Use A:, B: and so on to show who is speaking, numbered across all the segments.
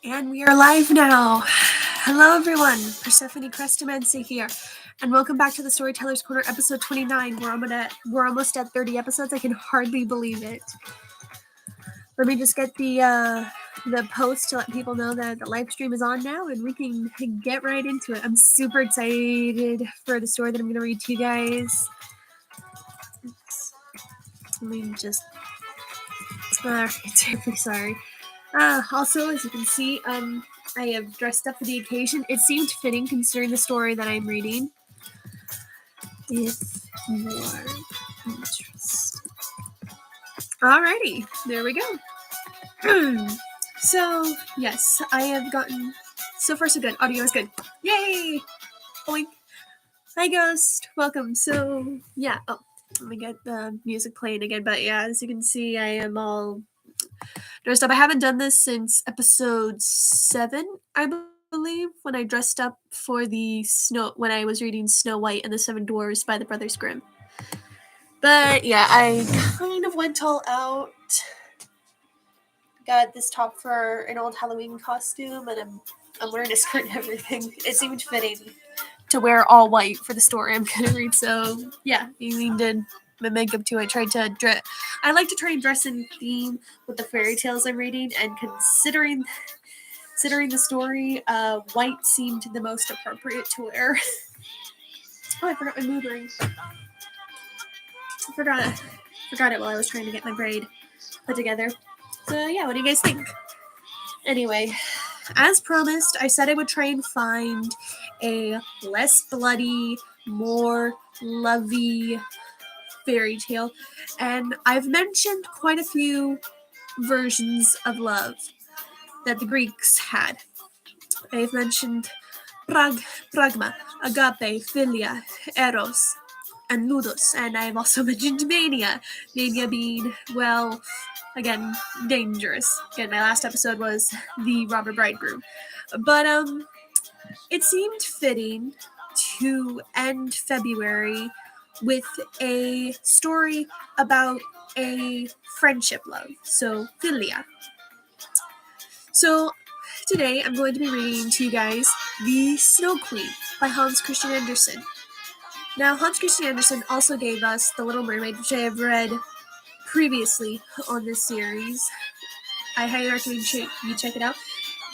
A: And we are live now. Hello everyone, Persephone Crestamency here, and welcome back to the Storyteller's Corner, episode 29. We're almost at 30 episodes. I can hardly believe it. Let me just get the post to let people know that the live stream is on now, and we can get right into it. I'm super excited for the story that I'm going to read to you guys. Let me just... terribly sorry. Also, as you can see, I have dressed up for the occasion. It seemed fitting considering the story that I'm reading. If you are interested. Alrighty, there we go. So, yes, I have gotten... So far, so good. Audio is good. Yay! Oink. Hi, Ghost. Welcome. So, yeah. Oh, let me get the music playing again. But yeah, as you can see, I am all dressed up. I haven't done this since episode 7, I believe, when I dressed up for when I was reading Snow White and the Seven Dwarfs by the Brothers Grimm. But yeah, I kind of went all out. Got this top for an old Halloween costume, and I'm wearing a skirt and everything. It seemed fitting to wear all white for the story I'm gonna read. So yeah, Aileen did my makeup too. I tried to dress. I like to try and dress in theme with the fairy tales I'm reading, and considering the story, white seemed the most appropriate to wear. Oh, I forgot my mood ring. I forgot it while I was trying to get my braid put together. So yeah, what do you guys think? Anyway, as promised, I said I would try and find a less bloody, more lovey fairy tale, and I've mentioned quite a few versions of love that the Greeks had. I've mentioned pragma, agape, philia, eros, and ludus, and I've also mentioned mania being, well, again, dangerous. Again, my last episode was the robber bridegroom. But it seemed fitting to end February with a story about a friendship love, so Philia. So today I'm going to be reading to you guys The Snow Queen by Hans Christian Andersen. Now, Hans Christian Andersen also gave us The Little Mermaid, which I have read previously on this series. I highly recommend you check it out.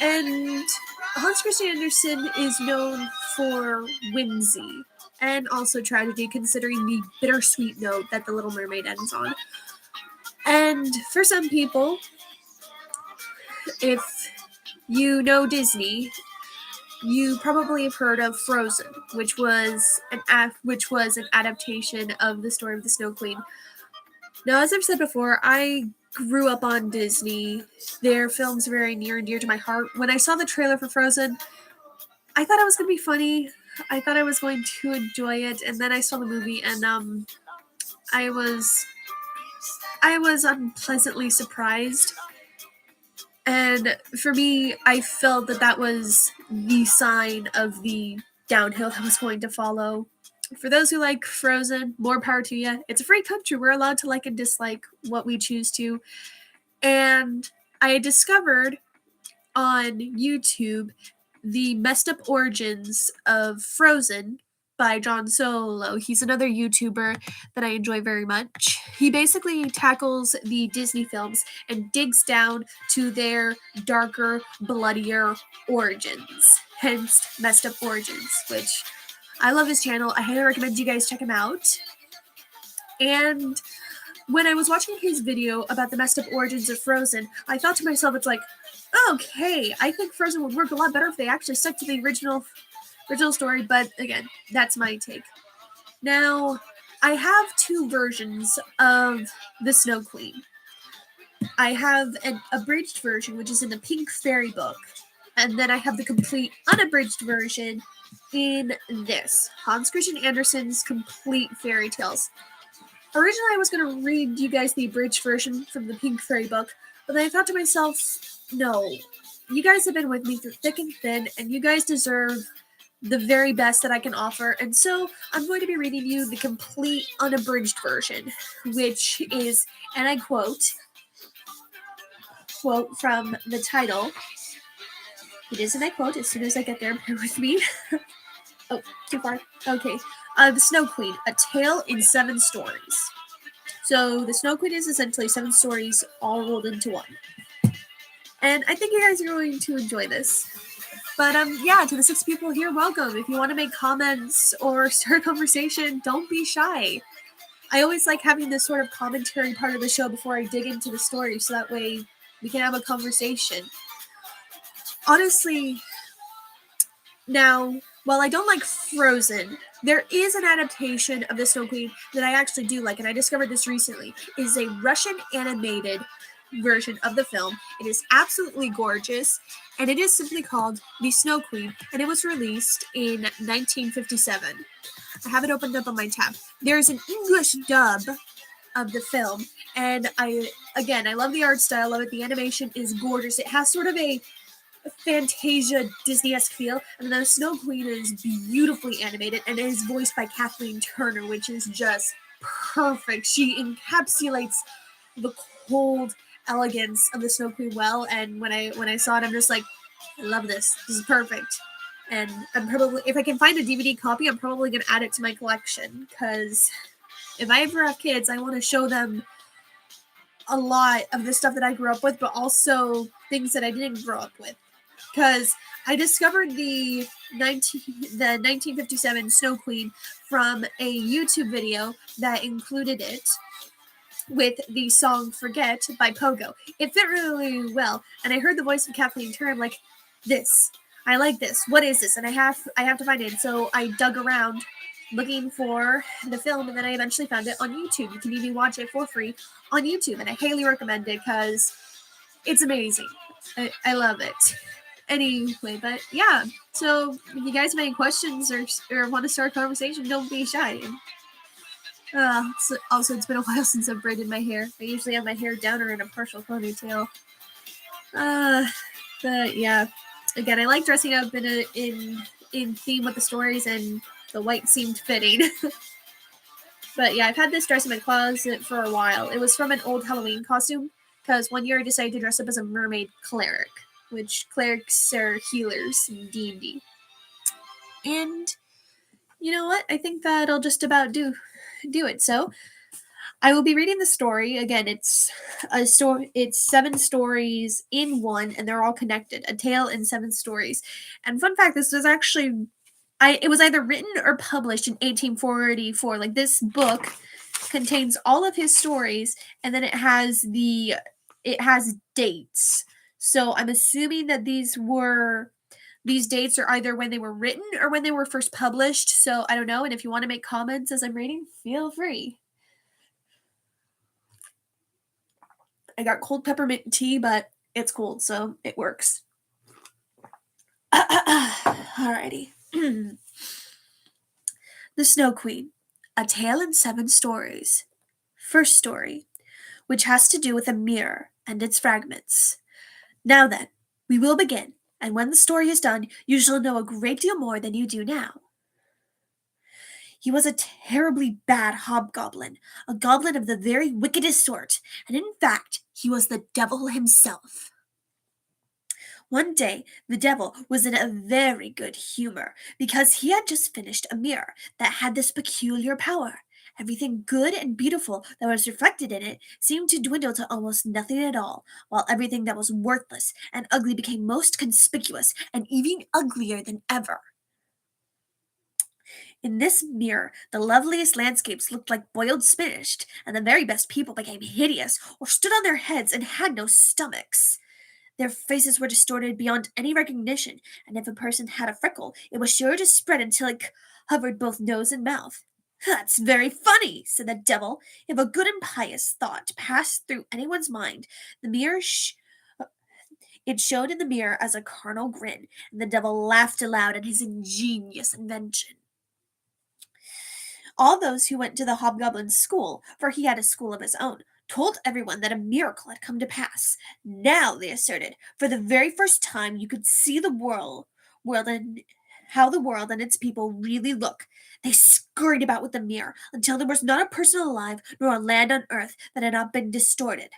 A: And Hans Christian Andersen is known for whimsy and also tragedy, considering the bittersweet note that The Little Mermaid ends on. And for some people, if you know Disney, you probably have heard of Frozen, which was an adaptation of the story of the Snow Queen. Now, as I've said before, I grew up on Disney. Their films are very near and dear to my heart. When I saw the trailer for Frozen, I thought it was going to be funny. I thought I was going to enjoy it, and then I saw the movie, and I was unpleasantly surprised. And for me, I felt that was the sign of the downhill that was going to follow. For those who like Frozen, more power to you. It's a free country. We're allowed to like and dislike what we choose to. And I discovered on YouTube the messed up origins of Frozen by John Solo. He's another YouTuber that I enjoy very much. He basically tackles the Disney films and digs down to their darker, bloodier origins. Hence, messed up origins, which I love his channel. I highly recommend you guys check him out. And when I was watching his video about the messed up origins of Frozen, I thought to myself, it's like, okay, I think Frozen would work a lot better if they actually stuck to the original story, but again, that's my take. Now, I have two versions of the Snow Queen. I have an abridged version, which is in the Pink Fairy book, and then I have the complete unabridged version in this, Hans Christian Andersen's Complete Fairy Tales. Originally, I was going to read you guys the abridged version from the Pink Fairy book, but then I thought to myself, no, you guys have been with me through thick and thin, and you guys deserve the very best that I can offer, and so I'm going to be reading you the complete unabridged version, which is, and I quote from the title, It is, and I quote, as soon as I get there, bear with me. Oh, too far? Okay. The Snow Queen, A Tale in 7 Stories. So the Snow Queen is essentially 7 stories all rolled into one. And I think you guys are going to enjoy this. But yeah, to the 6 people here, welcome. If you want to make comments or start a conversation, don't be shy. I always like having this sort of commentary part of the show before I dig into the story, so that way we can have a conversation. Honestly, now, while I don't like Frozen, there is an adaptation of the Snow Queen that I actually do like, and I discovered this recently. It is a Russian animated version of the film. It is absolutely gorgeous, and it is simply called The Snow Queen, and it was released in 1957. I have it opened up on my tab. There's an English dub of the film, and I love the art style of it. The animation is gorgeous. It has sort of a Fantasia Disney-esque feel, and the Snow Queen is beautifully animated, and it is voiced by Kathleen Turner, which is just perfect. She encapsulates the cold elegance of the Snow Queen well, and when I saw it, I'm just like, I love this. This is perfect. And I'm probably, if I can find a DVD copy, I'm probably going to add it to my collection, because if I ever have kids, I want to show them a lot of the stuff that I grew up with, but also things that I didn't grow up with. Because I discovered the 1957 Snow Queen from a YouTube video that included it with the song Forget by Pogo. It fit really well, and I heard the voice of Kathleen Turner. I'm like, this. I like this. What is this? And I have to find it. So I dug around looking for the film, and then I eventually found it on YouTube. You can even watch it for free on YouTube, and I highly recommend it because it's amazing. I love it. Anyway, but yeah, so if you guys have any questions or want to start a conversation, don't be shy. It's been a while since I've braided my hair. I usually have my hair down or in a partial ponytail. But yeah, again, I like dressing up in theme with the stories, and the white seemed fitting. But yeah, I've had this dress in my closet for a while. It was from an old Halloween costume, because one year I decided to dress up as a mermaid cleric, which clerics are healers in D&D. And you know what? I think that'll just about do it. So I will be reading the story. Again, it's a story. It's 7 stories in one, and they're all connected. A tale in 7 stories. And fun fact, this was actually, it was either written or published in 1844. Like, this book contains all of his stories, and then it has dates. So I'm assuming that these dates are either when they were written or when they were first published. So I don't know. And if you want to make comments as I'm reading, feel free. I got cold peppermint tea, but it's cold, so it works. Alrighty. The Snow Queen, A Tale in 7 Stories. First story, which has to do with a mirror and its fragments. Now then, we will begin, and when the story is done, you shall know a great deal more than you do now. He was a terribly bad hobgoblin, a goblin of the very wickedest sort, and in fact, he was the devil himself. One day, the devil was in a very good humor because he had just finished a mirror that had this peculiar power. Everything good and beautiful that was reflected in it seemed to dwindle to almost nothing at all, while everything that was worthless and ugly became most conspicuous and even uglier than ever. In this mirror, the loveliest landscapes looked like boiled spinach, and the very best people became hideous or stood on their heads and had no stomachs. Their faces were distorted beyond any recognition, and if a person had a freckle, it was sure to spread until it covered both nose and mouth. That's very funny, said the devil. If a good and pious thought passed through anyone's mind, the mirror it showed in the mirror as a carnal grin, and the devil laughed aloud at his ingenious invention. All those who went to the hobgoblin's school, for he had a school of his own, told everyone that a miracle had come to pass. Now, they asserted, for the very first time you could see the world and how the world and its people really look. They scurried about with the mirror until there was not a person alive nor a land on earth that had not been distorted.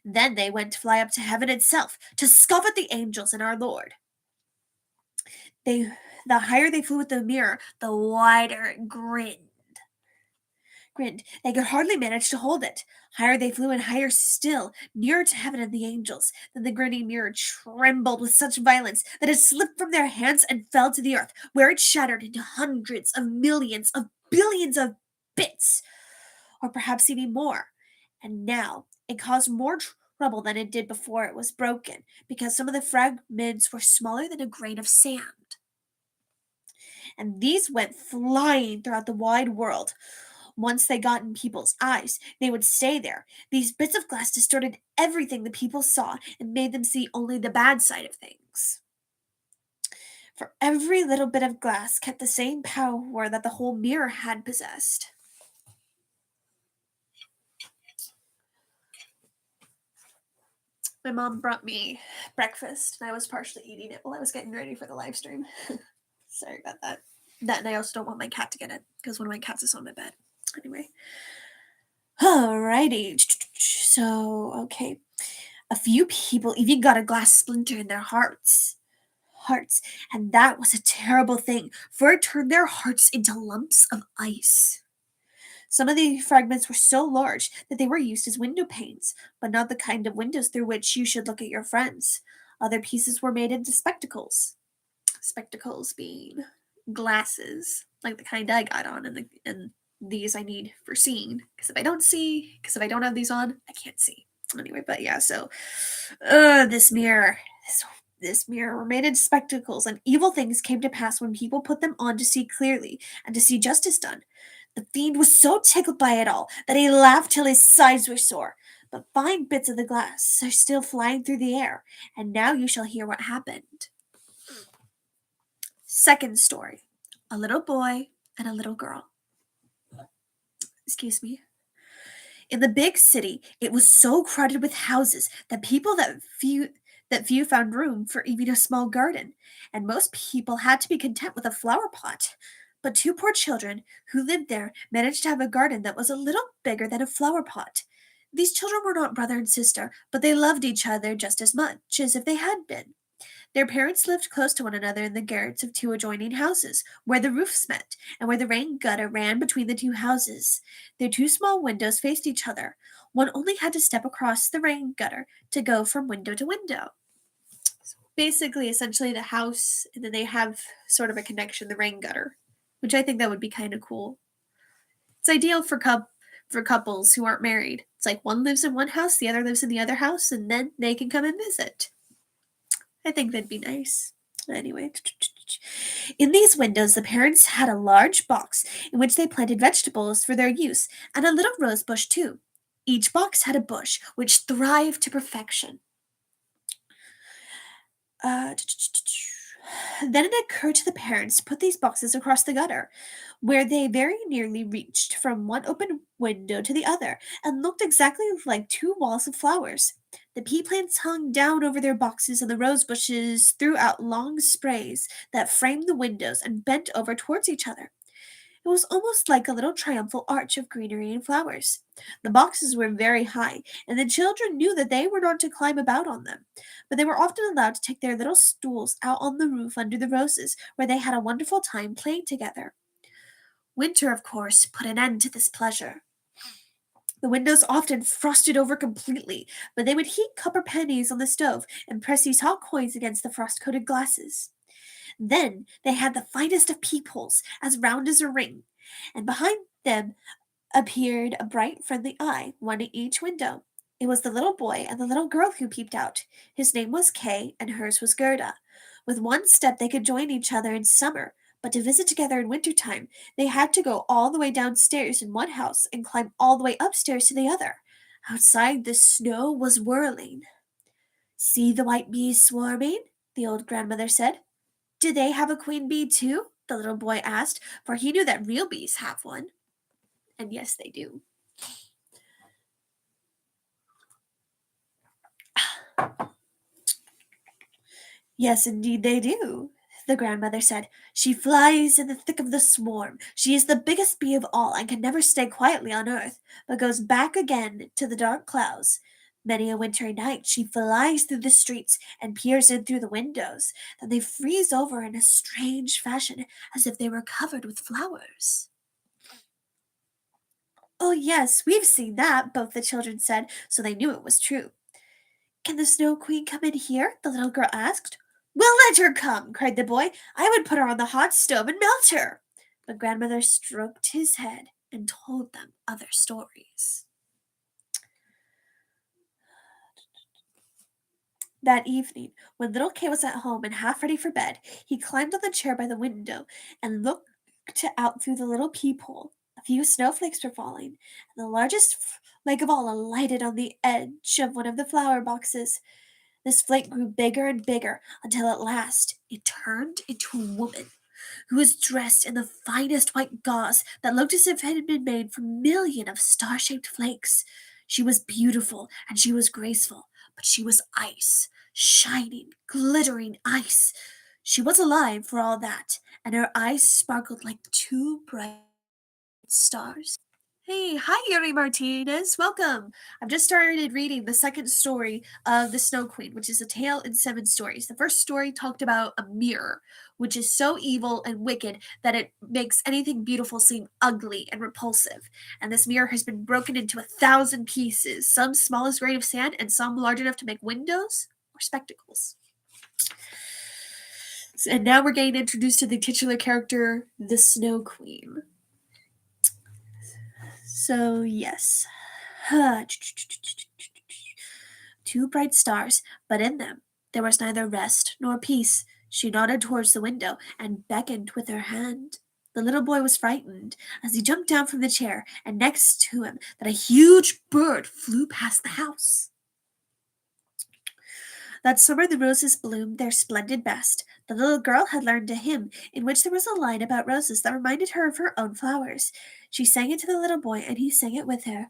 A: Then they went to fly up to heaven itself to scoff at the angels and our Lord. They the higher they flew with the mirror, the wider it grinned. They could hardly manage to hold it. Higher they flew and higher still, nearer to heaven and the angels. Then the grinning mirror trembled with such violence that it slipped from their hands and fell to the earth, where it shattered into hundreds of millions of billions of bits, or perhaps even more. And now it caused more trouble than it did before it was broken, because some of the fragments were smaller than a grain of sand. And these went flying throughout the wide world. Once they got in people's eyes, they would stay there. These bits of glass distorted everything the people saw and made them see only the bad side of things. For every little bit of glass kept the same power that the whole mirror had possessed. My mom brought me breakfast, and I was partially eating it while I was getting ready for the live stream. Sorry about that. That, and I also don't want my cat to get it, because one of my cats is on my bed. Anyway. Alrighty. So, okay. A few people even got a glass splinter in their hearts, and that was a terrible thing, for it turned their hearts into lumps of ice. Some of the fragments were so large that they were used as window panes, but not the kind of windows through which you should look at your friends. Other pieces were made into spectacles. Spectacles being glasses, like the kind I got on, and these I need for seeing. Because if I don't have these on, I can't see. Anyway, but yeah, so this mirror. This mirror were made into spectacles, and evil things came to pass when people put them on to see clearly and to see justice done. The fiend was so tickled by it all that he laughed till his sides were sore. But fine bits of the glass are still flying through the air, and now you shall hear what happened. Second story. A little boy and a little girl. Excuse me. In the big city, it was so crowded with houses that few found room for even a small garden, and most people had to be content with a flower pot. But two poor children who lived there managed to have a garden that was a little bigger than a flower pot. These children were not brother and sister, but they loved each other just as much as if they had been. Their parents lived close to one another in the garrets of two adjoining houses, where the roofs met, and where the rain gutter ran between the two houses. Their two small windows faced each other. One only had to step across the rain gutter to go from window to window. So basically, essentially, the house, and then they have sort of a connection, the rain gutter, which I think that would be kind of cool. It's ideal for couples who aren't married. It's like one lives in one house, the other lives in the other house, and then they can come and visit. I think that'd be nice. Anyway, in these windows, the parents had a large box in which they planted vegetables for their use, and a little rose bush too. Each box had a bush which thrived to perfection. Then it occurred to the parents to put these boxes across the gutter, where they very nearly reached from one open window to the other, and looked exactly like two walls of flowers. The pea plants hung down over their boxes, and the rose bushes threw out long sprays that framed the windows and bent over towards each other. It was almost like a little triumphal arch of greenery and flowers. The boxes were very high, and the children knew that they were not to climb about on them, but they were often allowed to take their little stools out on the roof under the roses, where they had a wonderful time playing together. Winter, of course, put an end to this pleasure. The windows often frosted over completely, but they would heat copper pennies on the stove and press these hot coins against the frost-coated glasses. Then they had the finest of peepholes, as round as a ring, and behind them appeared a bright, friendly eye, one at each window. It was the little boy and the little girl who peeped out. His name was Kay, and hers was Gerda. With one step they could join each other in summer, but to visit together in winter time, they had to go all the way downstairs in one house and climb all the way upstairs to the other. Outside, the snow was whirling. "See the white bees swarming?" the old grandmother said. "Do they have a queen bee too?" the little boy asked, for he knew that real bees have one. And yes, they do. "Yes, indeed they do," the grandmother said. "She flies in the thick of the swarm. She is the biggest bee of all and can never stay quietly on earth, but goes back again to the dark clouds. Many a wintry night she flies through the streets and peers in through the windows. Then they freeze over in a strange fashion, as if they were covered with flowers. Oh, yes, we've seen that, both the children said, so they knew it was true. Can the Snow Queen come in here? The little girl asked. We'll let her come, cried the boy. I would put her on the hot stove and melt her. But grandmother stroked his head and told them other stories. That evening, when little Kay was at home and half ready for bed, he climbed on the chair by the window and looked out through the little peephole. A few snowflakes were falling, and the largest flake of all alighted on the edge of one of the flower boxes. This flake grew bigger and bigger until at last it turned into a woman who was dressed in the finest white gauze that looked as if it had been made from a million of star-shaped flakes. She was beautiful and she was graceful, but she was ice, shining, glittering ice. She was alive for all that, and her eyes sparkled like two bright stars. Hey, hi, Yuri Martinez. Welcome. I've just started reading the second story of The Snow Queen, which is a tale in 7 stories. The first story talked about a mirror, which is so evil and wicked that it makes anything beautiful seem ugly and repulsive. And this mirror has been broken into 1,000 pieces, some small as a grain of sand and some large enough to make windows or spectacles. And now we're getting introduced to the titular character, the Snow Queen. So, yes. Two bright stars, but in them there was neither rest nor peace. She nodded towards the window and beckoned with her hand. The little boy was frightened as he jumped down from the chair, and next to him that a huge bird flew past the house. That summer the roses bloomed their splendid best. The little girl had learned a hymn in which there was a line about roses that reminded her of her own flowers. She sang it to the little boy, and he sang it with her.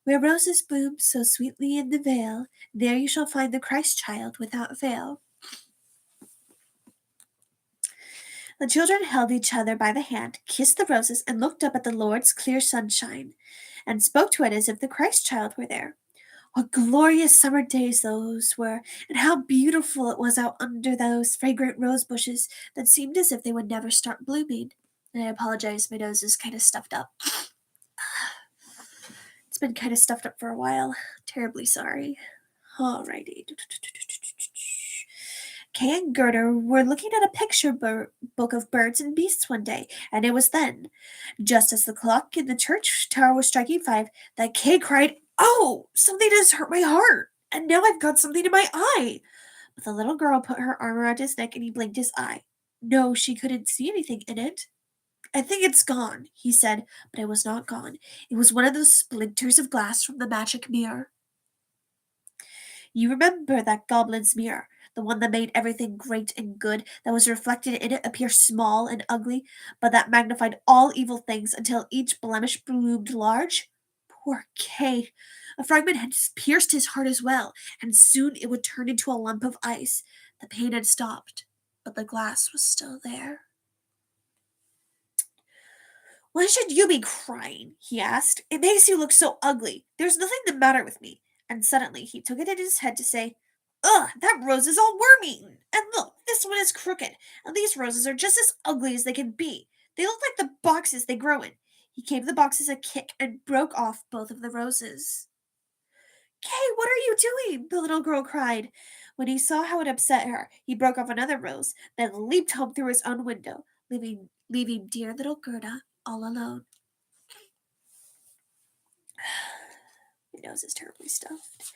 A: Where roses bloom so sweetly in the vale, there you shall find the Christ child without veil. The children held each other by the hand, kissed the roses, and looked up at the Lord's clear sunshine, and spoke to it as if the Christ child were there. What glorious summer days those were, and how beautiful it was out under those fragrant rose bushes that seemed as if they would never start blooming. And I apologize, my nose is kind of stuffed up. It's been kind of stuffed up for a while. Terribly sorry. Alrighty. Kay and Gerda were looking at a picture book of birds and beasts one day, and it was then, just as the clock in the church tower was striking 5, that Kay cried, "Oh, something has hurt my heart, and now I've got something in my eye." But the little girl put her arm around his neck and he blinked his eye. No, she couldn't see anything in it. "I think it's gone," he said, but it was not gone. It was one of those splinters of glass from the magic mirror. You remember that goblin's mirror, the one that made everything great and good, that was reflected in it appear small and ugly, but that magnified all evil things until each blemish bloomed large? Poor Kay! A fragment had pierced his heart as well, and soon it would turn into a lump of ice. The pain had stopped, but the glass was still there. "Why should you be crying?" he asked. "It makes you look so ugly. There's nothing the matter with me." And suddenly he took it in his head to say, "Ugh, that rose is all worm-eaten. And look, this one is crooked. And these roses are just as ugly as they can be. They look like the boxes they grow in." He gave the boxes a kick and broke off both of the roses. "Kay, what are you doing?" the little girl cried. When he saw how it upset her, he broke off another rose, then leaped home through his own window, leaving dear little Gerda all alone. My nose is terribly stuffed.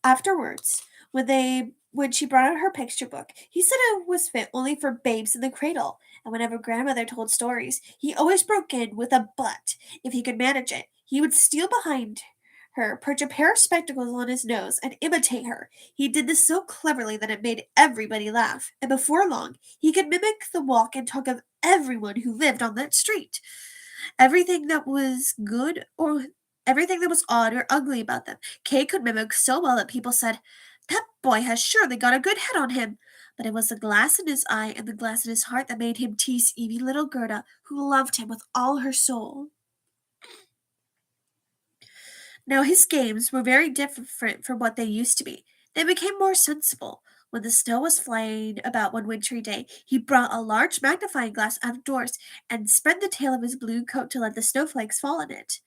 A: Afterwards, when she brought out her picture book, he said it was fit only for babes in the cradle, and whenever grandmother told stories, he always broke in with a "but." If he could manage it, he would steal behind her, perch a pair of spectacles on his nose, and imitate her. He did this so cleverly that it made everybody laugh, and before long he could mimic the walk and talk of everyone who lived on that street. Everything that was good or everything that was odd or ugly about them, Kay could mimic so well that people said, "That boy has surely got a good head on him." But it was the glass in his eye and the glass in his heart that made him tease Evie little Gerda, who loved him with all her soul. Now his games were very different from what they used to be. They became more sensible. When the snow was flying about one wintry day, he brought a large magnifying glass out of doors and spread the tail of his blue coat to let the snowflakes fall in it.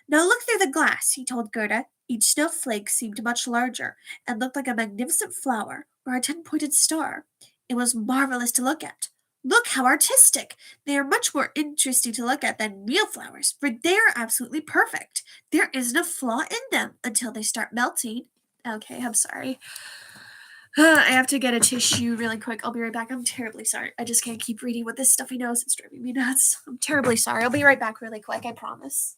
A: Now look through the glass, he told Gerda. Each snowflake seemed much larger and looked like a magnificent flower or a 10-pointed star. It was marvelous to look at. Look how artistic! They are much more interesting to look at than real flowers, for they are absolutely perfect. There isn't a flaw in them until they start melting. Okay, I'm sorry. I have to get a tissue really quick. I'll be right back. I'm terribly sorry. I just can't keep reading with this stuffy nose. It's driving me nuts. I'm terribly sorry. I'll be right back really quick. I promise.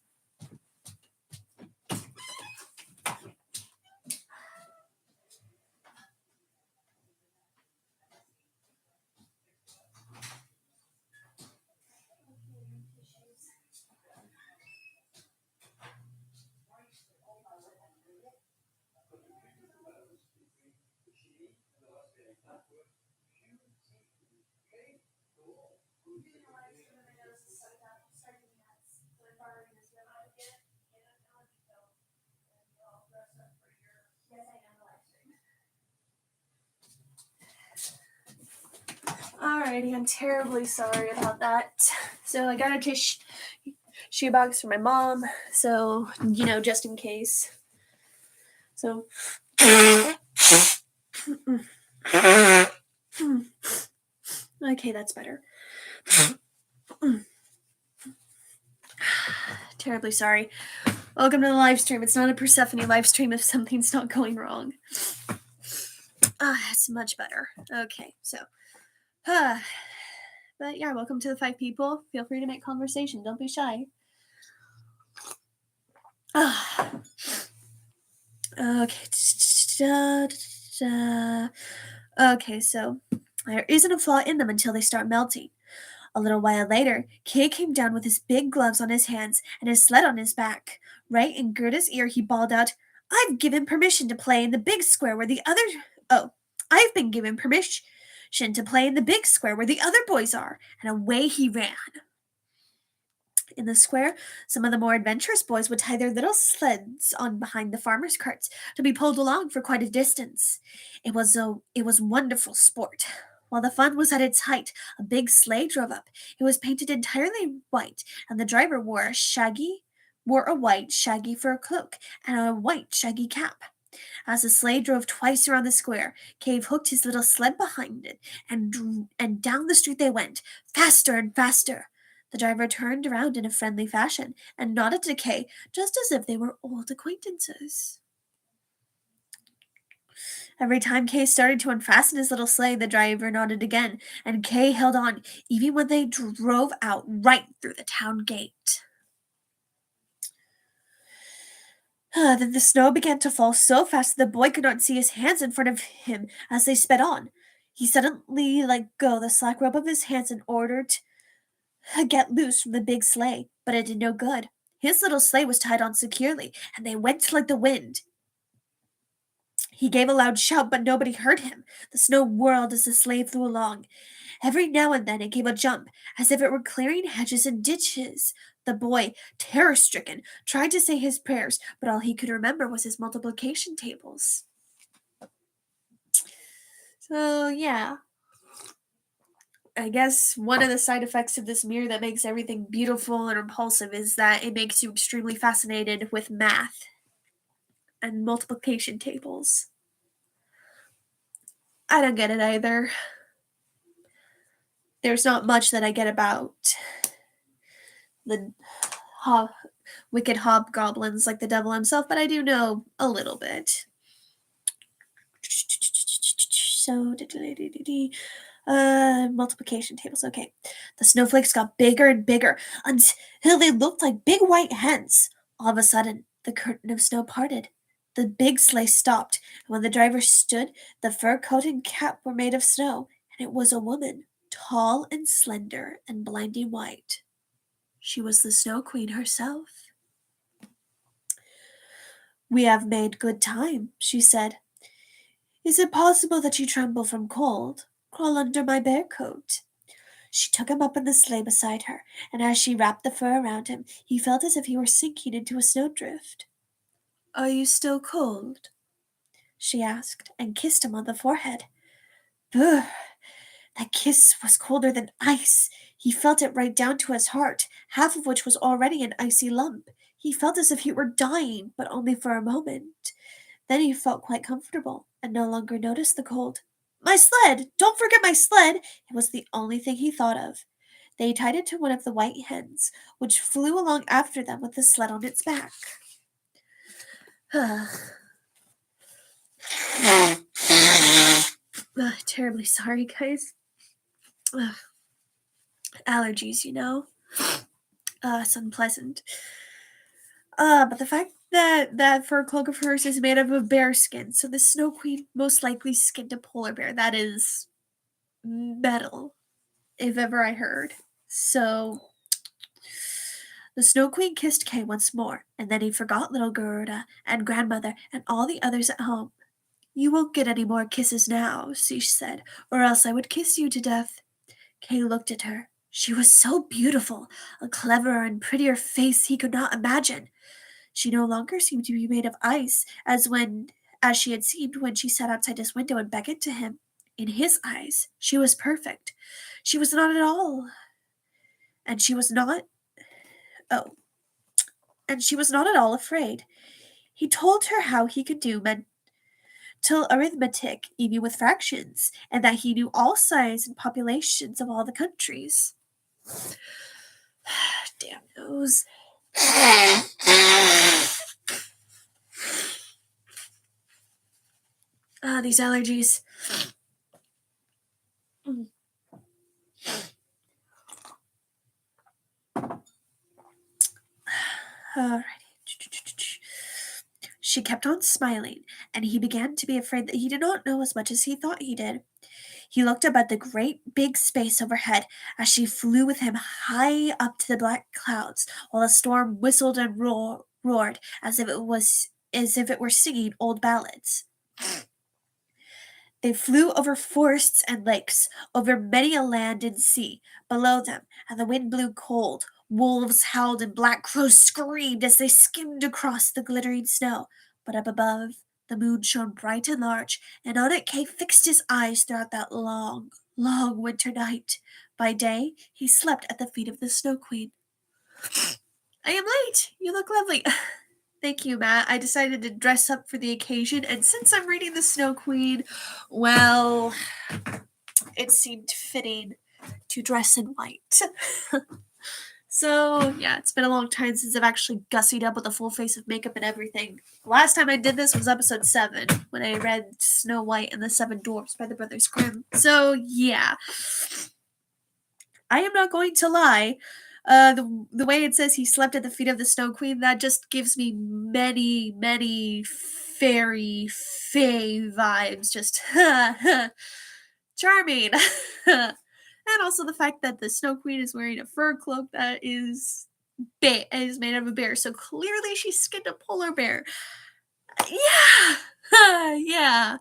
A: Alrighty, I'm terribly sorry about that. So I got a tissue box for my mom, so, just in case. So. Okay, that's better. Terribly sorry. Welcome to the live stream. It's not a Persephone live stream if something's not going wrong. That's much better. Okay, so. But yeah, welcome to the 5 people. Feel free to make conversation. Don't be shy. Okay. Okay, so there isn't a flaw in them until they start melting. A little while later, Kay came down with his big gloves on his hands and his sled on his back. Right in Gerda's ear, he bawled out, "I've given permission to play in the big square where the other... Oh, I've been given permission to play in the big square where the other boys are." And away he ran. In the square, some of the more adventurous boys would tie their little sleds on behind the farmers' carts to be pulled along for quite a distance. It was wonderful sport. While the fun was at its height, a big sleigh drove up. It was painted entirely white, and the driver wore a white shaggy fur cloak and a white shaggy cap. As the sleigh drove twice around the square, Cave hooked his little sled behind it, and down the street they went, faster and faster. The driver turned around in a friendly fashion and nodded to Kay, just as if they were old acquaintances. Every time Kay started to unfasten his little sleigh, the driver nodded again, and Kay held on, even when they drove out right through the town gate. Then the snow began to fall so fast that the boy could not see his hands in front of him as they sped on. He suddenly let go the slack rope of his hands in order to get loose from the big sleigh, but it did no good. His little sleigh was tied on securely, and they went like the wind. He gave a loud shout, but nobody heard him. The snow whirled as the sleigh flew along. Every now and then it gave a jump, as if it were clearing hedges and ditches. The boy, terror-stricken, tried to say his prayers, but all he could remember was his multiplication tables. So, yeah. I guess one of the side effects of this mirror that makes everything beautiful and repulsive is that it makes you extremely fascinated with math and multiplication tables. I don't get it either. There's not much that I get about the wicked hobgoblins like the devil himself, but I do know a little bit. So, multiplication tables. Okay. The snowflakes got bigger and bigger until they looked like big white hens. All of a sudden, the curtain of snow parted. The big sleigh stopped, and when the driver stood, the fur coat and cap were made of snow, and it was a woman, tall and slender and blinding white. She was the Snow Queen herself. "We have made good time," she said. "Is it possible that you tremble from cold? Crawl under my bear coat." She took him up in the sleigh beside her, and as she wrapped the fur around him, he felt as if he were sinking into a snowdrift. Are you still cold? She asked, and kissed him on the forehead. Brr! That kiss was colder than ice. He felt it right down to his heart, half of which was already an icy lump. He felt as if he were dying, but only for a moment. Then he felt quite comfortable, and no longer noticed the cold. My sled! Don't forget my sled! It was the only thing he thought of. They tied it to one of the white hens, which flew along after them with the sled on its back. Terribly sorry, guys. Allergies, you know. It's unpleasant. But the fact that that fur cloak of hers is made of a bear skin, so the Snow Queen most likely skinned a polar bear. That is metal, if ever I heard. So the Snow Queen kissed Kay once more, and then he forgot little Gerda and grandmother and all the others at home. You won't get any more kisses now, she said, or else I would kiss you to death. Kay looked at her. She was so beautiful, a cleverer and prettier face he could not imagine. She no longer seemed to be made of ice, as she had seemed when she sat outside his window and beckoned to him. In his eyes, she was perfect. She was not at all. And she was not oh, and she was not at all afraid. He told her how he could do mental arithmetic, even with fractions, and that he knew all size and populations of all the countries. Damn nose. These allergies. Alrighty. She kept on smiling, and he began to be afraid that he did not know as much as he thought he did. He looked up at the great big space overhead as she flew with him high up to the black clouds, while the storm whistled and roared as if it were singing old ballads. They flew over forests and lakes, over many a land and sea below them, and the wind blew cold. Wolves howled and black crows screamed as they skimmed across the glittering snow. But up above, the moon shone bright and large, and on it Kay fixed his eyes throughout that long, long winter night. By day, he slept at the feet of the Snow Queen. I am late. You look lovely. Thank you, Matt. I decided to dress up for the occasion, and since I'm reading the Snow Queen, well, it seemed fitting to dress in white. So, yeah, it's been a long time since I've actually gussied up with a full face of makeup and everything. The last time I did this was episode 7, when I read Snow White and the Seven Dwarfs by the Brothers Grimm. So, yeah. I am not going to lie. The way it says he slept at the feet of the Snow Queen, that just gives me many, many fairy fae vibes. Just charming. And also the fact that the Snow Queen is wearing a fur cloak that is made of a bear. So clearly she skinned a polar bear. Yeah. Yeah.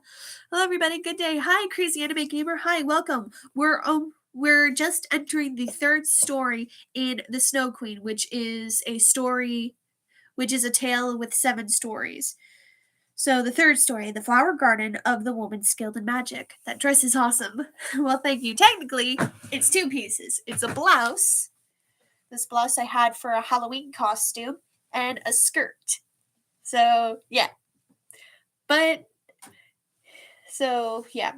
A: Hello everybody. Good day. Hi, Crazy Anime Gamer. Hi, welcome. We're just entering the third story in The Snow Queen, which is a tale with 7 stories. So the third story, The Flower Garden of the Woman Skilled in Magic. That dress is awesome. Well, thank you. Technically, it's 2 pieces. It's a blouse. This blouse I had for a Halloween costume, and a skirt. So, yeah.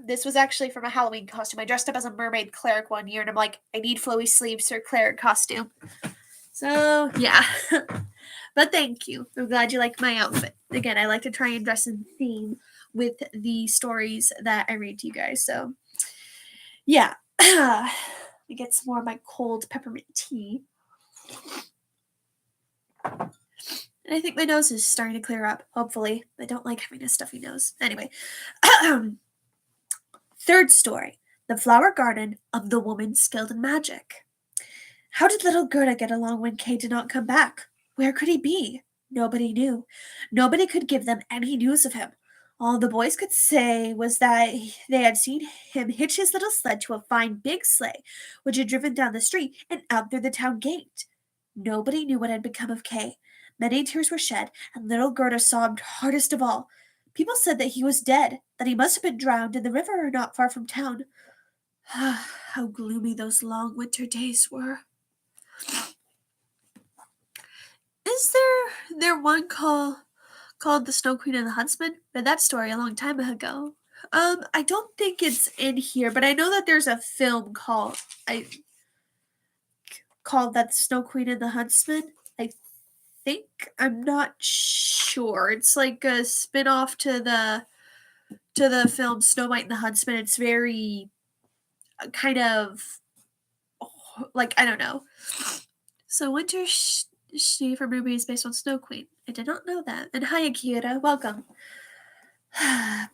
A: This was actually from a Halloween costume. I dressed up as a mermaid cleric one year, and I'm like, I need flowy sleeves for a cleric costume. So, yeah. But thank you. I'm glad you liked my outfit. Again, I like to try and dress in theme with the stories that I read to you guys. So, yeah. Let me get some more of my cold peppermint tea. And I think my nose is starting to clear up, hopefully. I don't like having a stuffy nose. Anyway. Third story. The Flower Garden of the Woman Skilled in Magic. How did little Gerda get along when Kay did not come back? Where could he be? Nobody knew. Nobody could give them any news of him. All the boys could say was that they had seen him hitch his little sled to a fine big sleigh, which had driven down the street and out through the town gate. Nobody knew what had become of Kay.
B: Many tears were shed, and little Gerda sobbed hardest of all. People said that he was dead, that he must have been drowned in the river not far from town. How gloomy those long winter days were.
A: Is there one called The Snow Queen and the Huntsman? Read that story a long time ago.
B: I don't think it's in here, but I know that there's a film called that Snow Queen and the Huntsman. I think, I'm not sure. It's like a spin-off to the film Snow White and the Huntsman. It's very kind of like, I don't know.
A: So Winter She from Ruby is based on Snow Queen. I did not know that. And hi, Akira. Welcome.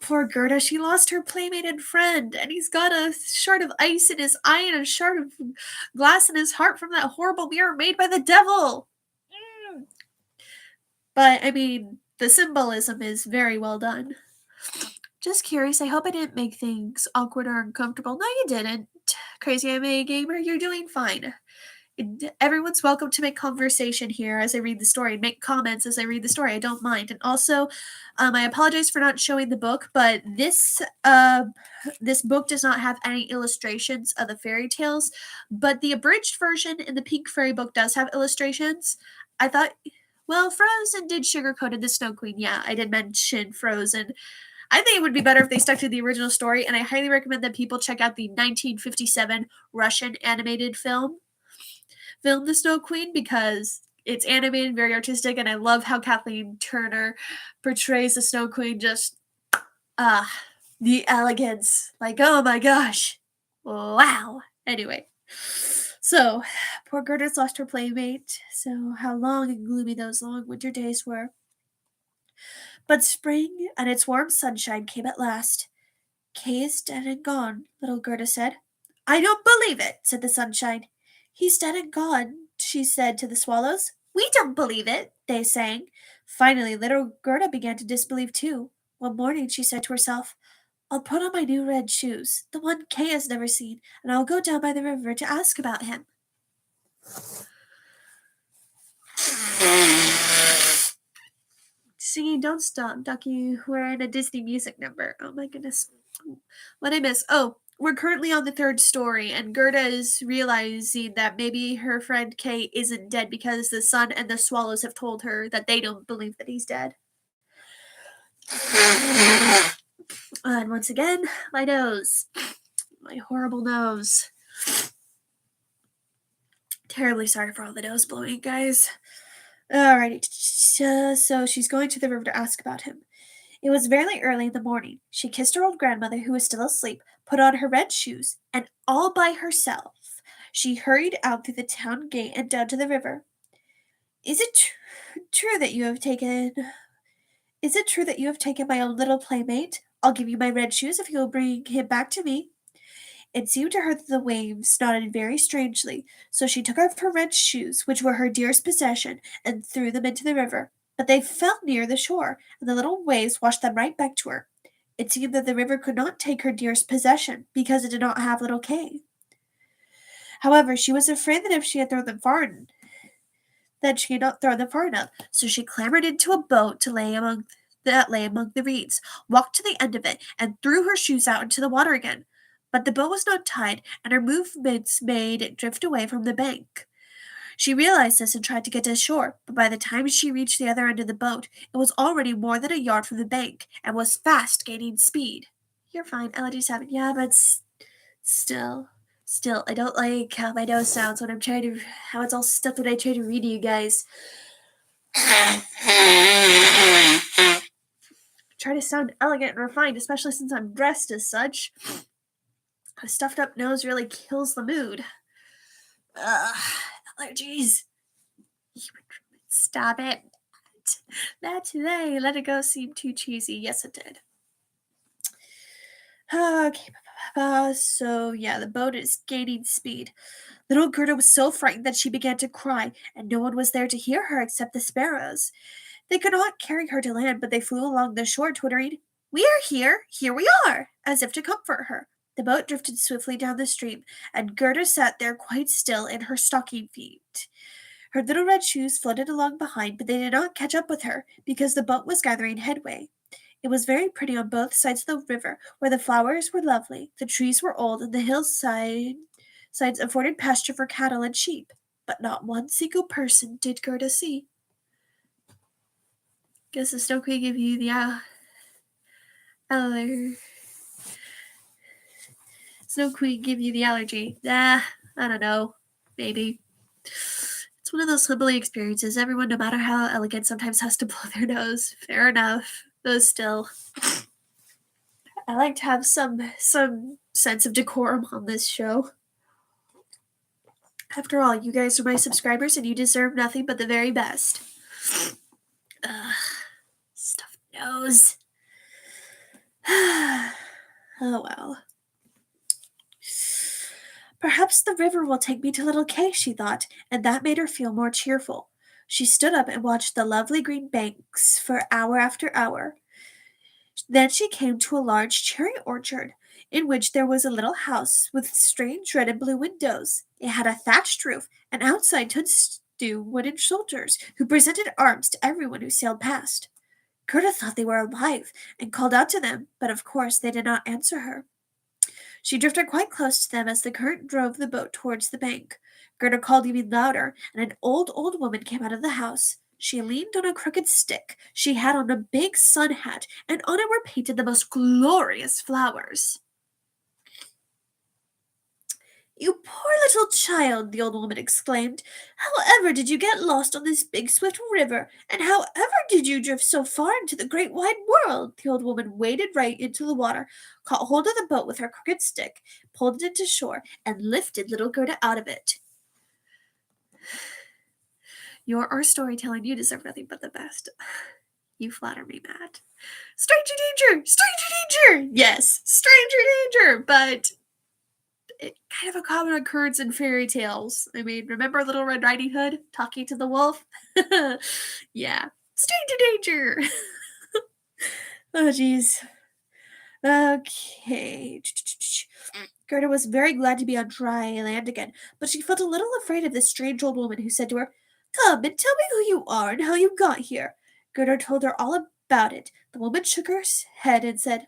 B: Poor Gerda, she lost her playmate and friend, and he's got a shard of ice in his eye and a shard of glass in his heart from that horrible mirror made by the devil. But, I mean, the symbolism is very well done.
A: Just curious, I hope I didn't make things awkward or uncomfortable. No, you didn't. Crazy Anime Gamer, you're doing fine. And everyone's welcome to make conversation here as I read the story. Make comments as I read the story. I don't mind. And also, I apologize for not showing the book, but this book does not have any illustrations of the fairy tales. But the abridged version in the Pink Fairy book does have illustrations. I thought, well, Frozen did sugarcoated the Snow Queen. Yeah, I did mention Frozen. I think it would be better if they stuck to the original story, and I highly recommend that people check out the 1957 Russian animated film The Snow Queen, because it's animated, very artistic, and I love how Kathleen Turner portrays the Snow Queen. Just the elegance, like, oh my gosh, wow. Anyway, so poor Gerda's lost her playmate. So how long and gloomy those long winter days were. But spring and its warm sunshine came at last. Kay is dead and gone, little Gerda said. I don't believe it, said the sunshine. He's dead and gone, she said to the swallows. We don't believe it, they sang. Finally, little Gerda began to disbelieve too. One morning she said to herself, I'll put on my new red shoes, the one Kay has never seen, and I'll go down by the river to ask about him. Singing Don't Stop, Ducky, we're in a Disney music number. Oh my goodness. What I miss? Oh, we're currently on the third story, and Gerda is realizing that maybe her friend Kay isn't dead because the sun and the swallows have told her that they don't believe that he's dead. And once again, my nose. My horrible nose. Terribly sorry for all the nose blowing, guys.
B: Alrighty, so she's going to the river to ask about him. It was very early in the morning. She kissed her old grandmother, who was still asleep, put on her red shoes, and all by herself, she hurried out through the town gate and down to the river. Is it true that you have taken my own little playmate? I'll give you my red shoes if you'll bring him back to me. It seemed to her that the waves nodded very strangely, so she took off her red shoes, which were her dearest possession, and threw them into the river. But they fell near the shore, and the little waves washed them right back to her. It seemed that the river could not take her dearest possession, because it did not have little Kay. However, she was afraid that if she had thrown them far enough, so she clambered into a boat that lay among the reeds, walked to the end of it, and threw her shoes out into the water again. But the boat was not tied, and her movements made it drift away from the bank. She realized this and tried to get to shore, but by the time she reached the other end of the boat, it was already more than a yard from the bank, and was fast gaining speed. You're fine, LD7. Yeah, but still, I don't like how my nose sounds when how it's all stuffed when I try to read to you guys. Try to sound elegant and refined, especially since I'm dressed as such. A stuffed up nose really kills the mood. Allergies. Stop it. Not today. Let it go seemed too cheesy. Yes, it did. Okay, so yeah, the boat is gaining speed. Little Gerda was so frightened that she began to cry, and no one was there to hear her except the sparrows. They could not carry her to land, but they flew along the shore, twittering, We are here! Here we are! As if to comfort her. The boat drifted swiftly down the stream, and Gerda sat there quite still in her stocking feet. Her little red shoes floated along behind, but they did not catch up with her, because the boat was gathering headway. It was very pretty on both sides of the river, where the flowers were lovely, the trees were old, and the hillsides afforded pasture for cattle and sheep. But not one single person did Gerda see.
A: Guess the Snow Queen give you the Snow Queen give you the allergy. I don't know. Maybe. It's one of those humbling experiences. Everyone, no matter how elegant, sometimes has to blow their nose. Fair enough. Though still, I like to have some sense of decorum on this show. After all, you guys are my subscribers and you deserve nothing but the very best. Ugh. Stuffed nose. Oh well.
B: Perhaps the river will take me to Little Kay, she thought, and that made her feel more cheerful. She stood up and watched the lovely green banks for hour after hour. Then she came to a large cherry orchard, in which there was a little house with strange red and blue windows. It had a thatched roof, and outside stood wooden soldiers, who presented arms to everyone who sailed past. Gerda thought they were alive, and called out to them, but of course they did not answer her. She drifted quite close to them as the current drove the boat towards the bank. Gerda called even louder, and an old woman came out of the house. She leaned on a crooked stick. She had on a big sun hat, and on it were painted the most glorious flowers. "You poor little child," the old woman exclaimed. "However did you get lost on this big swift river, and however did you drift so far into the great wide world?" The old woman waded right into the water, caught hold of the boat with her crooked stick, pulled it into shore, and lifted little Gerda out of it.
A: You're our storyteller, and you deserve nothing but the best. You flatter me, Matt. Stranger danger! Stranger danger! Yes, stranger danger! But it kind of a common occurrence in fairy tales. I mean, remember Little Red Riding Hood talking to the wolf? Yeah. Stranger danger!
B: Oh, jeez. Okay. Gerda was very glad to be on dry land again, but she felt a little afraid of this strange old woman who said to her, "Come and tell me who you are and how you got here." Gerda told her all about it. The woman shook her head and said,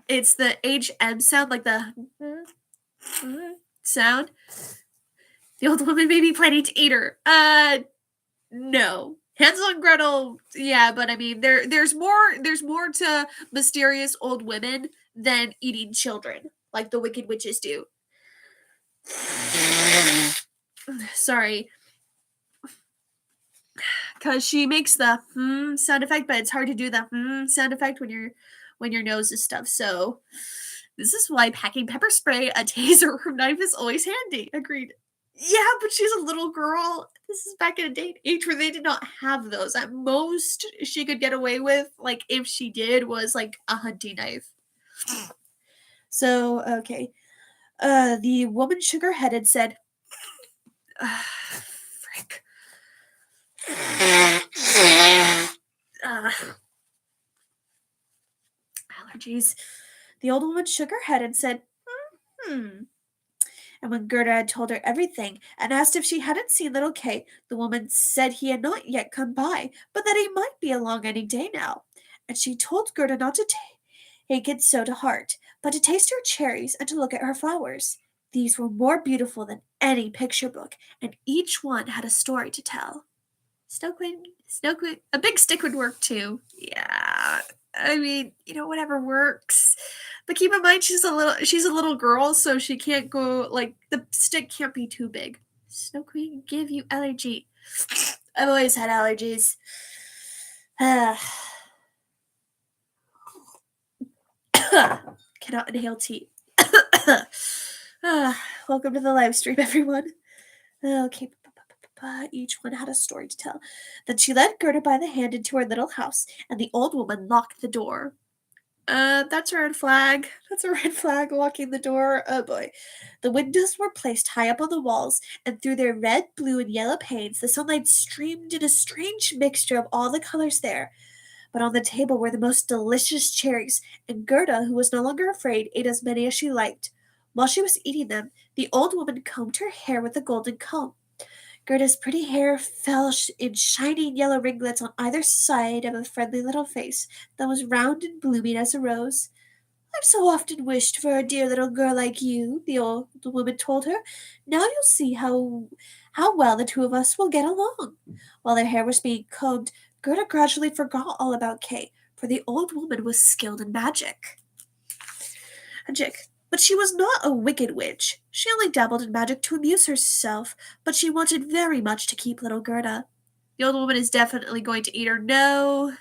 A: It's the HM sound, like the sound. The old woman may be planning to eat her. No. Hansel and Gretel, yeah, but I mean, there's more to mysterious old women than eating children, like the Wicked Witches do. Sorry. Because she makes the sound effect, but it's hard to do the sound effect when your nose is stuffed. So this is why packing pepper spray, a taser, or knife is always handy. Agreed. Yeah, but she's a little girl. This is back in a day and age where they did not have those. At most, she could get away with, like, if she did, was like a hunting knife.
B: So, okay. The woman shook her head and said,
A: Frick. Allergies.
B: The old woman shook her head and said, And when Gerda had told her everything and asked if she hadn't seen little Kay, the woman said he had not yet come by, but that he might be along any day now. And she told Gerda not to take it so to heart, but to taste her cherries and to look at her flowers. These were more beautiful than any picture book, and each one had a story to tell.
A: Snow Queen, a big stick would work too. Yeah, I mean, whatever works. But keep in mind, she's a little girl, so she can't go, like, the stick can't be too big. Snow Queen give you allergy. I've always had allergies.
B: Cannot inhale tea. Welcome to the live stream, everyone. Okay. Each one had a story to tell. Then she led Gerda by the hand into her little house, and the old woman locked the door.
A: That's a red flag.
B: That's a red flag locking the door. Oh boy. The windows were placed high up on the walls, and through their red, blue, and yellow panes, the sunlight streamed in a strange mixture of all the colors there. But on the table were the most delicious cherries, and Gerda, who was no longer afraid, ate as many as she liked. While she was eating them, the old woman combed her hair with a golden comb. Gerda's pretty hair fell in shining yellow ringlets on either side of a friendly little face that was round and blooming as a rose. I've so often wished for a dear little girl like you, the old woman told her. Now you'll see how well the two of us will get along. While their hair was being combed, Gerda gradually forgot all about Kay, for the old woman was skilled in magic. But she was not a wicked witch. She only dabbled in magic to amuse herself, but she wanted very much to keep little Gerda. The old woman is definitely going to eat her. No,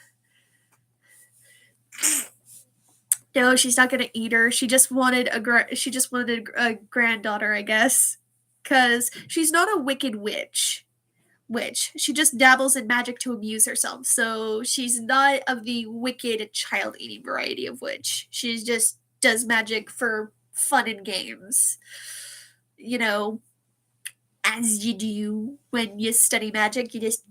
B: she's not going to eat her. She just wanted a granddaughter, I guess, because she's not a wicked witch. She just dabbles in magic to amuse herself. So she's not of the wicked child-eating variety of witch. She just does magic for fun and games. You know, as you do when you study magic, you just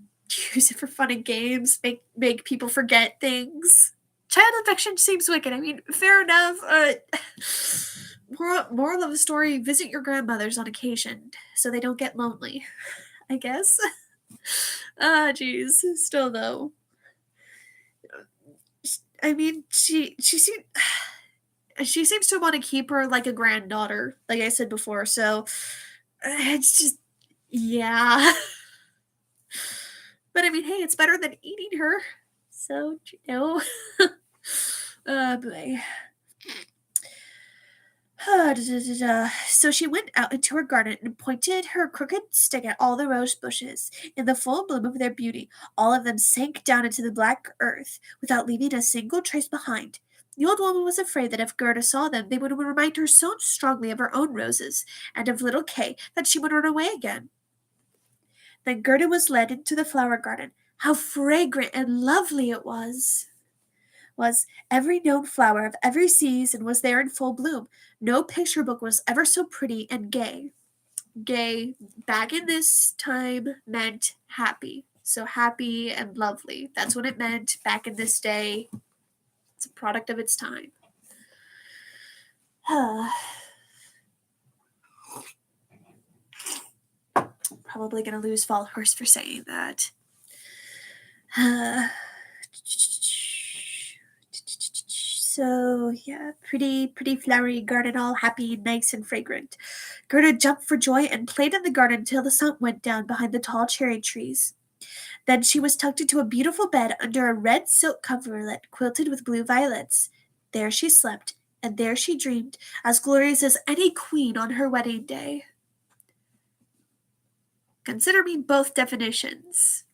B: use it for fun and games, make people forget things. Child affection seems wicked. I mean, fair enough. Moral of the story, visit your grandmothers on occasion so they don't get lonely, I guess. Jeez. Still, though. I mean, she seems to want to keep her like a granddaughter, like I said before, so it's just, yeah. But I mean, hey, it's better than eating her. So, oh boy. So she went out into her garden and pointed her crooked stick at all the rose bushes. In the full bloom of their beauty, all of them sank down into the black earth without leaving a single trace behind. The old woman was afraid that if Gerda saw them, they would remind her so strongly of her own roses and of little Kay that she would run away again. Then Gerda was led into the flower garden. How fragrant and lovely it was! Every known flower of every season was there in full bloom. No picture book was ever so pretty and gay. Gay, back in this time, meant happy. So happy and lovely. That's what it meant back in this day. It's a product of its time. Probably going to lose followers for saying that. So, yeah, pretty flowery garden, all happy, nice, and fragrant. Gerda jumped for joy and played in the garden until the sun went down behind the tall cherry trees. Then she was tucked into a beautiful bed under a red silk coverlet quilted with blue violets. There she slept, and there she dreamed, as glorious as any queen on her wedding day. Consider me both definitions.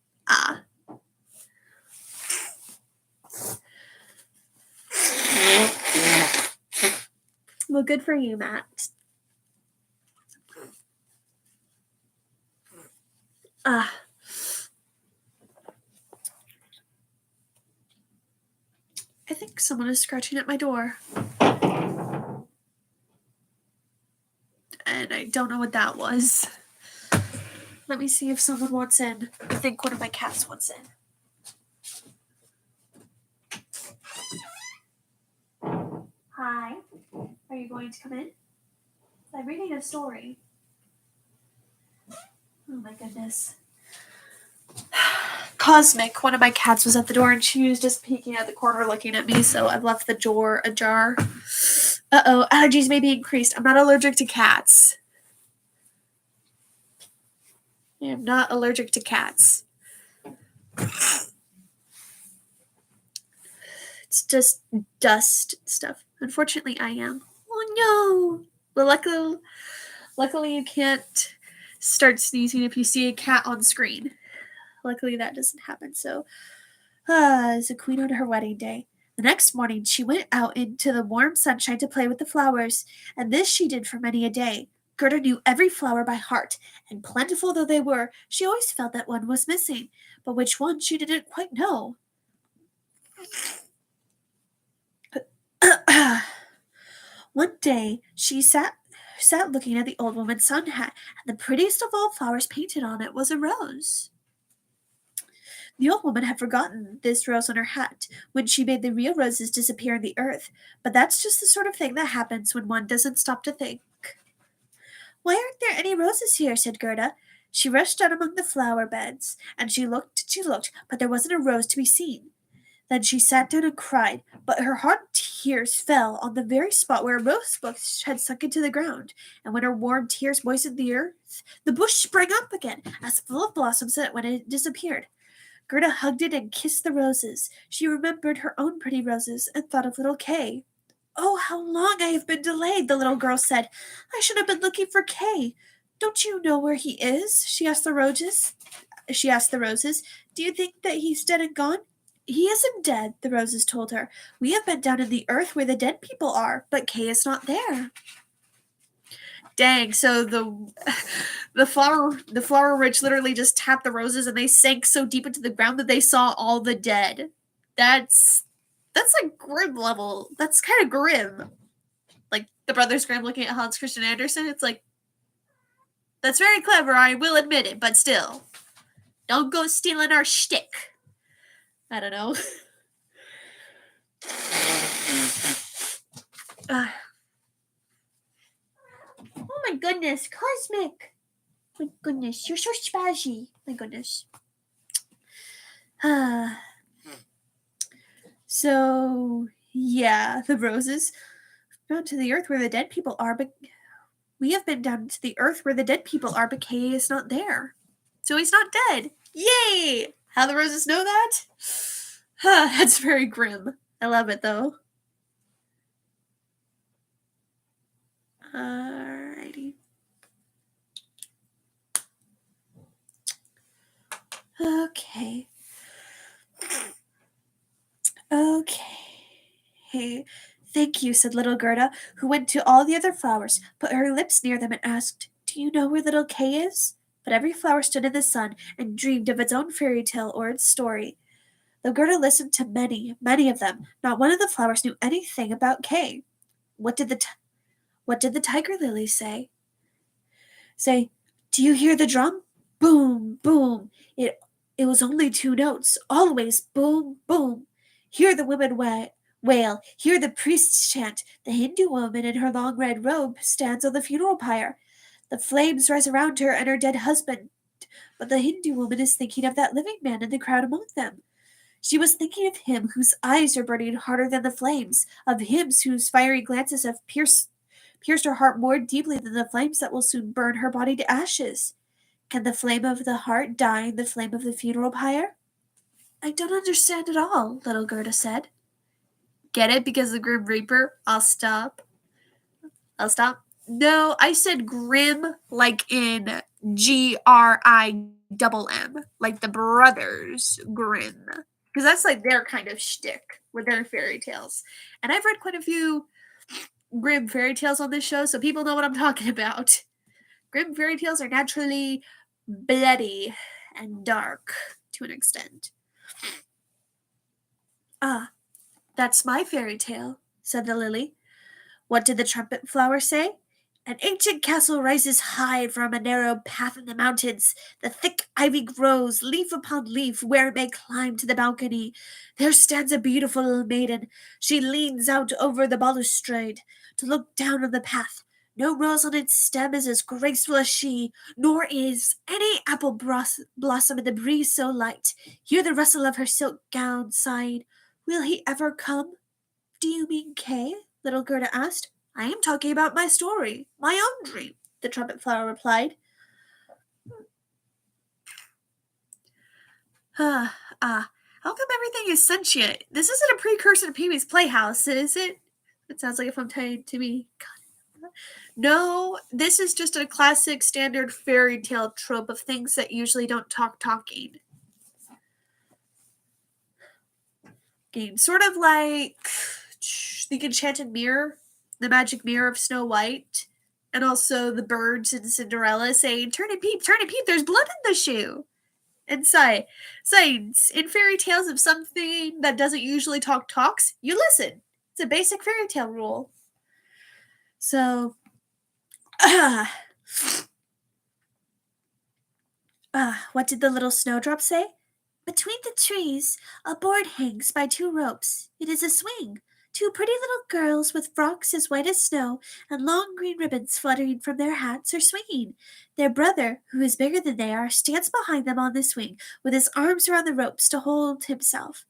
B: Well, good for you, Matt. I think someone is scratching at my door. And I don't know what that was. Let me see if someone wants in. I think one of my cats wants in. Hi. Are you going to come in? I'm reading a story. Oh my goodness. Cosmic, one of my cats, was at the door and she was just peeking at the corner looking at me, so I've left the door ajar. Uh-oh, allergies may be increased. I'm not allergic to cats. I am not allergic to cats. It's just dust stuff. Unfortunately, I am. Oh no! Well, luckily you can't start sneezing if you see a cat on screen. Luckily that doesn't happen. So, as a queen on her wedding day. The next morning she went out into the warm sunshine to play with the flowers, and this she did for many a day. Gerda knew every flower by heart, and plentiful though they were, she always felt that one was missing, but which one she didn't quite know. One day she sat looking at the old woman's sun hat, and the prettiest of all flowers painted on it was a rose. The old woman had forgotten this rose on her hat when she made the real roses disappear in the earth, but that's just the sort of thing that happens when one doesn't stop to think. Why aren't there any roses here? Said Gerda. She rushed out among the flower beds, and she looked, but there wasn't a rose to be seen. Then she sat down and cried, but her hot tears fell on the very spot where a rose bush had sunk into the ground, and when her warm tears moistened the earth, the bush sprang up again, as full of blossoms as when it disappeared. Gerda hugged it and kissed the roses. She remembered her own pretty roses and thought of little Kay. Oh, how long I have been delayed, the little girl said. I should have been looking for Kay. Don't you know where he is? She asked the roses. Do you think that he's dead and gone? He isn't dead, the roses told her. We have been down in the earth where the dead people are, but Kay is not there. Dang, so the flower witch literally just tapped the roses and they sank so deep into the ground that they saw all the dead. That's like grim level. That's kind of grim. Like the Brothers Grimm looking at Hans Christian Andersen, it's like, that's very clever, I will admit it, but still. Don't go stealing our shtick. I don't know. Oh my goodness, Cosmic! My goodness, you're so spazzy. My goodness. So, yeah, the roses. Down to the earth where the dead people are, but we have been down to the earth where the dead people are, but Kay is not there. So he's not dead. Yay! How the roses know that? That's very grim. I love it, though. Alrighty. Okay. Hey, thank you, said little Gerda, who went to all the other flowers, put her lips near them, and asked, Do you know where little Kay is? But every flower stood in the sun and dreamed of its own fairy tale or its story. Though Gerda listened to many, many of them, not one of the flowers knew anything about Kay. What did the tiger lily say? Say, do you hear the drum? Boom, boom. It was only 2 notes, always boom, boom. Hear the women wail, hear the priests chant. The Hindu woman in her long red robe stands on the funeral pyre. The flames rise around her and her dead husband, but the Hindu woman is thinking of that living man in the crowd among them. She was thinking of him whose eyes are burning harder than the flames, of him whose fiery glances have pierced her heart more deeply than the flames that will soon burn her body to ashes. Can the flame of the heart die in the flame of the funeral pyre? I don't understand at all, little Gerda said. Get it? Because the Grim Reaper? I'll stop. No, I said grim like in Grimm, like the Brothers Grimm. Because that's like their kind of shtick with their fairy tales. And I've read quite a few Grimm fairy tales on this show, so people know what I'm talking about. Grimm fairy tales are naturally bloody and dark to an extent. Ah, that's my fairy tale, said the lily. What did the trumpet flower say? An ancient castle rises high from a narrow path in the mountains. The thick ivy grows, leaf upon leaf, where it may climb to the balcony. There stands a beautiful little maiden. She leans out over the balustrade to look down on the path. No rose on its stem is as graceful as she, nor is any apple blossom in the breeze so light. Hear the rustle of her silk gown, sighing, Will he ever come? Do you mean Kay? Little Gerda asked. I am talking about my story, my own dream, the trumpet flower replied. How come everything is sentient? This isn't a precursor to Pee-wee's Playhouse, is it? It sounds like if I'm telling to me. God. No, this is just a classic standard fairy tale trope of things that usually don't talking. Sort of like the Enchanted Mirror, the magic mirror of Snow White, and also the birds in Cinderella saying, turn and peep, there's blood in the shoe. And signs in fairy tales, if something that doesn't usually talks, you listen. It's a basic fairy tale rule. So, what did the little snowdrop say? Between the trees, a board hangs by 2 ropes. It is a swing. Two pretty little girls with frocks as white as snow and long green ribbons fluttering from their hats are swinging. Their brother, who is bigger than they are, stands behind them on the swing with his arms around the ropes to hold himself.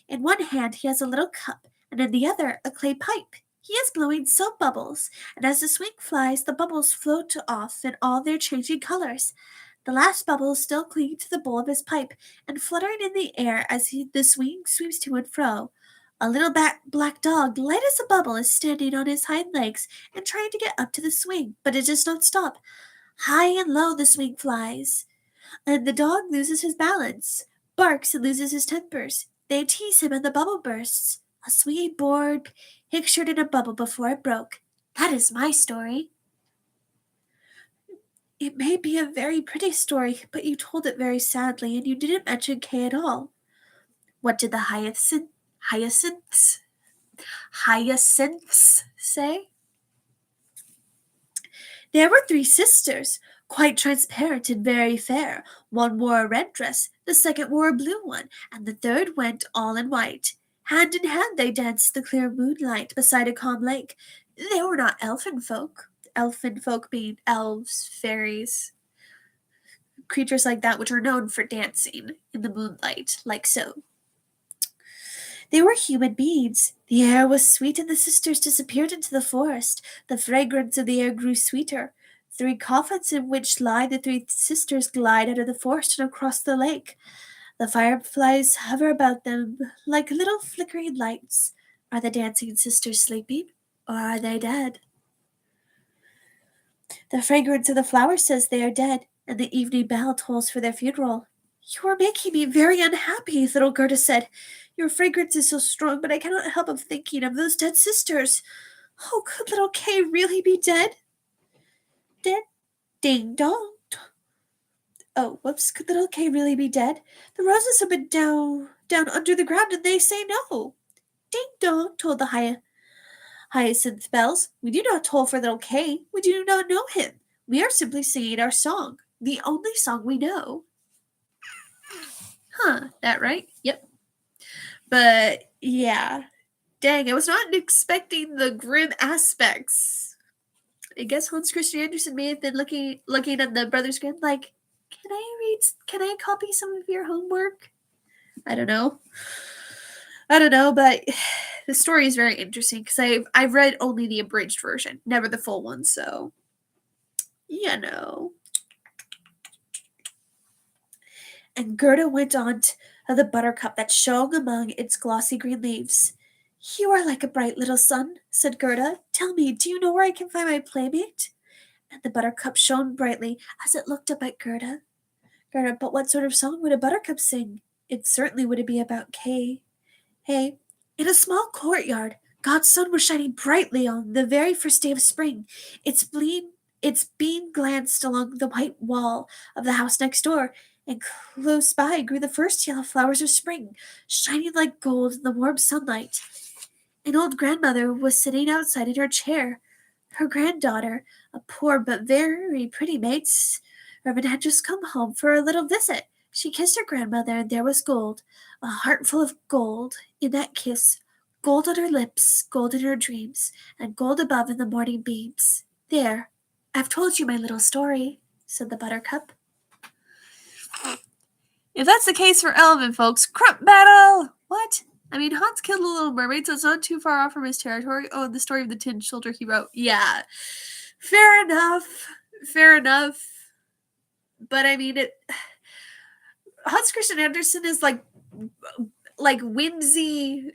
B: In one hand he has a little cup, and in the other a clay pipe. He is blowing soap bubbles, and as the swing flies, the bubbles float off in all their changing colors. The last bubbles still cling to the bowl of his pipe, and fluttering in the air as the swing sweeps to and fro. A little black dog, light as a bubble, is standing on his hind legs and trying to get up to the swing, but it does not stop. High and low the swing flies, and the dog loses his balance, barks and loses his tempers. They tease him and the bubble bursts. A swinging board pictured in a bubble before it broke. That is my story. It may be a very pretty story, but you told it very sadly, and you didn't mention Kay at all. What did the hyacinths say? There were 3 sisters, quite transparent and very fair. One wore a red dress, the second wore a blue one, and the third went all in white. Hand in hand they danced the clear moonlight beside a calm lake. They were not elfin folk. Elfin folk being elves, fairies, creatures like that which are known for dancing in the moonlight, like so. They were human beings. The air was sweet, and the sisters disappeared into the forest. The fragrance of the air grew sweeter. 3 coffins in which lie the 3 sisters glide out of the forest and across the lake. The fireflies hover about them like little flickering lights. Are the dancing sisters sleeping, or are they dead? The fragrance of the flowers says they are dead, and the evening bell tolls for their funeral. You are making me very unhappy, little Gerda said. Your fragrance is so strong, but I cannot help of thinking of those dead sisters. Oh, could little Kay really be dead? Dead? Ding dong. Oh, whoops, could little Kay really be dead? The roses have been down under the ground, and they say no. Ding dong, told the hyacinth bells. We do not toll for little Kay. We do not know him. We are simply singing our song, the only song we know. Huh, that right? Yep. But, yeah. Dang, I was not expecting the grim aspects. I guess Hans Christian Andersen may have been looking at the Brothers Grimm like, can I copy some of your homework? I don't know, but the story is very interesting because I've read only the abridged version, never the full one, so, you know. And Gerda went on to the buttercup that shone among its glossy green leaves. You are like a bright little sun, said Gerda. Tell me, do you know where I can find my playmate? And the buttercup shone brightly as it looked up at Gerda. Gerda, but what sort of song would a buttercup sing? It certainly would be about Kay. Hey, in a small courtyard, God's sun was shining brightly on the very first day of spring. Its beam glanced along the white wall of the house next door, and close by grew the first yellow flowers of spring, shining like gold in the warm sunlight. An old grandmother was sitting outside in her chair. Her granddaughter, a poor but very pretty maid servant, had just come home for a little visit. She kissed her grandmother, and there was gold, a heart full of gold in that kiss, gold on her lips, gold in her dreams, and gold above in the morning beams. There, I've told you my little story, said the buttercup. If that's the case for Elven folks, crump battle! What? I mean, Hans killed the Little Mermaid, so it's not too far off from his territory. Oh, the story of the Tin Soldier he wrote. Yeah. Fair enough. But I mean, Hans Christian Andersen is like whimsy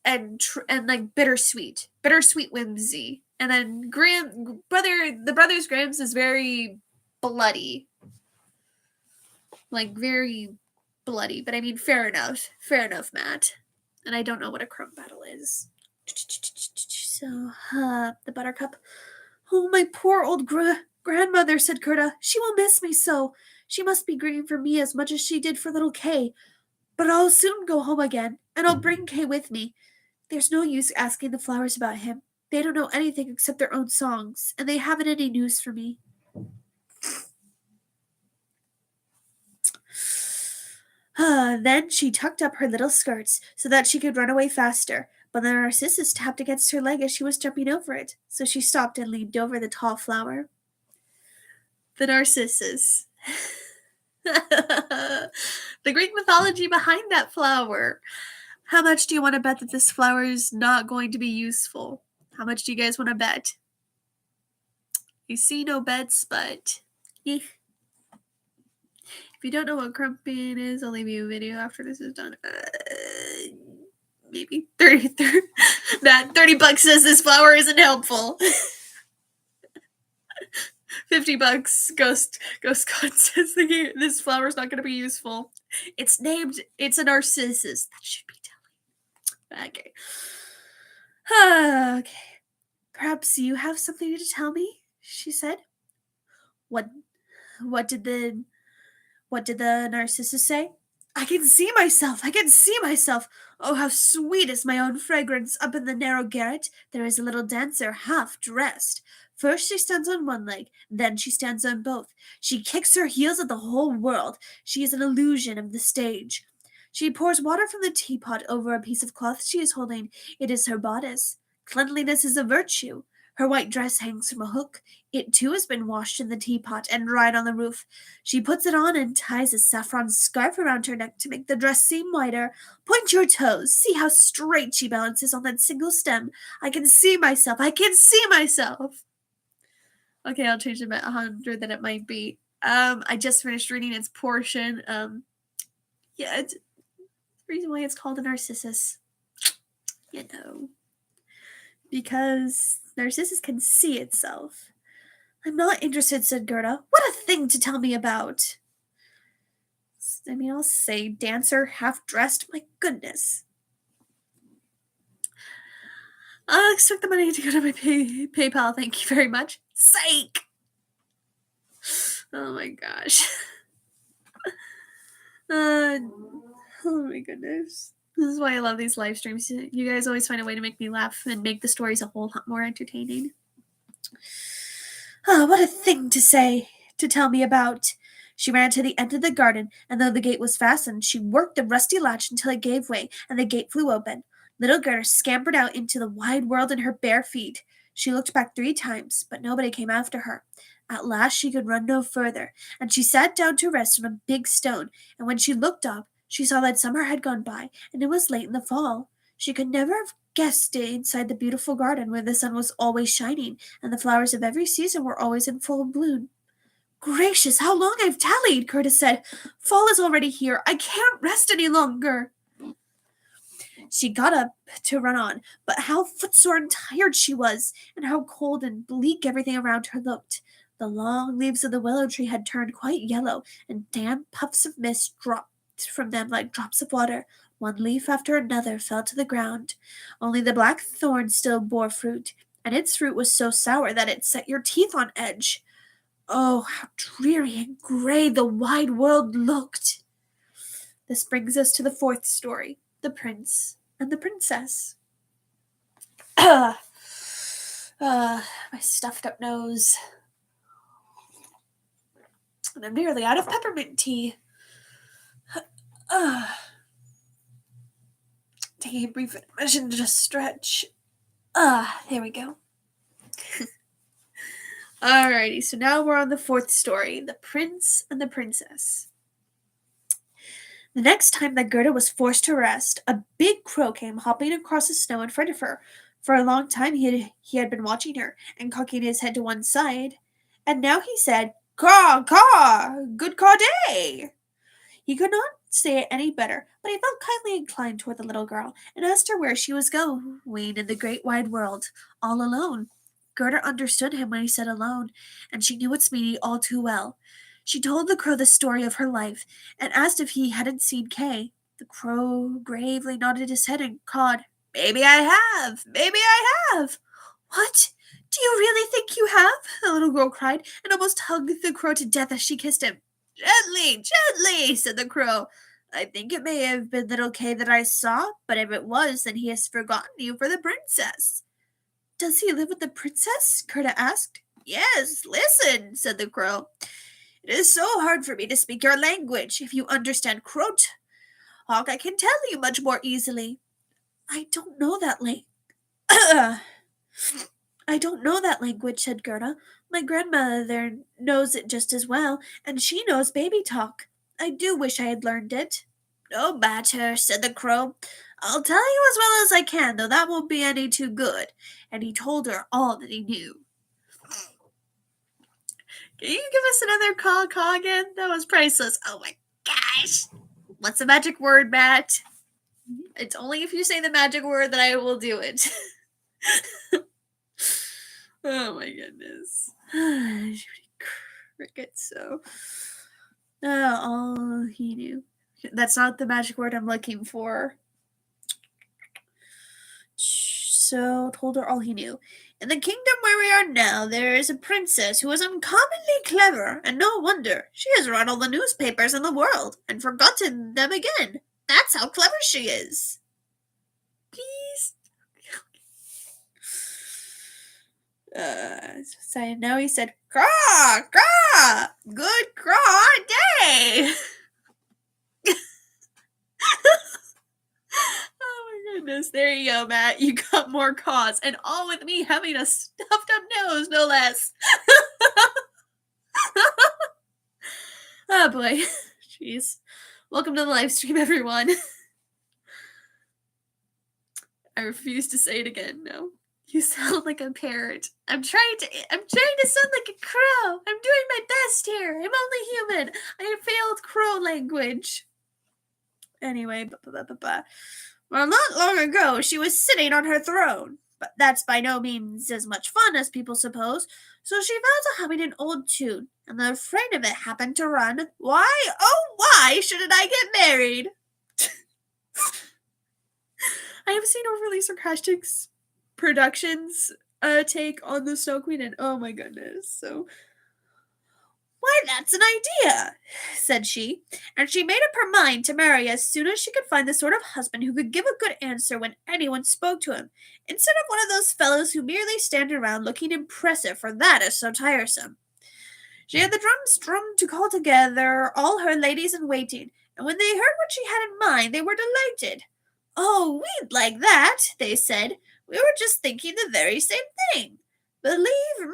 B: and like bittersweet whimsy. And then the Brothers Grimm's is very bloody. Like, very bloody. But I mean, fair enough, Matt. And I don't know what a crump battle is. So, the buttercup. Oh, my poor old grandmother, said Gerda. She will miss me so. She must be grieving for me as much as she did for little Kay. But I'll soon go home again, and I'll bring Kay with me. There's no use asking the flowers about him. They don't know anything except their own songs, and they haven't any news for me. Then she tucked up her little skirts so that she could run away faster. but the narcissus tapped against her leg as she was jumping over it, so she stopped and leaned over the tall flower.
A: The narcissus. The Greek mythology behind that flower. How much do you want to bet that this flower is not going to be useful? How much do you guys want to bet? You see no bets, but if you don't know what crumping is, I'll leave you a video after this is done. Maybe 30. That $30 says this flower isn't helpful. $50 Ghost God says this flower's not going to be useful. It's a narcissus. That should be telling. Okay. Okay. Perhaps you have something to tell me, she said. What did the narcissus say? I can see myself. Oh, how sweet is my own fragrance. Up in the narrow garret, there is a little dancer, half dressed. First she stands on one leg, then she stands on both. She kicks her heels at the whole world. She is an illusion of the stage. She pours water from the teapot over a piece of cloth she is holding. It is her bodice. Cleanliness is a virtue. Her white dress hangs from a hook. It too has been washed in the teapot and dried on the roof. She puts it on and ties a saffron scarf around her neck to make the dress seem wider. Point your toes. See how straight she balances on that single stem. I can see myself. Okay, I'll change it by 100 that it might be. I just finished reading its portion. Yeah, it's the reason why it's called a narcissus. You know. Because narcissus can see itself. I'm not interested, said Gerda. What a thing to tell me about. I mean, I'll say dancer, half-dressed. My goodness. I'll expect the money to go to my PayPal. Thank you very much. Psych! Oh my gosh. Oh my goodness. This is why I love these live streams. You guys always find a way to make me laugh and make the stories a whole lot more entertaining. Oh, what a thing to tell me about. She ran to the end of the garden, and though the gate was fastened, she worked the rusty latch until it gave way, and the gate flew open. Little Gerda scampered out into the wide world in her bare feet. She looked back 3 times, but nobody came after her. At last she could run no further, and she sat down to rest on a big stone, and when she looked up, she saw that summer had gone by, and it was late in the fall. She could never have guessed it inside the beautiful garden where the sun was always shining, and the flowers of every season were always in full bloom. Gracious, how long I've tallied, Gerda said. Fall is already here. I can't rest any longer. She got up to run on, but how footsore and tired she was, and how cold and bleak everything around her looked. The long leaves of the willow tree had turned quite yellow, and damp puffs of mist dropped from them like drops of water. One leaf after another fell to the ground. Only the black thorn still bore fruit, and its fruit was so sour that it set your teeth on edge. Oh, how dreary and gray the wide world looked. This brings us to the 4th story, The Prince and the Princess. My stuffed up nose. And I'm nearly out of peppermint tea. Taking a brief intermission to just stretch. There we go. Alrighty, so now we're on the 4th story, The Prince and the Princess. The next time that Gerda was forced to rest, a big crow came hopping across the snow in front of her. For a long time he had been watching her and cocking his head to one side, and now he said, "Caw, caw, good caw day." He could not say it any better, but he felt kindly inclined toward the little girl and asked her where she was going in the great wide world, all alone. Gerda understood him when he said alone, and she knew its meaning all too well. She told the crow the story of her life, and asked if he hadn't seen Kay. The crow gravely nodded his head and cawed, "Maybe I have! Maybe I have!" "What? Do you really think you have?" the little girl cried, and almost hugged the crow to death as she kissed him. "Gently, gently," said the crow. "I think it may have been little Kay that I saw, but if it was, then he has forgotten you for the princess." "Does he live with the princess?" Gerda asked. "Yes, listen," said the crow. "It is so hard for me to speak your language. If you understand Croat, I can tell you much more easily."
B: I don't know that I don't know that language, said Gerda. My grandmother knows it just as well, and she knows baby talk. I do wish I had learned it. No matter, said the crow. I'll tell you as well as I can, though that won't be any too good. And he told her all that he knew. Can you give us another caw again? That was priceless. Oh my gosh. What's the magic word, Matt? It's only if you say the magic word that I will do it. Oh my goodness. Crickets, so. All he knew. That's not the magic word I'm looking for. So told her all he knew. In the kingdom where we are now, there is a princess who is uncommonly clever, and no wonder. She has read all the newspapers in the world, and forgotten them again. That's how clever she is. Please. So now he said, Caw, caw, good craw day. Oh my goodness, there you go, Matt. You got more caws, and all with me having a stuffed up nose, no less. Oh boy. Jeez. Welcome to the live stream, everyone. I refuse to say it again, no. You sound like a parrot. I'm trying to sound like a crow. I'm doing my best here. I'm only human. I failed crow language. Anyway, well, not long ago, she was sitting on her throne. But that's by no means as much fun as people suppose. So she fell to humming an old tune, and the refrain of it happened to run, Why, oh, why shouldn't I get married? I have seen overly sarcastic productions take on the Snow Queen, and oh my goodness, so... Why, that's an idea, said she, and she made up her mind to marry as soon as she could find the sort of husband who could give a good answer when anyone spoke to him, instead of one of those fellows who merely stand around looking impressive, for that is so tiresome. She had the drums drummed to call together all her ladies in waiting, and when they heard what she had in mind, they were delighted. Oh, we'd like that, they said. We were just thinking the very same thing. Believe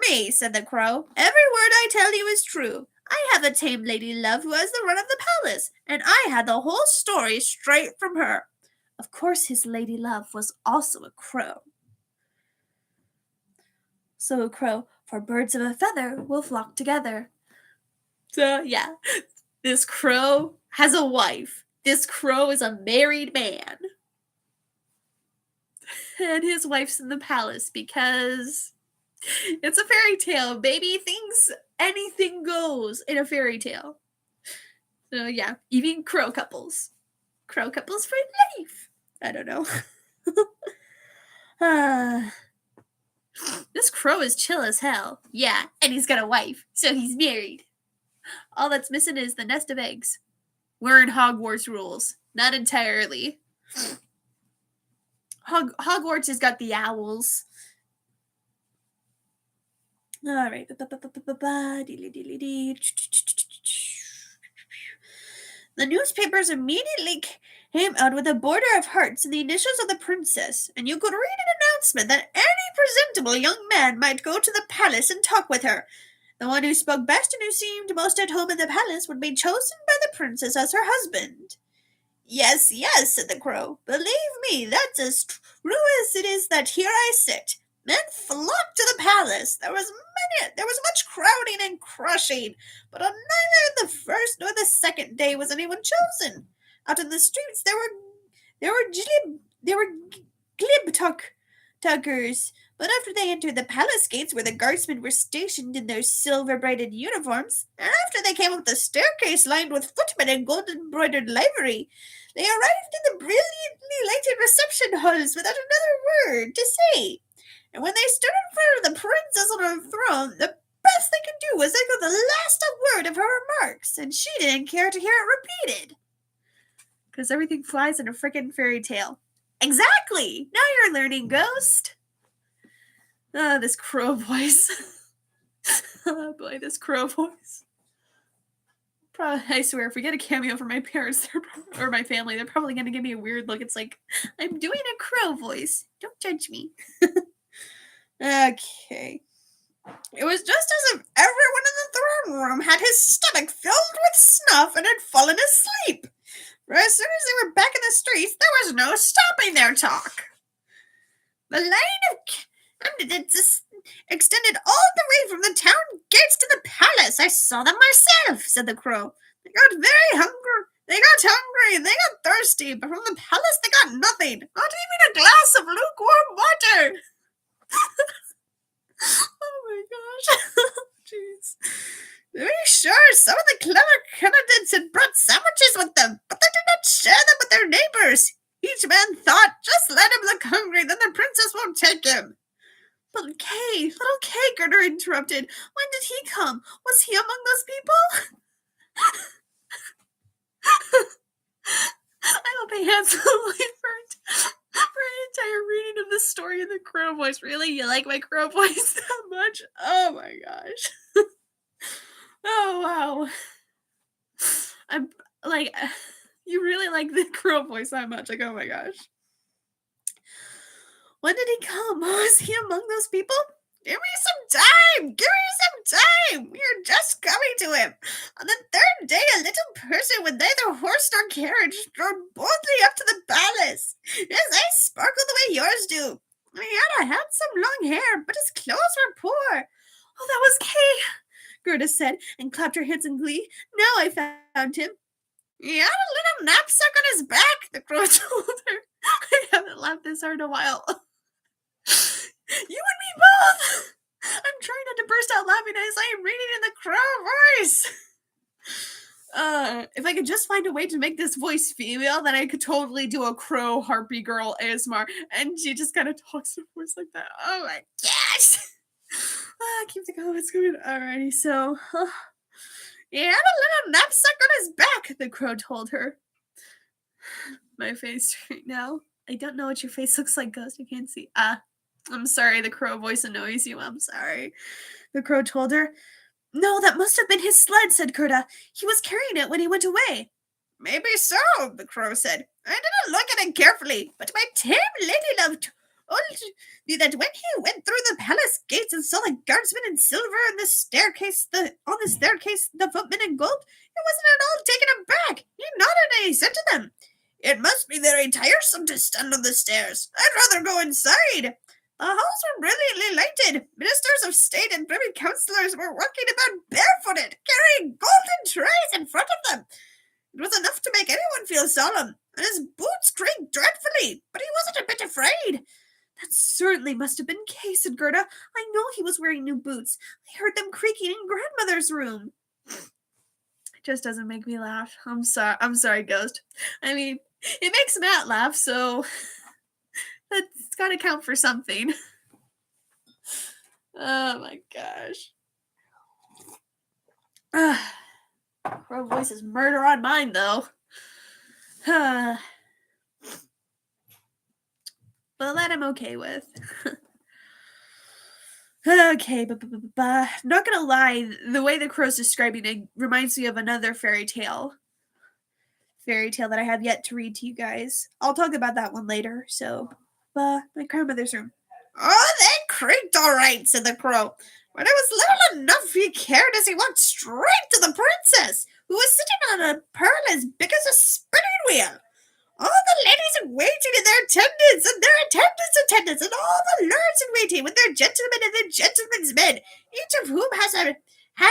B: me, said the crow, every word I tell you is true. I have a tame lady love who has the run of the palace, and I had the whole story straight from her. Of course his lady love was also a crow. So a crow, for birds of a feather will flock together. So, yeah, this crow has a wife. This crow is a married man. And his wife's in the palace because... It's a fairy tale, baby. Anything goes in a fairy tale. So yeah, even crow couples. Crow couples for life. I don't know. This crow is chill as hell. Yeah, and he's got a wife, so he's married. All that's missing is the nest of eggs. We're in Hogwarts rules. Not entirely. Hogwarts has got the owls. All right. The newspapers immediately came out with a border of hearts and the initials of the princess, and you could read an announcement that any presentable young man might go to the palace and talk with her. The one who spoke best and who seemed most at home in the palace would be chosen by the princess as her husband. Yes, yes, said the crow. Believe me, that's as true as it is that here I sit. Men flocked to the palace. There was much crowding and crushing, but on neither the first nor the second day was anyone chosen. Out in the streets there were glib talkers, but after they entered the palace gates where the guardsmen were stationed in their silver-braided uniforms, and after they came up the staircase lined with footmen in gold-embroidered livery, they arrived in the brilliantly lighted reception halls without another word to say. And when they stood in front of the princess on her throne, the best they could do was echo the last word of her remarks, and she didn't care to hear it repeated. Because everything flies in a frickin' fairy tale. Exactly! Now you're learning, Ghost! This crow voice. Oh boy, this crow voice.
A: I swear, if we get a cameo from my parents or my family, they're probably going to give me a weird look. It's like, I'm doing a crow voice. Don't judge me. Okay. It was just as if everyone in the throne room had his stomach filled with snuff and had fallen asleep. For as soon as they were back in the streets, there was no stopping their talk. The line of candidates extended all the way from the town gates to the palace. I saw them myself, said the crow. They got very hungry. They got hungry and they got thirsty, but from the palace they got nothing. Not even a glass of lukewarm water. Oh my gosh. Jeez. To be sure, some of the clever candidates had brought sandwiches with them, but they did not share them with their neighbors. Each man thought, just let him look hungry, then the princess won't take him. But little Kay, Gerda interrupted. When did he come? Was he among those people? I hope I handsomely for an entire reading of this story in the crow voice. Really? You like my crow voice that much? Oh my gosh. Oh wow. I'm like, you really like the crow voice that much. Like, oh my gosh. When did he come? Was he among those people? Give me some time! Give me some time! We are just coming to him. On the third day, a little person with neither horse nor carriage strode boldly up to the palace. His eyes sparkled the way yours do. He had a handsome long hair, but his clothes were poor. Oh, that was Kay, Gerda said, and clapped her hands in glee. Now I found him. He had a little knapsack on his back, the crow told her. I haven't laughed this hard in a while. You and me both! I'm trying not to burst out laughing as I am reading in the crow voice. If I could just find a way to make this voice female, then I could totally do a crow harpy girl ASMR. And she just kind of talks in a voice like that. Oh my gosh! Keep the comments going. Alrighty, so... He had a little knapsack on his back, the crow told her. My face right now. I don't know what your face looks like, Ghost. I can't see. I'm sorry, the crow voice annoys you. I'm sorry. The crow told her. No, that must have been his sled, said Gerda. He was carrying it when he went away. Maybe so, the crow said. I didn't look at it carefully, but my tame ladylove told me that when he went through the palace gates and saw the guardsmen in silver and the staircase, the footmen in gold, he wasn't at all taken aback. He nodded and he said to them, It must be very tiresome to stand on the stairs. I'd rather go inside. The halls were brilliantly lighted. Ministers of state and privy councillors were walking about barefooted, carrying golden trays in front of them. It was enough to make anyone feel solemn, and his boots creaked dreadfully, but he wasn't a bit afraid. That certainly must have been Kay, said Gerda. I know he was wearing new boots. I heard them creaking in grandmother's room. It just doesn't make me laugh. I'm sorry, Ghost. I mean, it makes Matt laugh, so that's gotta count for something. Oh my gosh. Crow voice is murder on mine, though. But that I'm okay with. Okay, not gonna lie, the way the crow's describing it reminds me of another fairy tale that I have yet to read to you guys. I'll talk about that one later, so, my grandmother's room. Oh, they creaked all right, said the crow. When it was little enough he cared as he walked straight to the princess, who was sitting on a pearl as big as a spinning wheel. All the ladies in waiting and their attendants and their attendants and all the lords in waiting with their gentlemen and their gentlemen's men, each of whom had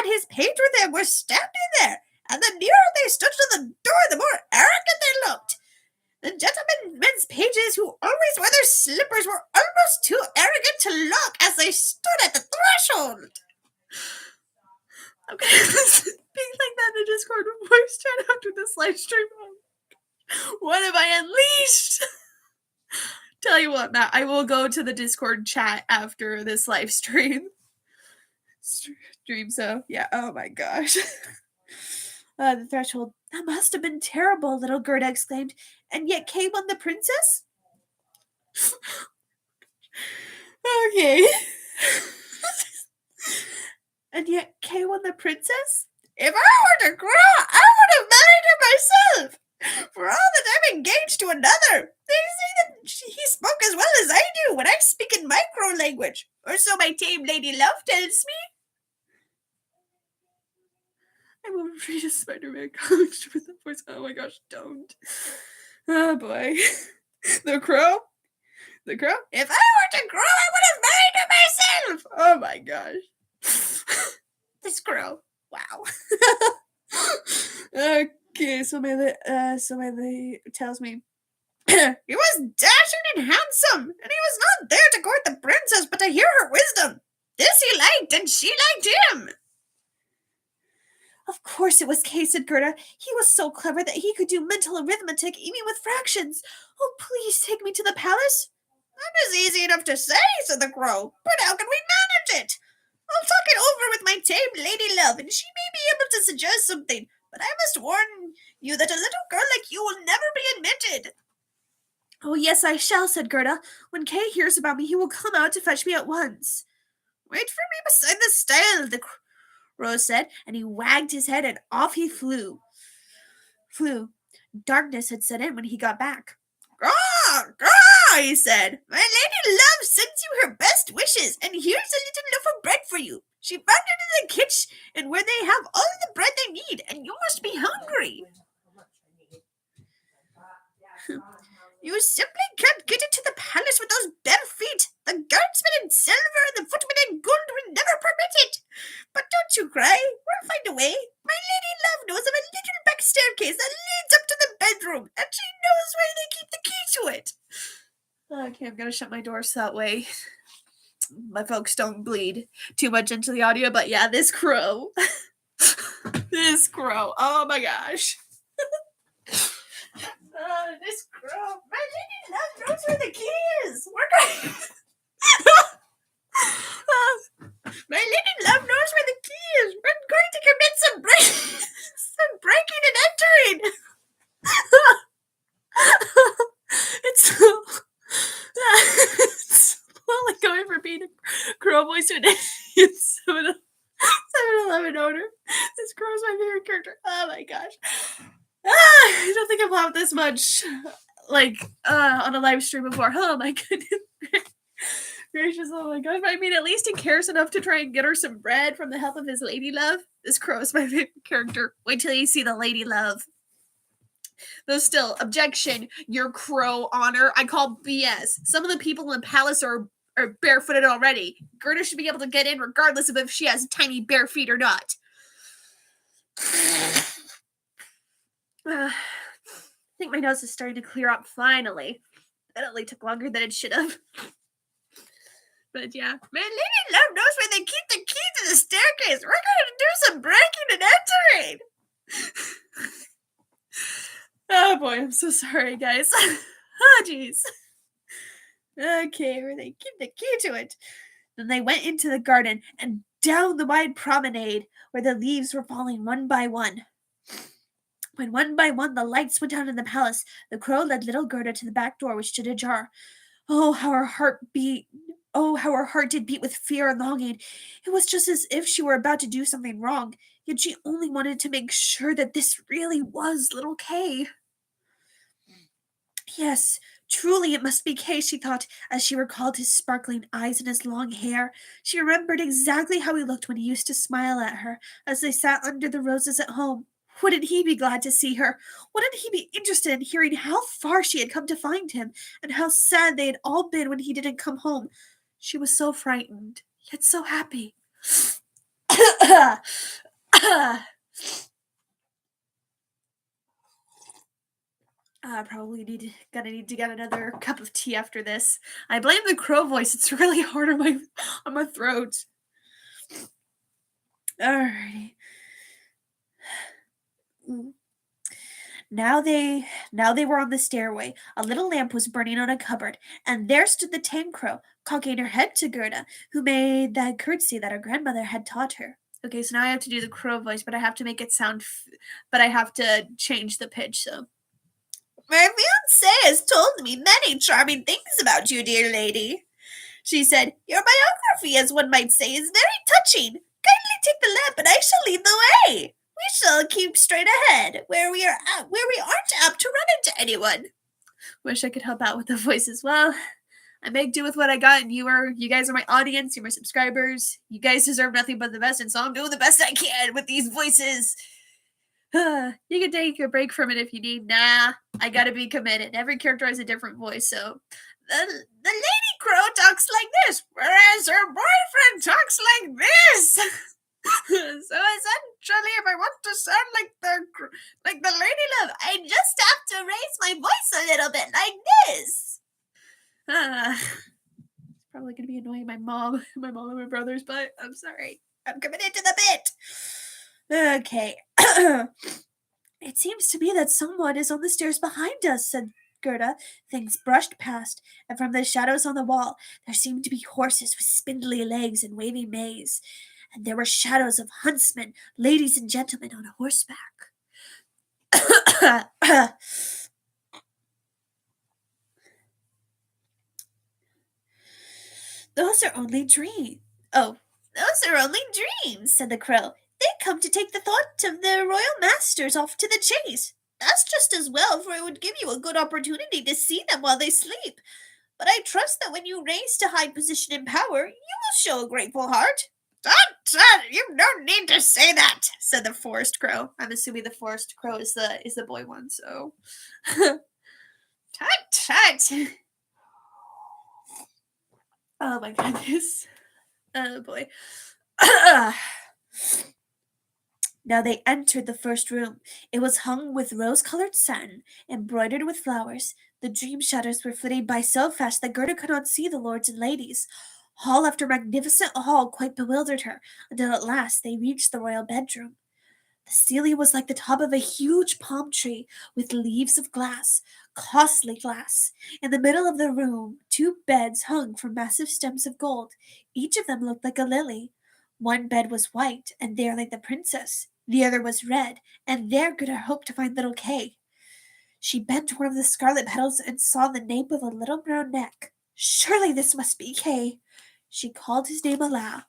A: his page with him, were standing there, and the nearer they stood to the door, the more arrogant they looked. The gentlemen's pages, who always wore their slippers, were almost too arrogant to look as they stood at the threshold. Okay, being like that in the Discord voice chat after this live stream. What have I unleashed? Tell you what, Matt, I will go to the Discord chat after this live stream. So yeah, oh my gosh. The threshold. That must have been terrible, little Gerda exclaimed. And yet Kay won the princess? Okay. And yet Kay won the princess?
B: If I were to grow, I would have married her myself. For all that I'm engaged to another. They say that he spoke as well as I do when I speak in micro language. Or so my tame lady love tells me. I will read a Spider-Man comic with that voice. Oh my gosh, don't. Oh boy. The crow? The crow? If I were to grow, I would have married her myself. Oh my gosh. This crow. Wow. Okay, so my lady tells me he was dashing and handsome, and he was not there to court the princess, but to hear her wisdom. This he liked, and she liked him. Of course it was Kay, said Gerda. He was so clever that he could do mental arithmetic even with fractions. Oh, please take me to the palace. That is easy enough to say, said the crow. But how can we manage it? I'll talk it over with my tame lady love, and she may be able to suggest something. But I must warn you that a little girl like you will never be admitted. Oh, yes, I shall, said Gerda. When Kay hears about me, he will come out to fetch me at once. Wait for me beside the stile, the crow said, and he wagged his head, and off he flew. Darkness had set in when he got back. Caw, caw, he said. My lady love sends you her best wishes, and here's a little loaf of bread for you. She found it in the kitchen where they have all the bread they need, and you must be hungry. You simply can't get into the palace with those bare feet. The guardsmen in silver and the footmen in gold will never permit it. But don't you cry. We'll find a way. My lady love knows of a little back staircase that leads up to the bedroom, and she knows where they keep the key to it. Okay, I'm going to shut my door so that way my folks don't bleed too much into the audio. But yeah, this crow. This crow. Oh my gosh. This crow. My lady love knows where the key is. We're going. My lady love knows where the key is. We're going to commit some breaking and entering. It's slowly going from being a crow voice to an 7-Eleven owner. This crow's my favorite character. Oh my gosh. I don't think I've laughed this much on a live stream before. Oh my goodness gracious, oh my gosh. I mean, at least he cares enough to try and get her some bread from the help of his lady love. This crow is my favorite character. Wait till you see the lady love. Though still, objection, your crow honor. I call BS. Some of the people in the palace are barefooted already. Gerda should be able to get in regardless of if she has tiny bare feet or not. I think my nose is starting to clear up finally. That only took longer than it should have. But yeah. My lady love knows where they keep the key to the staircase. We're going to do some breaking and entering. Oh boy, I'm so sorry, guys. Oh jeez. Okay, where they keep the key to it. Then they went into the garden and down the wide promenade where the leaves were falling one by one. When one by one the lights went out in the palace, the crow led little Gerda to the back door, which stood ajar. Oh, how her heart beat! Oh, how her heart did beat with fear and longing. It was just as if she were about to do something wrong, yet she only wanted to make sure that this really was little Kay. Yes, truly it must be Kay, she thought, as she recalled his sparkling eyes and his long hair. She remembered exactly how he looked when he used to smile at her as they sat under the roses at home. Wouldn't he be glad to see her? Wouldn't he be interested in hearing how far she had come to find him, and how sad they had all been when he didn't come home? She was so frightened, yet so happy. Probably gonna need to get another cup of tea after this. I blame the crow voice. It's really hard on my throat. Alrighty. Now they were on the stairway. A little lamp was burning on a cupboard, and there stood the tame crow, cocking her head to Gerda, who made that curtsy that her grandmother had taught her. Okay, so now I have to do the crow voice, but I have to make it sound, but I have to change the pitch, so. My fiancé has told me many charming things about you, dear lady, she said. Your biography, as one might say, is very touching. Kindly take the lamp, and I shall lead the way. We shall keep straight ahead, where we aren't apt to run into anyone.
A: Wish I could help out with the voice as well. I make do with what I got, and you guys are my audience, you're my subscribers. You guys deserve nothing but the best, and so I'm doing the best I can with these voices. You can take a break from it if you need. Nah, I gotta be committed. Every character has a different voice, so
B: the lady crow talks like this, whereas her boyfriend talks like this.
A: So essentially, if I want to sound like the lady love,
B: I just have to raise my voice a little bit like this.
A: It's probably gonna be annoying my mom and my brothers, but I'm sorry.
B: I'm committed to the bit. Okay.
A: It seems to me that someone is on the stairs behind us, said Gerda. Things brushed past, and from the shadows on the wall there seemed to be horses with spindly legs and wavy manes, and there were shadows of huntsmen, ladies and gentlemen on horseback.
B: Those are only dreams. Oh, those are only dreams, said the crow. They come to take the thought of the royal masters off to the chase. That's just as well, for it would give you a good opportunity to see them while they sleep. But I trust that when you raise to high position and power, you will show a grateful heart.
A: Tut, you don't need to say that, said the forest crow. I'm assuming the forest crow is the boy one, so tut. Oh my goodness. Oh boy. Now they entered the first room. It was hung with rose-colored satin, embroidered with flowers. The dream shadows were flitting by so fast that Gerda could not see the lords and ladies. Hall after magnificent hall quite bewildered her, until at last they reached the royal bedroom. The ceiling was like the top of a huge palm tree, with leaves of glass, costly glass. In the middle of the room, 2 beds hung from massive stems of gold. Each of them looked like a lily. One bed was white, and there lay the princess. The other was red, and there Gerda hoped to find little Kay. She bent to one of the scarlet petals and saw the nape of a little brown neck. Surely this must be Kay. She called his name aloud,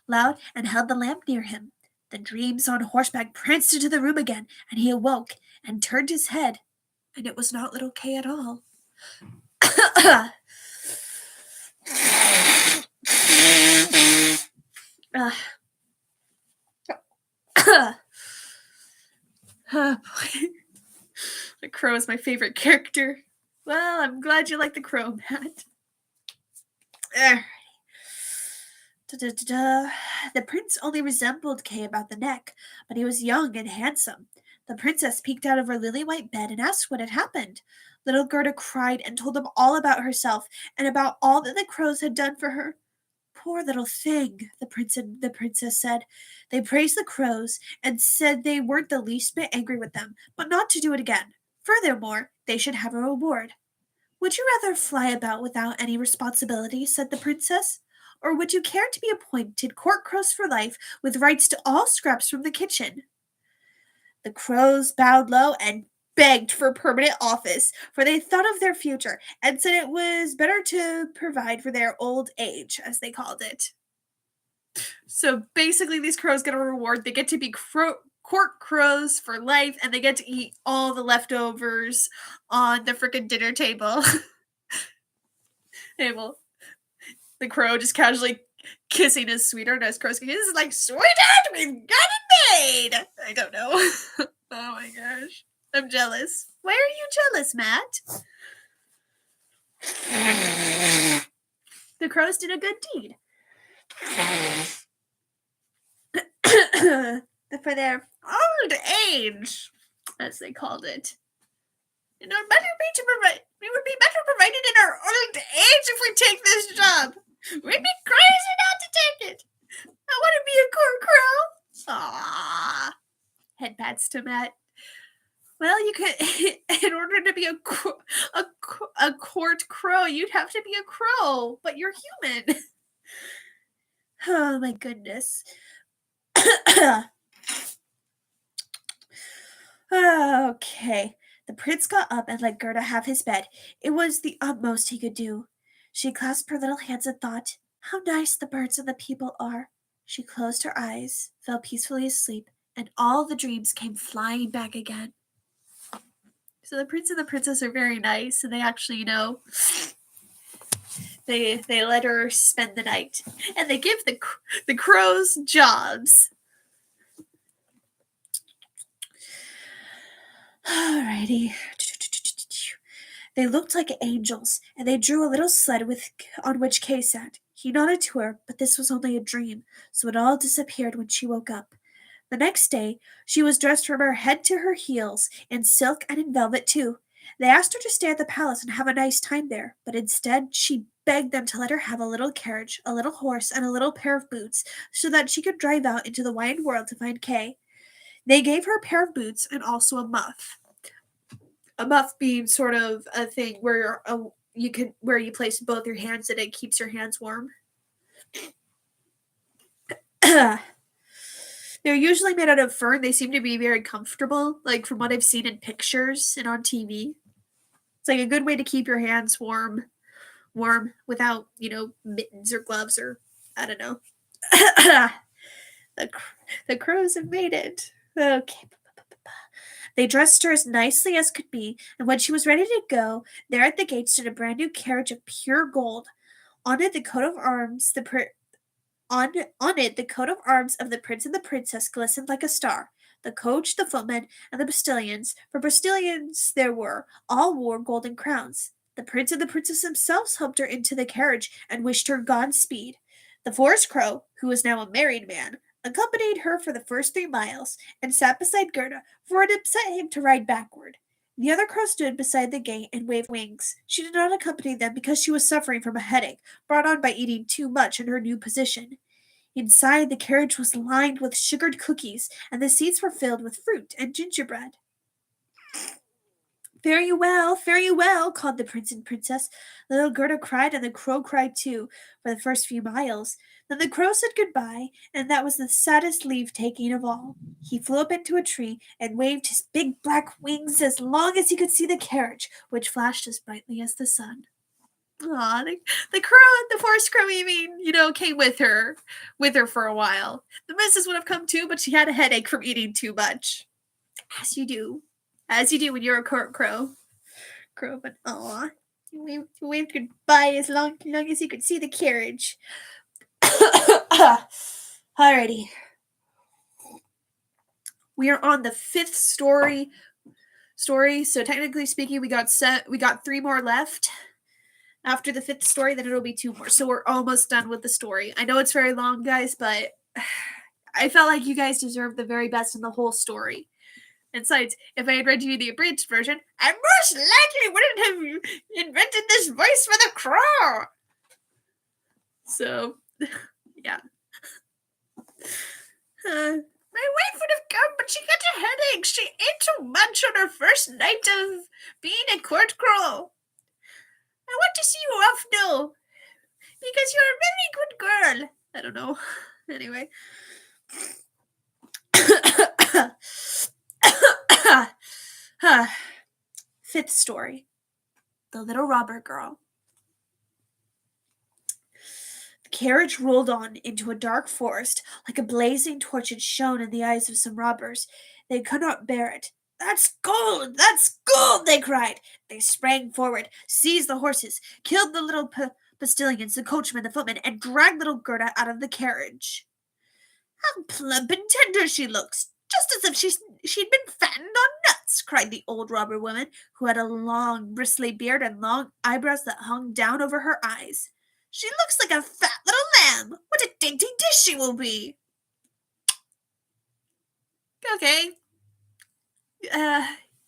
A: and held the lamp near him. The dreams on horseback pranced into the room again, and he awoke and turned his head, and it was not little Kay at all. Oh boy. The crow is my favorite character. Well, I'm glad you like the crow, Matt. The prince only resembled Kay about the neck, but he was young and handsome. The princess peeked out of her lily-white bed and asked what had happened. Little Gerda cried and told them all about herself and about all that the crows had done for her. Poor little thing, the princess said. They praised the crows and said they weren't the least bit angry with them, but not to do it again. Furthermore, they should have a reward. Would you rather fly about without any responsibility, said the princess, or would you care to be appointed court crows for life with rights to all scraps from the kitchen? The crows bowed low and begged for permanent office, for they thought of their future and said it was better to provide for their old age, as they called it. So basically, these crows get a reward. They get to be court crows for life, and they get to eat all the leftovers on the frickin' dinner table. The crow just casually kissing his sweetheart as crows. This is like, sweetheart, we've got it made. I don't know. Oh my gosh. I'm jealous. Why are you jealous, Matt? The crows did a good deed. For their old age, as they called it. We would be better provided in our old age if we take this job. We'd be crazy not to take it. I want to be a court crow. Aww. Head pats to Matt. Well, you could, in order to be a court crow, you'd have to be a crow, but you're human. Oh my goodness. Okay. The prince got up and let Gerda have his bed. It was the utmost he could do. She clasped her little hands and thought, how nice the birds and the people are. She closed her eyes, fell peacefully asleep,
B: and all the dreams came flying back again. So the prince and the princess are very nice, and they actually, they let her spend the night, and they give the crows jobs. Alrighty. They looked like angels, and they drew a little sled on which Kay sat. He nodded to her, but this was only a dream, so it all disappeared when she woke up. The next day, she was dressed from her head to her heels, in silk and in velvet too. They asked her to stay at the palace and have a nice time there, but instead she begged them to let her have a little carriage, a little horse, and a little pair of boots, so that she could drive out into the wide world to find Kay. They gave her a pair of boots and also a muff. A muff being sort of a thing where you place both your hands and it keeps your hands warm. They're usually made out of fur. They seem to be very comfortable, like from what I've seen in pictures and on TV. It's like a good way to keep your hands warm without, mittens or gloves or I don't know. The crows have made it. Okay. They dressed her as nicely as could be, and when she was ready to go, there at the gate stood a brand new carriage of pure gold. On it, the coat of arms of the prince and the princess glistened like a star. The coach, the footmen, and the postilions, for postilions there were, all wore golden crowns. The prince and the princess themselves helped her into the carriage and wished her Godspeed. The forest crow, who was now a married man, accompanied her for the first 3 miles, and sat beside Gerda, for it upset him to ride backward. The other crow stood beside the gate and waved wings. She did not accompany them because she was suffering from a headache, brought on by eating too much in her new position. Inside, the carriage was lined with sugared cookies, and the seats were filled with fruit and gingerbread. Fare you well, called the prince and princess. Little Gerda cried, and the crow cried too, for the first few miles. Then the crow said goodbye, and that was the saddest leave-taking of all. He flew up into a tree and waved his big black wings as long as he could see the carriage, which flashed as brightly as the sun. Aw, the forest crow even, came with her for a while. The missus would have come too, but she had a headache from eating too much. As you do when you're a crow. But aw, you waved goodbye as long as you could see the carriage. Alrighty. We are on the 5th story. So technically speaking, we got 3 more left. After the 5th story, then it'll be 2 more. So we're almost done with the story. I know it's very long, guys, but I felt like you guys deserve the very best in the whole story. And besides, if I had read you the abridged version, I most likely wouldn't have invented this voice for the crow. So, yeah. My wife would have come, but she got a headache. She ate too much on her first night of being a court crow. I want to see you off now, because you're a very good girl. I don't know. Anyway. 5th story. The Little Robber Girl. The carriage rolled on into a dark forest. Like a blazing torch it shone in the eyes of some robbers. They could not bear it. That's gold! That's gold! They cried. They sprang forward, seized the horses, killed the little postilions, the coachman, the footman, and dragged little Gerda out of the carriage. How plump and tender she looks, just as if she'd been fattened on nuts, cried the old robber woman, who had a long, bristly beard and long eyebrows that hung down over her eyes. She looks like a fat little lamb. What a dainty dish she will be. Okay.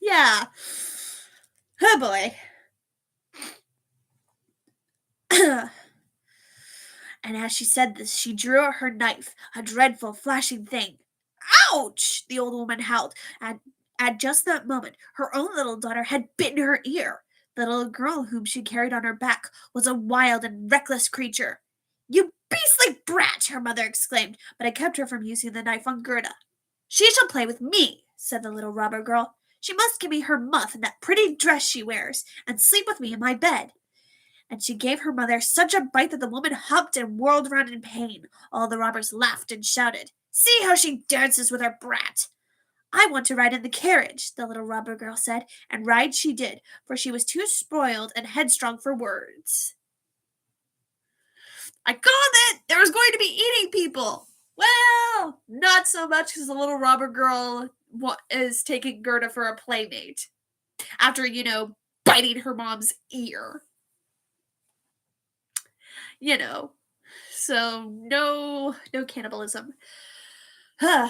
B: Yeah. Oh boy. And as she said this, she drew out her knife, a dreadful, flashing thing. Ouch! The old woman howled. At just that moment, her own little daughter had bitten her ear. The little girl whom she carried on her back was a wild and reckless creature. You beastly brat! Her mother exclaimed, but I kept her from using the knife on Gerda. She shall play with me, said the little robber girl. She must give me her muff and that pretty dress she wears, and sleep with me in my bed. and she gave her mother such a bite that the woman hopped and whirled around in pain. All the robbers laughed and shouted, "See how she dances with her brat!" "I want to ride in the carriage," the little robber girl said, and ride she did, for she was too spoiled and headstrong for words. I called it! There was going to be eating people! Well, not so much because the little robber girl is taking Gerda for a playmate. After, biting her mom's ear. So no cannibalism. All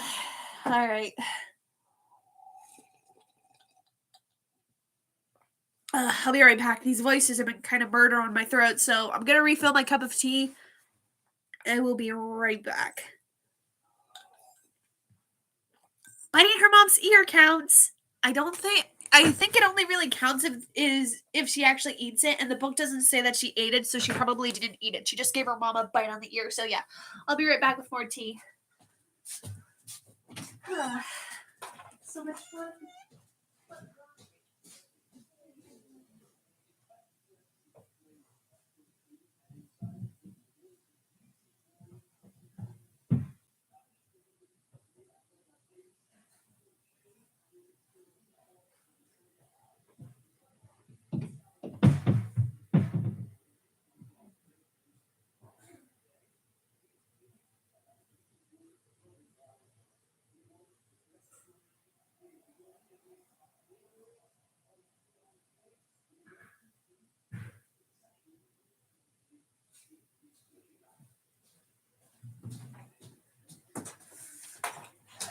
B: right. I'll be right back. These voices have been kind of murder on my throat, so I'm going to refill my cup of tea, and we'll be right back. Biting her mom's ear counts. I think it only really counts if she actually eats it, and the book doesn't say that she ate it, so she probably didn't eat it. She just gave her mom a bite on the ear. So yeah, I'll be right back with more tea. So much fun.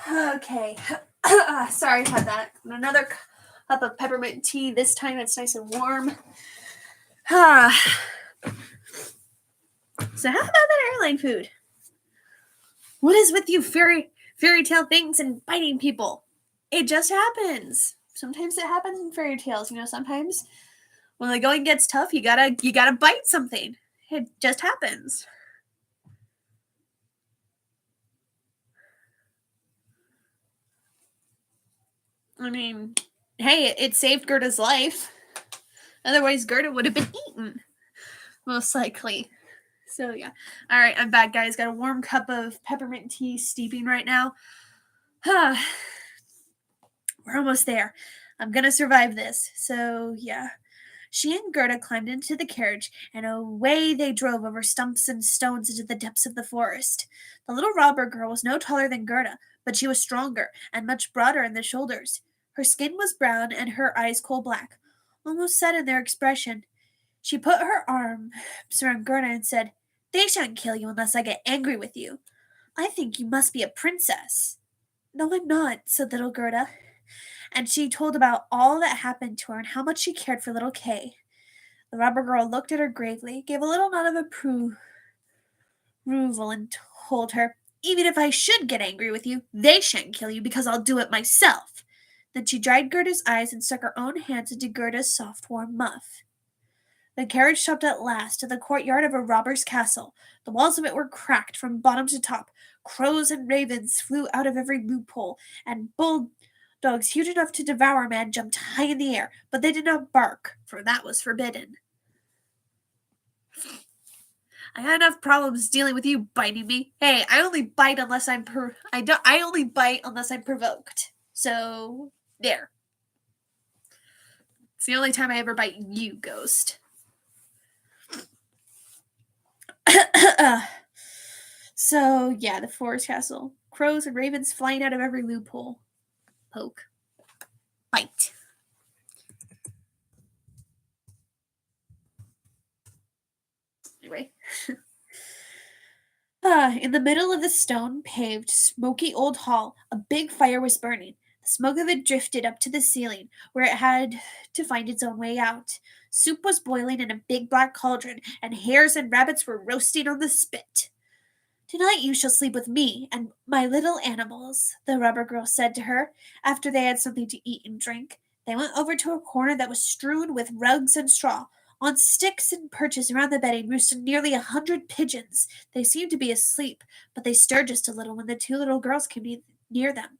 B: Okay. Sorry about that. Another cup of peppermint tea. This time it's nice and warm. So how about that airline food? What is with you fairy tale things and biting people? It just happens. Sometimes it happens in fairy tales. Sometimes when the going gets tough, you gotta bite something. It just happens. I mean, hey, it saved Gerda's life. Otherwise, Gerda would have been eaten, most likely. So, yeah. All right, I'm back, guys. Got a warm cup of peppermint tea steeping right now. We're almost there. I'm going to survive this. So, yeah. She and Gerda climbed into the carriage, and away they drove over stumps and stones into the depths of the forest. The little robber girl was no taller than Gerda, but she was stronger and much broader in the shoulders. Her skin was brown and her eyes coal-black, almost set in their expression. She put her arms around Gerda and said, "They shan't kill you unless I get angry with you. I think you must be a princess." "No, I'm not," said little Gerda. And she told about all that happened to her and how much she cared for little Kay. The robber girl looked at her gravely, gave a little nod of approval, and told her, "Even if I should get angry with you, they shan't kill you because I'll do it myself." Then she dried Gerda's eyes and stuck her own hands into Gerda's soft, warm muff. The carriage stopped at last in the courtyard of a robber's castle. The walls of it were cracked from bottom to top. Crows and ravens flew out of every loophole, and bulldogs huge enough to devour a man jumped high in the air, but they did not bark, for that was forbidden. "I had enough problems dealing with you biting me. Hey, I only bite unless I'm I only bite unless I'm provoked. So there. It's the only time I ever bite you, Ghost." So, yeah, the forest castle. Crows and ravens flying out of every loophole. Poke. Bite. Anyway. In the middle of the stone-paved, smoky old hall, a big fire was burning. The smoke of it drifted up to the ceiling, where it had to find its own way out. Soup was boiling in a big black cauldron, and hares and rabbits were roasting on the spit. "Tonight you shall sleep with me and my little animals," the robber girl said to her, after they had something to eat and drink. They went over to a corner that was strewn with rugs and straw. On sticks and perches around the bedding roosted nearly 100 pigeons. They seemed to be asleep, but they stirred just a little when the two little girls came near them.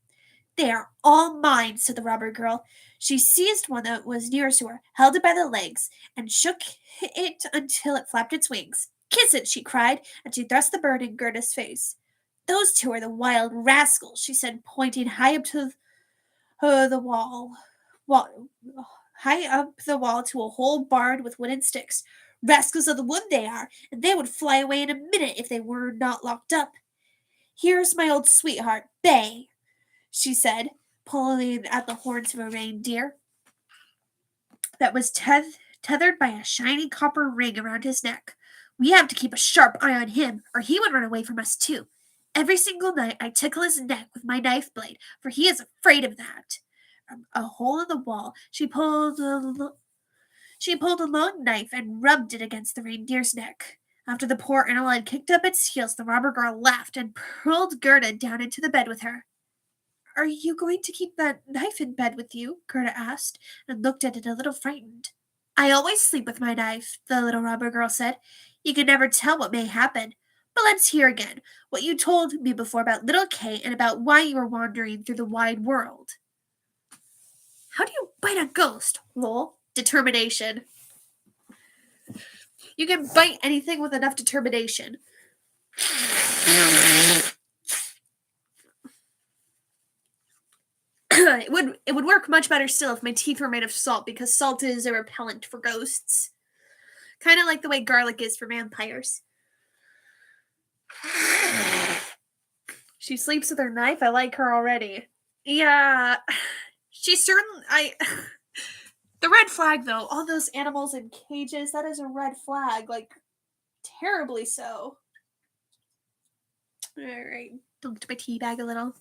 B: "They are all mine," said the robber girl. She seized one that was nearest to her, held it by the legs, and shook it until it flapped its wings. "Kiss it," she cried, and she thrust the bird in Gerda's face. "Those two are the wild rascals," she said, pointing high up to the wall, high up the wall to a hole barred with wooden sticks. "Rascals of the wood they are, and they would fly away in a minute if they were not locked up. Here's my old sweetheart, Bay," she said, pulling at the horns of a reindeer that was tethered by a shiny copper ring around his neck. "We have to keep a sharp eye on him, or he would run away from us too. Every single night I tickle his neck with my knife blade, for he is afraid of that." From a hole in the wall, she pulled a long knife and rubbed it against the reindeer's neck. After the poor animal had kicked up its heels, the robber girl laughed and pulled Gerda down into the bed with her. "Are you going to keep that knife in bed with you?" Gerda asked, and looked at it a little frightened. "I always sleep with my knife," the little robber girl said. "You can never tell what may happen. But let's hear again what you told me before about little Kay and about why you were wandering through the wide world." "How do you bite a ghost?" "Roll determination." You can bite anything with enough determination. It would work much better still if my teeth were made of salt, because salt is a repellent for ghosts. Kind of like the way garlic is for vampires. She sleeps with her knife. I like her already. Yeah, she certainly. The red flag, though, all those animals in cages, that is a red flag, like, terribly so. Alright, dunked my tea bag a little.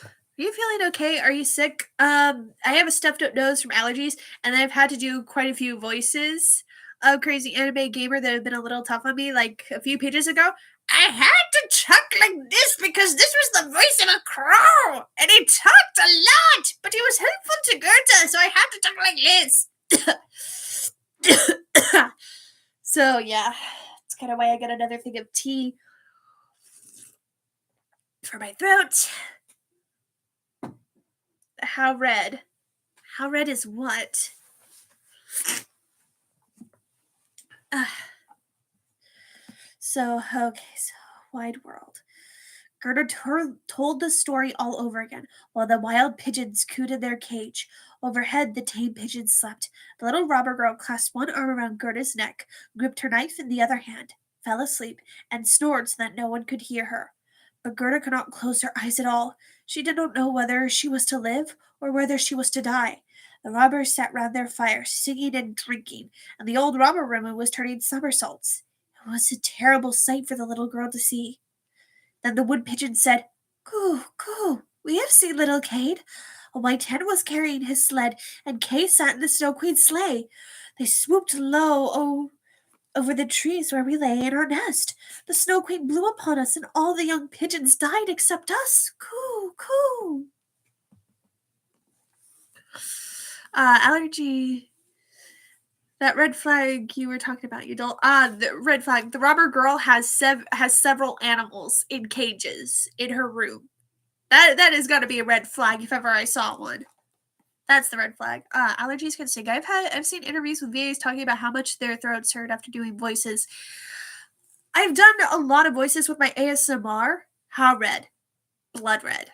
B: Are you feeling okay? Are you sick? I have a stuffed up nose from allergies, and I've had to do quite a few voices of Crazy Anime Gamer that have been a little tough on me, like a few pages ago. "I had to talk like this because this was the voice of a crow, and he talked a lot, but he was helpful to Goethe, so I had to talk like this." So, yeah, that's kind of why I got another thing of tea for my throat. How red? How red is what? So, wide world. Gerda told the story all over again, while the wild pigeons cooed in their cage. Overhead, the tame pigeons slept. The little robber girl clasped one arm around Gerda's neck, gripped her knife in the other hand, fell asleep, and snored so that no one could hear her. But Gerda could not close her eyes at all. She did not know whether she was to live or whether she was to die. The robbers sat round their fire, singing and drinking, and the old robber woman was turning somersaults. It was a terrible sight for the little girl to see. Then the wood pigeon said, "Coo, coo, we have seen little Cade. A white hen was carrying his sled, and Kay sat in the Snow Queen's sleigh. They swooped low over the trees where we lay in our nest. The Snow Queen blew upon us, and all the young pigeons died except us. Coo, coo." Allergy. That red flag you were talking about, you don't. The red flag. The robber girl has several animals in cages in her room. That has got to be a red flag if ever I saw one. That's the red flag. Allergies can sting. I've seen interviews with VAs talking about how much their throats hurt after doing voices. I've done a lot of voices with my ASMR. How red? Blood red.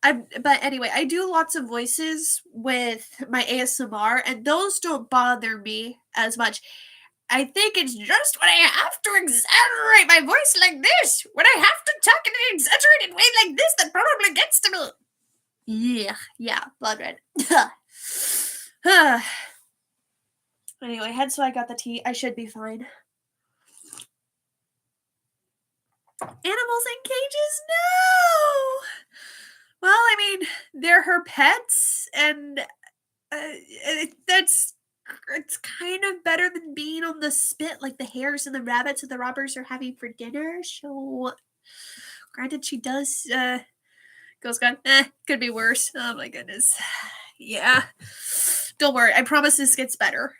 B: But anyway, I do lots of voices with my ASMR, and those don't bother me as much. I think it's just when I have to exaggerate my voice like this, when I have to talk in an exaggerated way like this, that probably gets to me. Yeah, blood red. Anyway, head so I got the tea. I should be fine. Animals in cages? No! Well, I mean, they're her pets, and it's kind of better than being on the spit like the hares and the rabbits and the robbers are having for dinner. So, granted, she does, goes gone, could be worse. Oh my goodness. Yeah. Don't worry, I promise this gets better.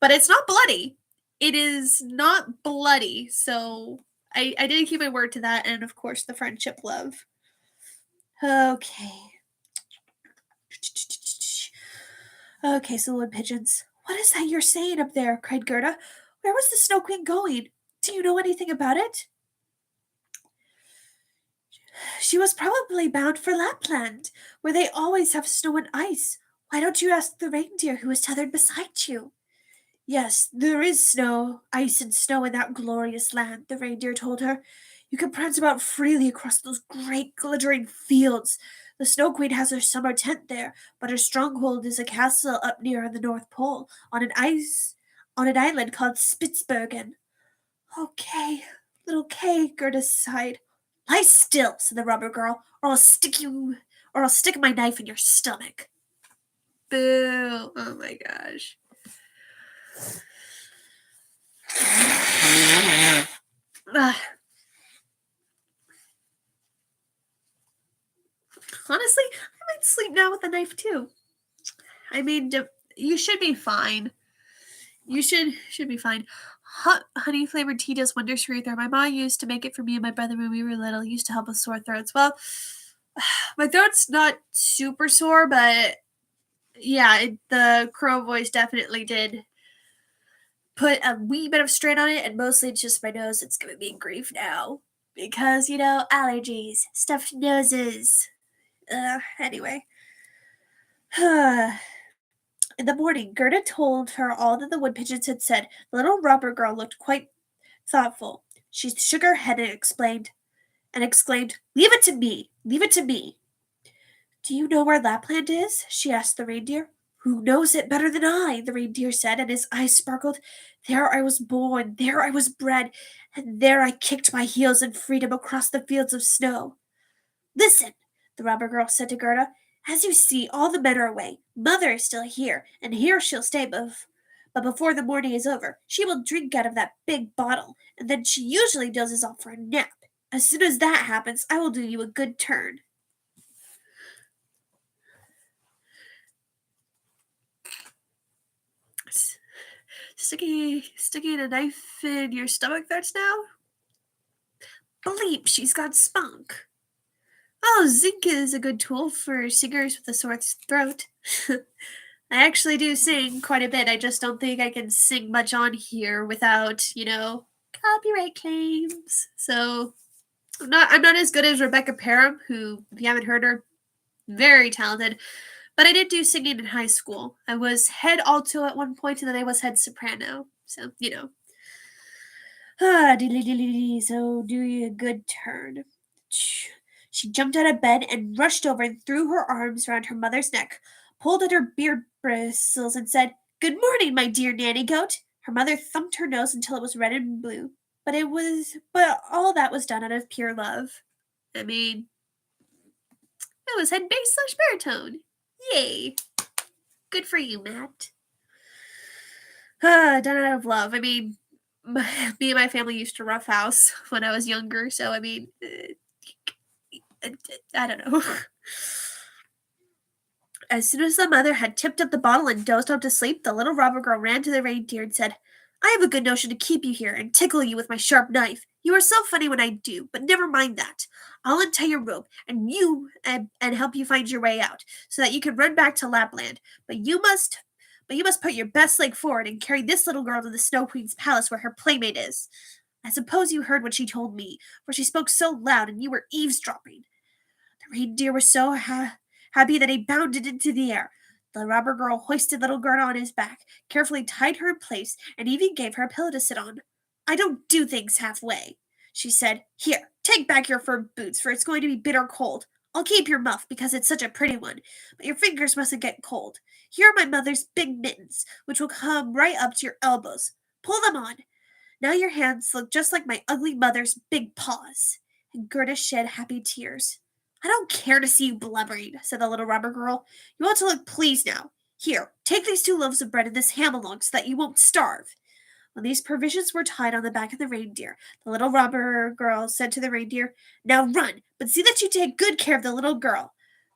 B: But it's not bloody. It is not bloody, so I did keep my word to that, and of course the friendship love. Okay. Okay, so wood pigeons. What is that you're saying up there? Cried Gerda. Where was the Snow Queen going? Do you know anything about it? She was probably bound for Lapland, where they always have snow and ice. Why don't you ask the reindeer who is tethered beside you? Yes, there is snow, ice and snow in that glorious land, the reindeer told her. You can prance about freely across those great glittering fields. The Snow Queen has her summer tent there, but her stronghold is a castle up near the North Pole, on an island called Spitzbergen. Okay, little Kay, Gerda sighed. Lie still, said the rubber girl, or I'll stick my knife in your stomach.
A: Boo. Oh my gosh. Honestly, I might sleep now with a knife too. I mean, you should be fine. You should be fine. Hot honey flavored tea does wonders for your throat. My mom used to make it for me and my brother when we were little. It used to help with sore throats. Well, my throat's not super sore, but yeah, the crow voice definitely did put a wee bit of strain on it, and mostly it's just my nose that's giving me grief now. Because, allergies, stuffed noses. Anyway. In the morning, Gerda told her all that the wood pigeons had said. The little rubber girl looked quite thoughtful. She shook her head and exclaimed, Leave it to me! Leave it to me! Do you know where Lapland is? She asked the reindeer. Who knows it better than I? The reindeer said, and his eyes sparkled. There I was born, there I was bred, and there I kicked my heels in freedom across the fields of snow. Listen, the robber girl said to Gerda. As you see, all the men are away. Mother is still here, and here she'll stay but before the morning is over, she will drink out of that big bottle, and then she usually dozes off for a nap. As soon as that happens, I will do you a good turn. Sticking a knife in your stomach that's now? Bleep, she's got spunk. Oh, zinc is a good tool for singers with a sore throat. I actually do sing quite a bit. I just don't think I can sing much on here without, copyright claims. So I'm not as good as Rebecca Parham, who, if you haven't heard her, very talented. But I did do singing in high school. I was head alto at one point, and then I was head soprano. So, so do you a good turn. She jumped out of bed and rushed over and threw her arms around her mother's neck, pulled at her beard bristles, and said, Good morning, my dear nanny goat. Her mother thumped her nose until it was red and blue, but all that was done out of pure love. I mean, it was head bass / baritone. Yay. Good for you, Matt. Done out of love. I mean, me and my family used to roughhouse when I was younger, so I mean, I don't know. As soon as the mother had tipped up the bottle and dozed off to sleep, the little robber girl ran to the reindeer and said, I have a good notion to keep you here and tickle you with my sharp knife. You are so funny when I do, but never mind that. I'll untie your rope and help you find your way out, so that you can run back to Lapland. But you must put your best leg forward and carry this little girl to the Snow Queen's palace where her playmate is. I suppose you heard what she told me, for she spoke so loud and you were eavesdropping. The reindeer was so happy that he bounded into the air. The robber girl hoisted little Gerda on his back, carefully tied her in place, and even gave her a pillow to sit on. I don't do things halfway, she said. Here, take back your fur boots, for it's going to be bitter cold. I'll keep your muff because it's such a pretty one, but your fingers mustn't get cold. Here are my mother's big mittens, which will come right up to your elbows. Pull them on. Now your hands look just like my ugly mother's big paws. And Gerda shed happy tears. I don't care to see you blubbering, said the little robber girl. You ought to look pleased now. Here, take these 2 loaves of bread and this ham along so that you won't starve. When these provisions were tied on the back of the reindeer, the little robber girl said to the reindeer, Now run, but see that you take good care of the little girl.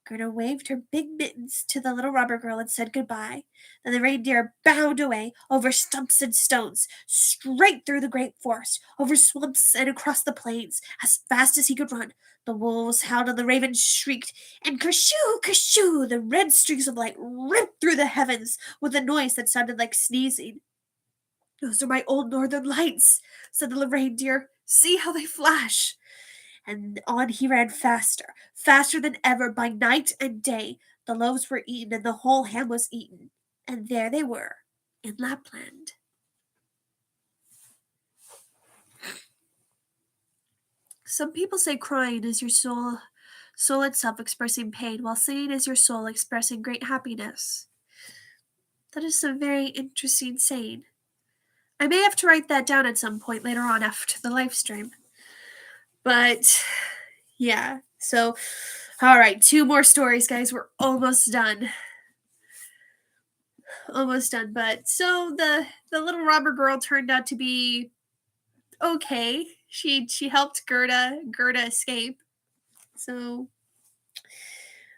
B: Gerda waved her big mittens to the little robber girl and said goodbye. Then the reindeer bounded away over stumps and stones, straight through the great forest, over swamps and across the plains, as fast as he could run. The wolves howled and the ravens shrieked, and kershoo, kershoo, the red streaks of light ripped through the heavens with a noise that sounded like sneezing. "Those are my old northern lights," said the reindeer. "See how they flash." And on he ran faster, faster than ever by night and day. The loaves were eaten and the whole ham was eaten. And there they were, in Lapland.
A: Some people say crying is your soul itself expressing pain, while singing is your soul expressing great happiness. That is a very interesting saying. I may have to write that down at some point later on after the live stream. But yeah, so all right, 2 more stories, guys. We're almost done. Almost done. But so the little robber girl turned out to be okay. She helped Gerda escape. So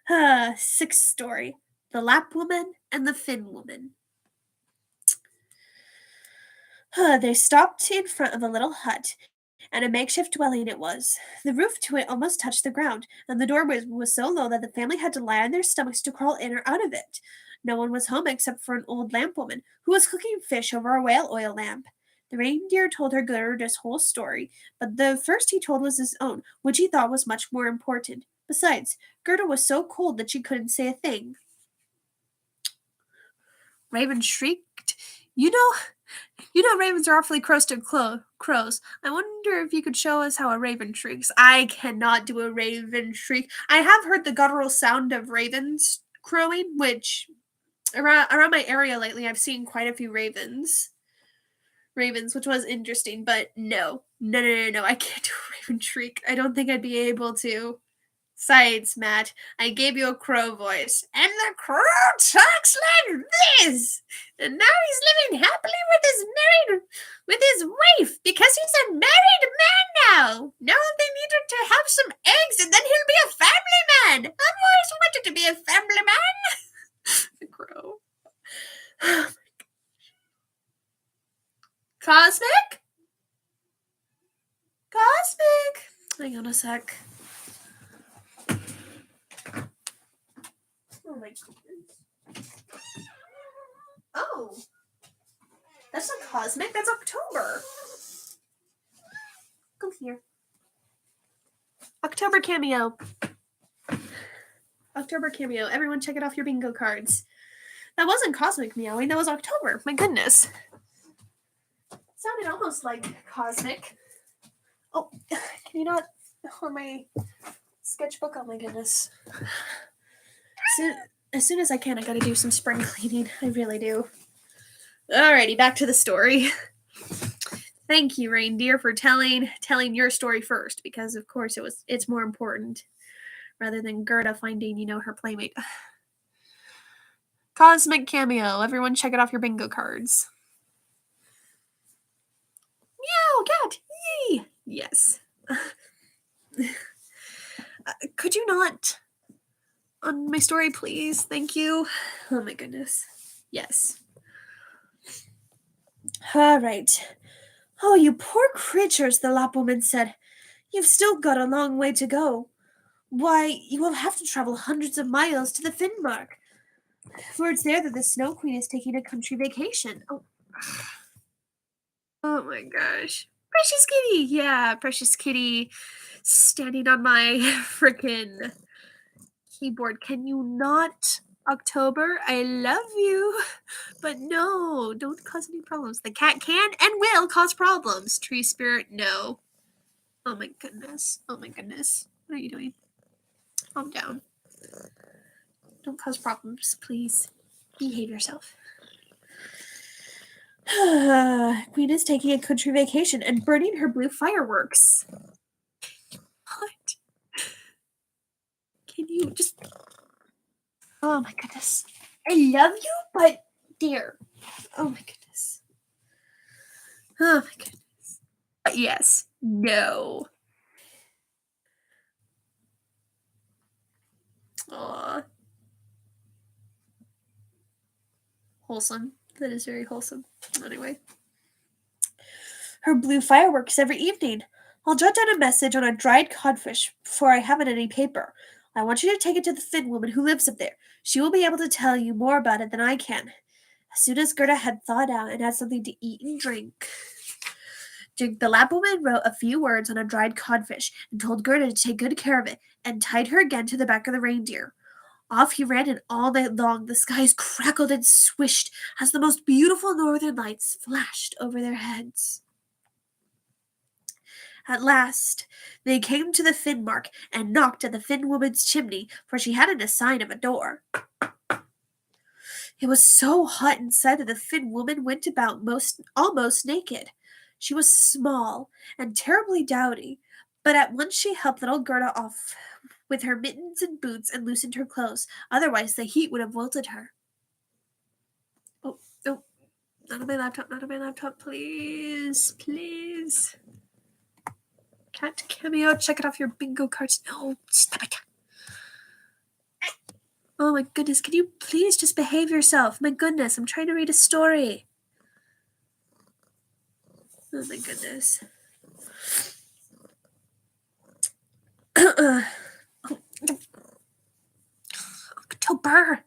A: 6th story. The Lap Woman and the Fin Woman. They stopped in front of a little hut, and a makeshift dwelling it was. The roof to it almost touched the ground, and the door was so low that the family had to lie on their stomachs to crawl in or out of it. No one was home except for an old lamp woman who was cooking fish over a whale oil lamp. The reindeer told her Gerda's whole story, but the first he told was his own, which he thought was much more important. Besides, Gerda was so cold that she couldn't say a thing. Raven shrieked, You know ravens are awfully close to crows. I wonder if you could show us how a raven shrieks." I cannot do a raven shriek. I have heard the guttural sound of ravens crowing, which around my area lately I've seen quite a few ravens, which was interesting, but no, I can't do a raven shriek. I don't think I'd be able to. Besides, Matt, I gave you a crow voice, and the crow talks like this. And now he's living happily with his wife, because he's a married man now. Now they needed to have some eggs, and then he'll be a family man. I've always wanted to be a family man. The crow. Cosmic? Hang on a sec. Oh my goodness. Oh. That's not Cosmic, that's October. Come here. October cameo. Everyone check it off your bingo cards. That wasn't Cosmic meowing, that was October. My goodness. It sounded almost like Cosmic. Oh, can you not? On my sketchbook, oh my goodness. As soon as I can, I gotta do some spring cleaning. I really do. Alrighty, back to the story. Thank you, reindeer, for telling your story first, because of course it's more important rather than Gerda finding, her playmate. Cosmic cameo. Everyone check it off your bingo cards. Meow, cat. Yay. Yes. Could you not on my story, please? Thank you. Oh my goodness. Yes. All right. "Oh, you poor creatures," the Lap woman said. "You've still got a long way to go. Why, you will have to travel hundreds of miles to the Finnmark, for it's there that the Snow Queen is taking a country vacation." Oh my gosh. Precious kitty! Yeah, precious kitty standing on my frickin' keyboard. Can you not? October, I love you. But no, don't cause any problems. The cat can and will cause problems. Tree spirit, no. Oh my goodness. What are you doing? Calm down. Don't cause problems, please. Behave yourself. Queen is taking a country vacation and burning her blue fireworks. What? Can you just... Oh my goodness. I love you, but dear. Oh my goodness. Oh my goodness. Yes. No. Wholesome. That is very wholesome. Anyway.
B: Her blue fireworks every evening. I'll jot down a message on a dried codfish before I have it in any paper. I want you to take it to the Finn woman who lives up there. She will be able to tell you more about it than I can. As soon as Gerda had thawed out and had something to eat and drink, the lab woman wrote a few words on a dried codfish and told Gerda to take good care of it and tied her again to the back of the reindeer. Off he ran, and all night long the skies crackled and swished as the most beautiful northern lights flashed over their heads. At last they came to the Finn mark and knocked at the Finn woman's chimney, for she hadn't a sign of a door. It was so hot inside that the Finn woman went about almost naked. She was small and terribly dowdy, but at once she helped little Gerda off with her mittens and boots and loosened her clothes. Otherwise the heat would have wilted her. Oh, not on my laptop, please, please. Cat cameo, check it off your bingo cards. No, stop it. Oh my goodness, can you please just behave yourself? My goodness, I'm trying to read a story. Oh my goodness. October.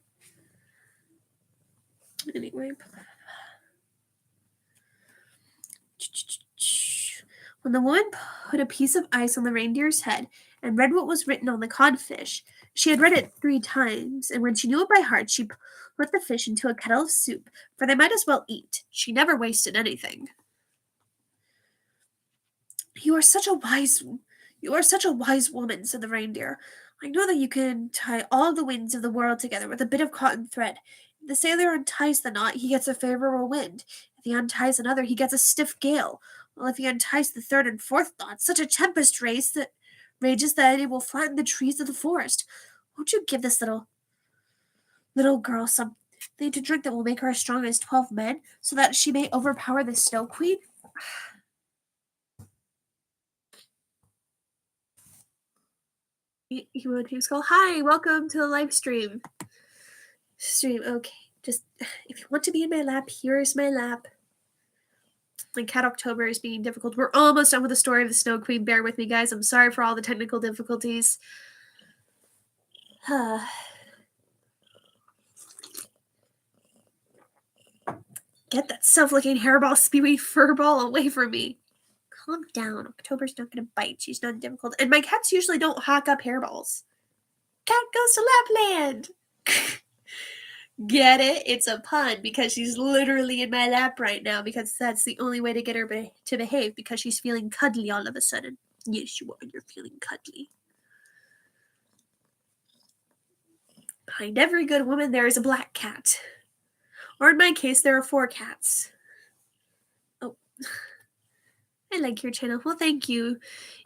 B: Anyway. When the woman put a piece of ice on the reindeer's head and read what was written on the codfish, she had read it 3 times, and when she knew it by heart, she put the fish into a kettle of soup, for they might as well eat. She never wasted anything. You are such a wise woman, said the reindeer. I know that you can tie all the winds of the world together with a bit of cotton thread. If the sailor unties the knot, he gets a favorable wind. If he unties another, he gets a stiff gale. Well, if he unties the 3rd and 4th knot, such a tempest rages that it will flatten the trees of the forest. Won't you give this little girl something to drink that will make her as strong as 12 men, so that she may overpower the Snow Queen? He would go, hi, welcome to the live stream. Okay, just if you want to be in my lap, here is my lap. My cat October is being difficult. We're almost done with the story of the Snow Queen. Bear with me, guys. I'm sorry for all the technical difficulties. Get that self-licking hairball, spewy furball away from me. Calm down. October's not going to bite. She's not difficult. And my cats usually don't hawk up hairballs. Cat goes to Lapland. Get it? It's a pun because she's literally in my lap right now because that's the only way to get her to behave because she's feeling cuddly all of a sudden. Yes, you are. You're feeling cuddly. Behind every good woman, there is a black cat. Or in my case, there are 4 cats. Oh. I like your channel. Well, thank you,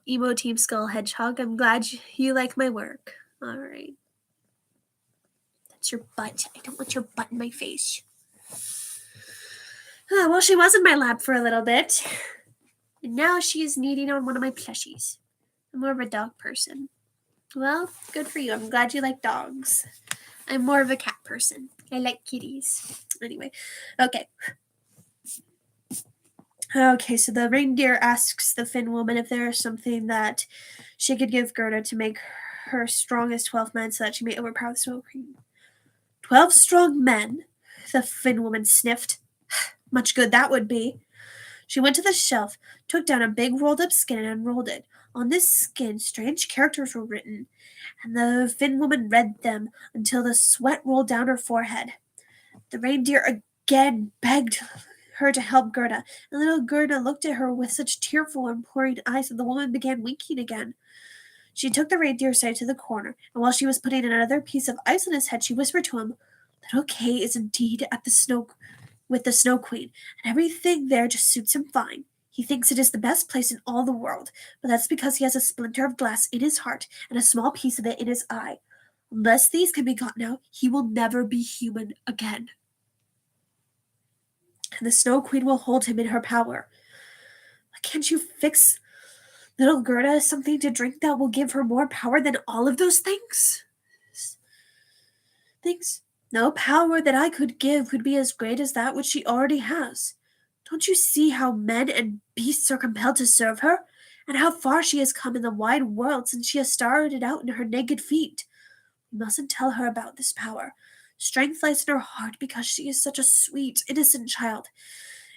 B: Emo Team Skull Hedgehog. I'm glad you like my work. All right. That's your butt. I don't want your butt in my face. Well, she was in my lap for a little bit. And now she is kneading on one of my plushies. I'm more of a dog person. Well, good for you. I'm glad you like dogs. I'm more of a cat person. I like kitties. Anyway, okay. Okay, so the reindeer asks the Finn woman if there is something that she could give Gerda to make her strong as 12 men so that she may overpower the Snow Queen. 12 strong men? The Finn woman sniffed. Much good that would be. She went to the shelf, took down a big rolled-up skin and unrolled it. On this skin, strange characters were written, and the Finn woman read them until the sweat rolled down her forehead. The reindeer again begged her to help Gerda, and little Gerda looked at her with such tearful, imploring eyes that the woman began winking again. She took the reindeer aside to the corner, and while she was putting another piece of ice on his head, she whispered to him, "Little Kay is indeed with the Snow Queen, and everything there just suits him fine. He thinks it is the best place in all the world, but that's because he has a splinter of glass in his heart and a small piece of it in his eye. Unless these can be gotten out, he will never be human again. And the Snow Queen will hold him in her power. Can't you fix little Gerda something to drink that will give her more power than all of those things? No power that I could give could be as great as that which she already has. Don't you see how men and beasts are compelled to serve her, and how far she has come in the wide world since she has started out in her naked feet? We mustn't tell her about this power. Strength lies in her heart because she is such a sweet, innocent child.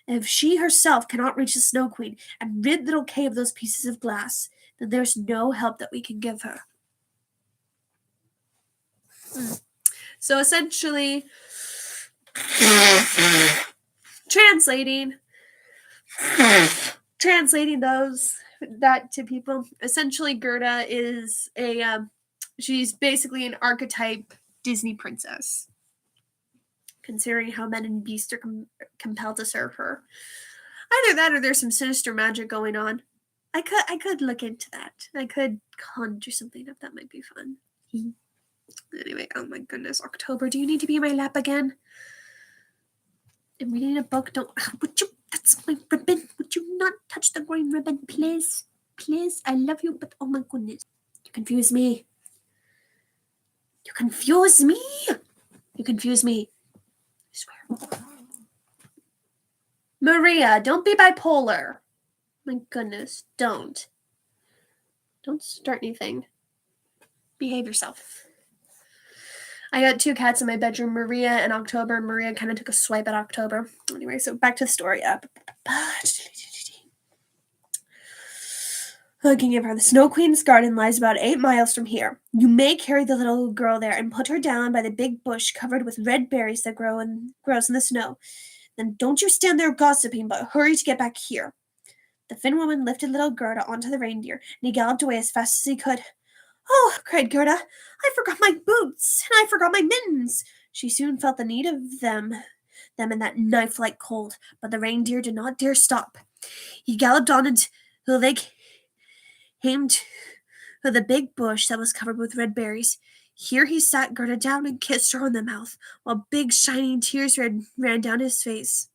B: And if she herself cannot reach the Snow Queen and rid Little Kay of those pieces of glass, then there's no help that we can give her.
A: So essentially, translating that to people, essentially Gerda is she's basically an archetype Disney princess, considering how men and beasts are compelled to serve her. Either that or there's some sinister magic going on. I could look into that. I could conjure something up. That might be fun. Anyway, oh my goodness, October, do you need to be in my lap again? I'm reading a book. Don't. Would you? That's my ribbon. Would you not touch the green ribbon, please? Please, I love you, but oh my goodness, you confuse me. You confuse me. You confuse me. I swear. Maria, don't be bipolar. My goodness, don't. Don't start anything. Behave yourself. I got 2 cats in my bedroom, Maria and October. Maria kind of took a swipe at October. Anyway, so back to the story. Looking at her, the Snow Queen's garden lies about 8 miles from here. You may carry the little girl there and put her down by the big bush covered with red berries that grows in the snow. Then don't you stand there gossiping, but hurry to get back here. The Finn woman lifted little Gerda onto the reindeer, and he galloped away as fast as he could. Oh, cried Gerda, I forgot my boots, and I forgot my mittens. She soon felt the need of them in that knife-like cold, but the reindeer did not dare stop. He galloped on until they came to the big bush that was covered with red berries. Here he sat Gerda down and kissed her on the mouth, while big shining tears ran down his face.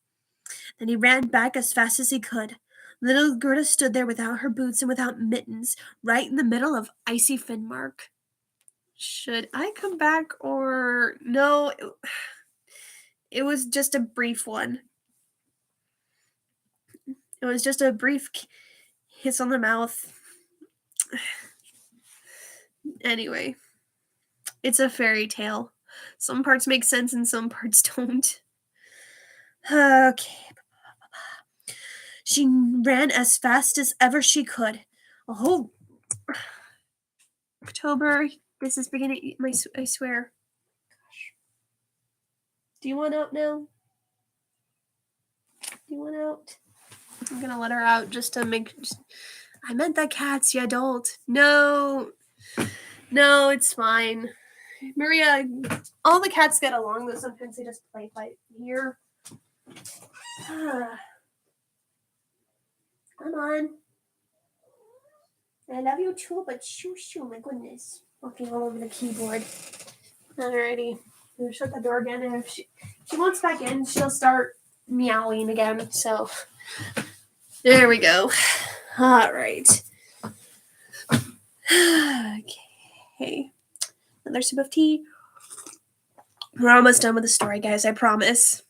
A: Then he ran back as fast as he could. Little Gerda stood there without her boots and without mittens, right in the middle of icy Finnmark. Should I come back or no? It was just a brief one. It was just a brief kiss on the mouth. Anyway, it's a fairy tale. Some parts make sense and some parts don't. Okay. She ran as fast as ever she could. Oh, October, this is beginning to eat I swear. Gosh. Do you want out now? Do you want out? I'm gonna let her out just to make. I meant the cats, you adult. No, it's fine. Maria, all the cats get along, though sometimes they just play fight here. Come on. I love you too, but shoo, my goodness. Walking all over the keyboard. Alrighty. We'll shut the door again, and if she wants back in, she'll start meowing again, so there we go. Alright. Okay. Another sip of tea. We're almost done with the story, guys, I promise.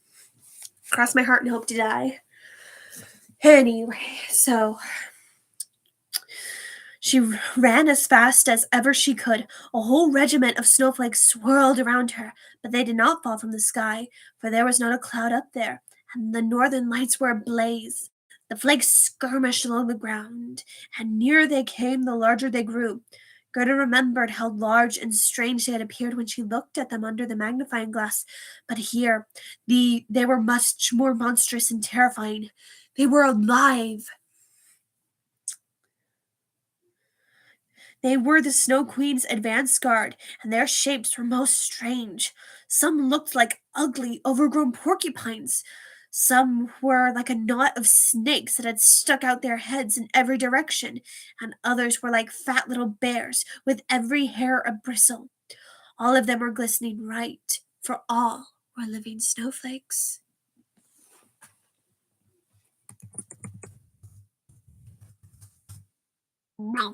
A: Cross my heart and hope to die. Anyway, so she ran as fast as ever she could. A whole regiment of snowflakes swirled around her, but they did not fall from the sky, for there was not a cloud up there, and the northern lights were ablaze. The flakes skirmished along the ground, and nearer they came, the larger they grew. Gerda remembered how large and strange they had appeared when she looked at them under the magnifying glass, but here they were much more monstrous and terrifying. They were alive. They were the Snow Queen's advance guard, and their shapes were most strange. Some looked like ugly, overgrown porcupines. Some were like a knot of snakes that had stuck out their heads in every direction, and others were like fat little bears, with every hair a bristle. All of them were glistening white, for all were living snowflakes. No.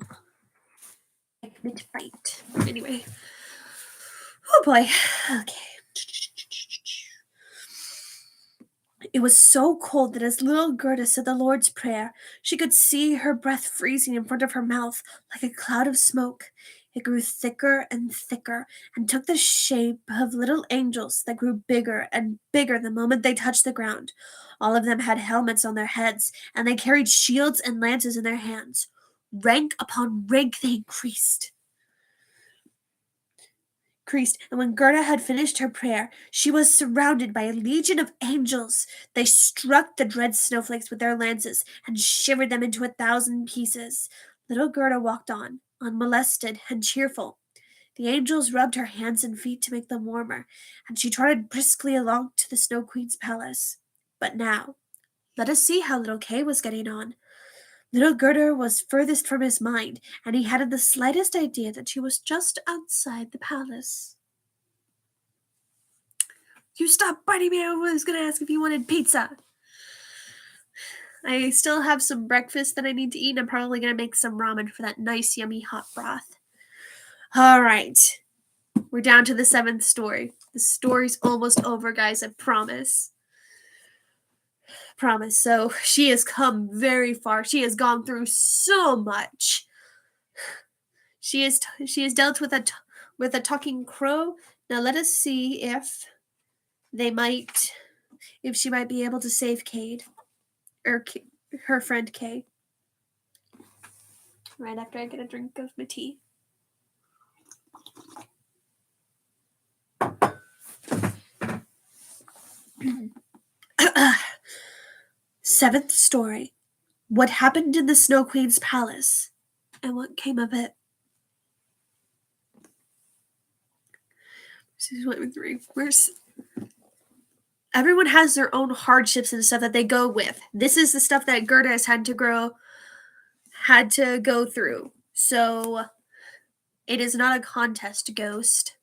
A: Mid-fight. Anyway. Oh boy. Okay.
B: It was so cold that as little Gerda said the Lord's Prayer, she could see her breath freezing in front of her mouth like a cloud of smoke. It grew thicker and thicker and took the shape of little angels that grew bigger and bigger the moment they touched the ground. All of them had helmets on their heads, and they carried shields and lances in their hands. Rank upon rank they increased. And when Gerda had finished her prayer, she was surrounded by a legion of angels. They struck the dread snowflakes with their lances and shivered them into 1,000 pieces. Little Gerda walked on, unmolested and cheerful. The angels rubbed her hands and feet to make them warmer, and she trotted briskly along to the Snow Queen's palace. But now, let us see how little Kay was getting on. Little Gerda was furthest from his mind, and he hadn't the slightest idea that she was just outside the palace. You stop biting me. I was going to ask if you wanted pizza. I still have some breakfast that I need to eat, and I'm probably going to make some ramen for that nice, yummy hot broth. All right. We're down to the 7th story. The story's almost over, guys. I promise. So she has come very far. She has gone through so much. She has dealt with a talking crow. Now let us see if she might be able to save Cade, or her friend Kay. Right after I get a drink of my tea. Seventh story. What happened in the Snow Queen's palace, and what came of it. Everyone has their own hardships and stuff that they go with. This is the stuff that Gerda has had to go through. So it is not a contest, Ghost.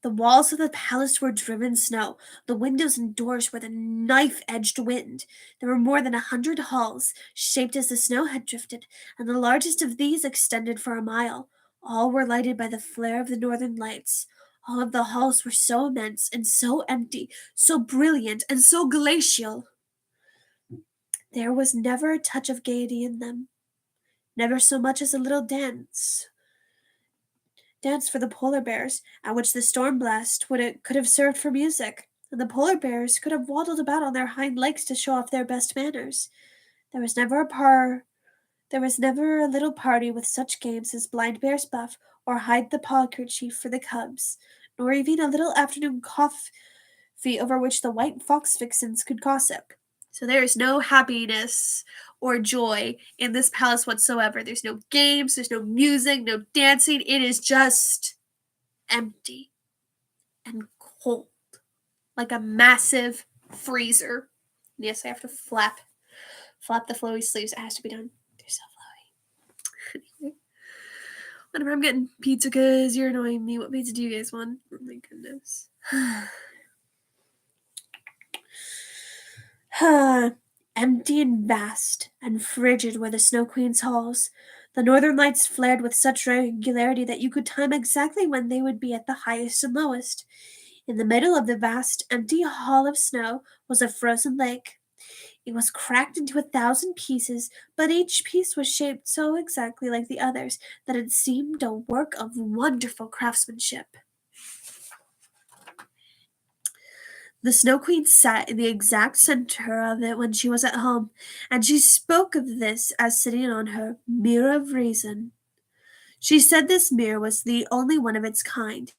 B: The walls of the palace were driven snow. The windows and doors were the knife-edged wind. There were more than 100 halls, shaped as the snow had drifted, and the largest of these extended for a mile. All were lighted by the flare of the northern lights. All of the halls were so immense and so empty, so brilliant and so glacial. There was never a touch of gaiety in them, never so much as a little dance for the polar bears, at which the storm blast could have served for music, and the polar bears could have waddled about on their hind legs to show off their best manners. There was never a little party with such games as blind bear's buff or hide the paw kerchief for the cubs, nor even a little afternoon coffee over which the white fox vixens could gossip. So there is no happiness or joy in this palace whatsoever. There's no games, there's no music, no dancing. It is just empty and cold, like a massive freezer. Yes, I have to flap the flowy sleeves. It has to be done. They're so flowy. Anyway, whenever I'm getting pizza because you're annoying me. What pizza do you guys want? Oh my goodness. Empty and vast and frigid were the Snow Queen's halls. The northern lights flared with such regularity that you could time exactly when they would be at the highest and lowest. In the middle of the vast, empty hall of snow was a frozen lake. It was cracked into 1,000 pieces, but each piece was shaped so exactly like the others that it seemed a work of wonderful craftsmanship. The Snow Queen sat in the exact center of it when she was at home, and she spoke of this as sitting on her mirror of reason. She said this mirror was the only one of its kind,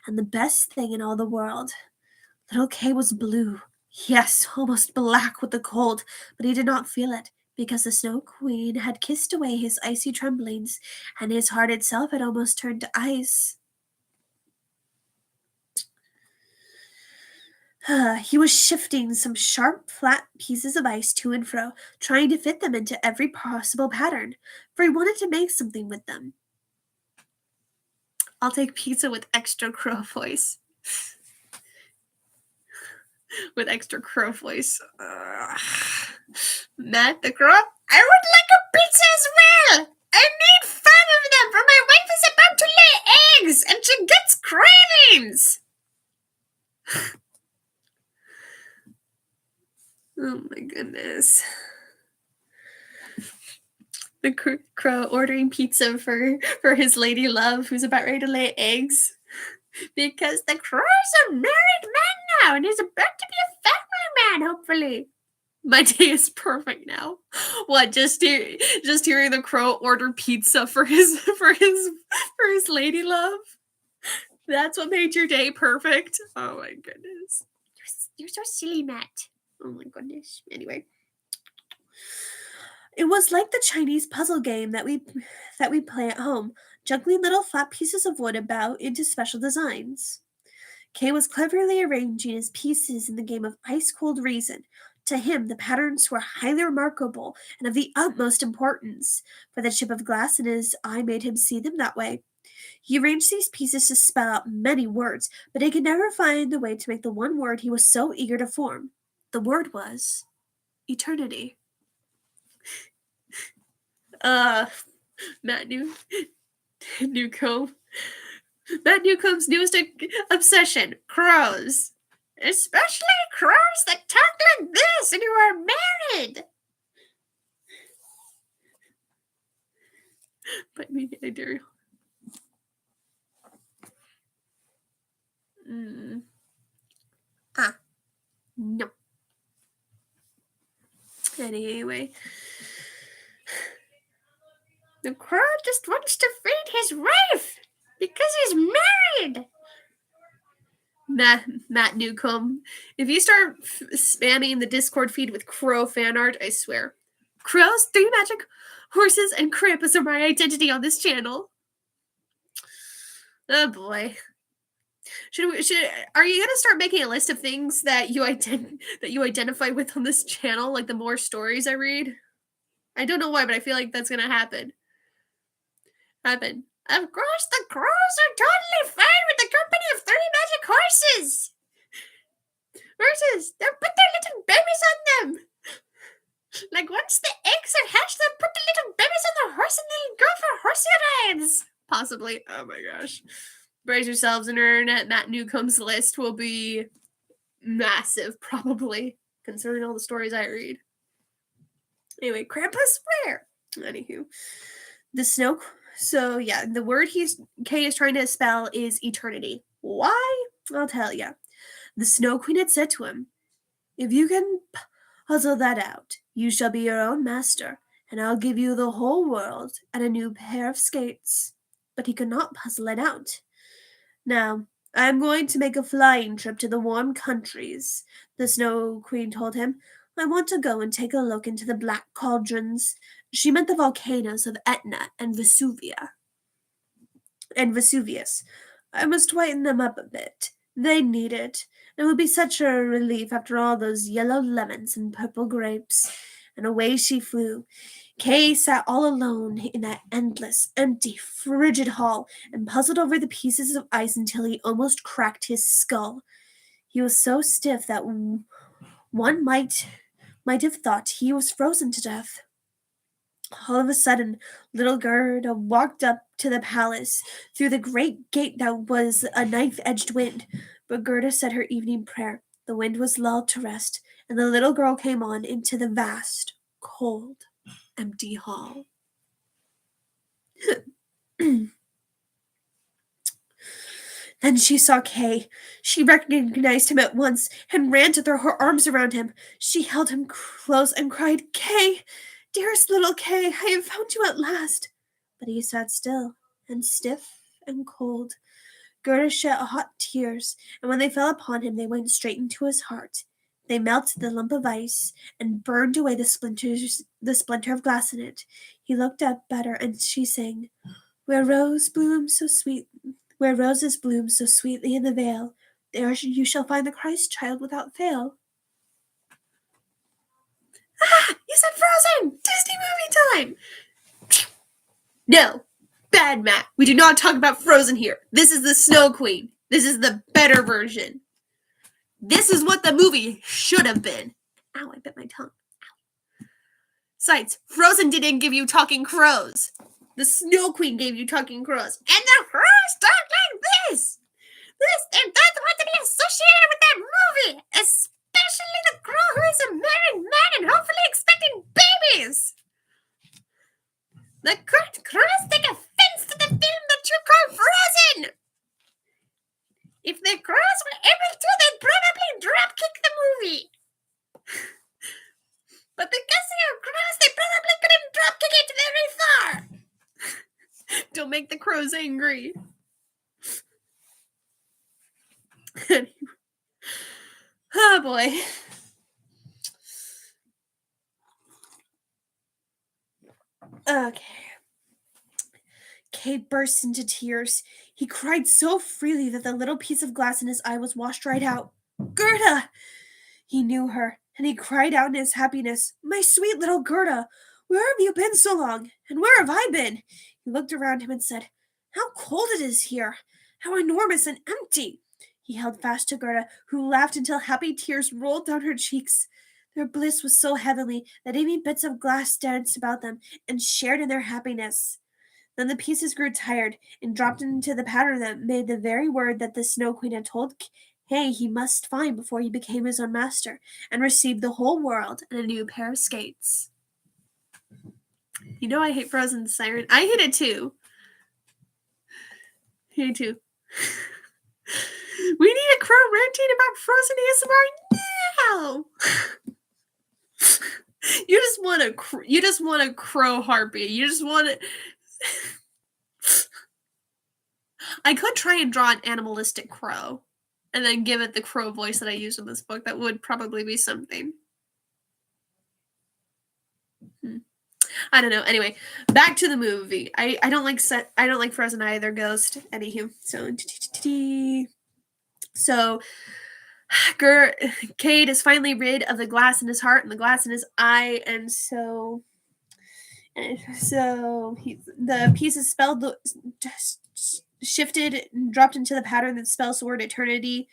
B: and the best thing in all the world. Little Kay was blue, yes, almost black with the cold, but he did not feel it, because the Snow Queen had kissed away his icy tremblings, and his heart itself had almost turned to ice. He was shifting some sharp, flat pieces of ice to and fro, trying to fit them into every possible pattern, for he wanted to make something with them. I'll take pizza with extra crow voice. With extra crow voice. Matt the crow? I would like a pizza as well! I need 5 of them, for my wife is about to lay eggs, and she gets cravings!
A: The crow ordering pizza for his lady love who's about ready to lay eggs. Because the crow's a married man now and he's about to be a family man, hopefully. My day is perfect now. What? Just hearing the crow order pizza for his lady love. That's what made your day perfect. Oh my goodness. You're so silly, Matt. Oh my goodness. Anyway.
B: It was like the Chinese puzzle game that we play at home, juggling little flat pieces of wood about into special designs. Kay was cleverly arranging his pieces in the game of ice-cold reason. To him, the patterns were highly remarkable and of the utmost importance, for the chip of glass in his eye made him see them that way. He arranged these pieces to spell out many words, but he could never find the way to make the one word he was so eager to form. The word was eternity.
A: Matt Newcomb. Matt Newcomb's newest obsession, crows. Especially crows that talk like this and who are married. But me, I dare. No. Anyway. The crow just wants to feed his wife because he's married. Matt Newcomb. If you start spamming the Discord feed with crow fan art, I swear. Crows, 3 magic horses, and Krampus are my identity on this channel. Oh boy. Are you gonna start making a list of things that you identify with on this channel? Like the more stories I read? I don't know why, but I feel like that's gonna happen. Of course, the crows are totally fine with the company of 3 magic horses. They'll put their little babies on them. Like once the eggs are hatched, they'll put the little babies on the horse and they'll go for horsey rides. Possibly. Oh my gosh. Brace yourselves, internet. Matt Newcomb's list will be massive, probably, considering all the stories I read. Anyway, Krampus, where? Anywho. The word Kay is trying to spell is eternity. Why? I'll tell you. The Snow Queen had said to him, "If you can puzzle that out, you shall be your own master, and I'll give you the whole world and a new pair of skates." But he could not puzzle it out. "Now, I am going to make a flying trip to the warm countries," the Snow Queen told him. "I want to go and take a look into the black cauldrons." She meant the volcanoes of Etna and Vesuvius. "I must whiten them up a bit. They need it. It will be such a relief after all those yellow lemons and purple grapes." And away she flew. Kay sat all alone in that endless, empty, frigid hall and puzzled over the pieces of ice until he almost cracked his skull. He was so stiff that one might have thought he was frozen to death. All of a sudden, little Gerda walked up to the palace through the great gate that was a knife-edged wind. But Gerda said her evening prayer. The wind was lulled to rest, and the little girl came on into the vast, cold, empty hall. Then she saw Kay. She recognized him at once and ran to throw her arms around him. She held him close and cried, "Kay! Dearest little Kay, I have found you at last." But he sat still and stiff and cold. Gerda shed hot tears, and when they fell upon him, they went straight into his heart. They melted the lump of ice and burned away the splinter of glass in it. He looked up at her, and she sang, where roses bloom so sweetly in the vale, there you shall find the Christ child without fail." Ah! You said Frozen! Disney movie time! No. Bad, Matt. We do not talk about Frozen here. This is the Snow Queen. This is the better version. This is what the movie should have been. Ow, I bit my tongue. Ow. Besides, Frozen didn't give you talking crows. The Snow Queen gave you talking crows. And the crows talk like this! And that's what to be associated with that movie! Especially the crow who is a married man and hopefully expecting babies!
B: The crows take offense to the film that you call Frozen! If the crows were able to, they'd probably dropkick the movie. But because they are crows, they probably couldn't dropkick it very far.
A: Don't make the crows angry. Oh boy.
B: Okay. Kate burst into tears. He cried so freely that the little piece of glass in his eye was washed right out. Gerda! He knew her, and he cried out in his happiness, My sweet little Gerda! Where have you been so long? And where have I been? He looked around him and said, How cold it is here! How enormous and empty! He held fast to Gerda, who laughed until happy tears rolled down her cheeks. Their bliss was so heavenly that even bits of glass danced about them and shared in their happiness. Then the pieces grew tired and dropped into the pattern that made the very word that the Snow Queen had told Kay he must find before he became his own master and received the whole world and a new pair of skates.
A: You know I hate Frozen Siren. I hate it too. Me too. We need a crow ranting about Frozen ASMR now. You just want a crow harpy. You just want it. I could try and draw an animalistic crow and then give it the crow voice that I use in this book. That would probably be something. I don't know. Anyway, back to the movie. I don't like Frozen either. Ghost. Anywho, so Cade is finally rid of the glass in his heart and the glass in his eye, and so the pieces shifted and dropped into the pattern that spells the word eternity.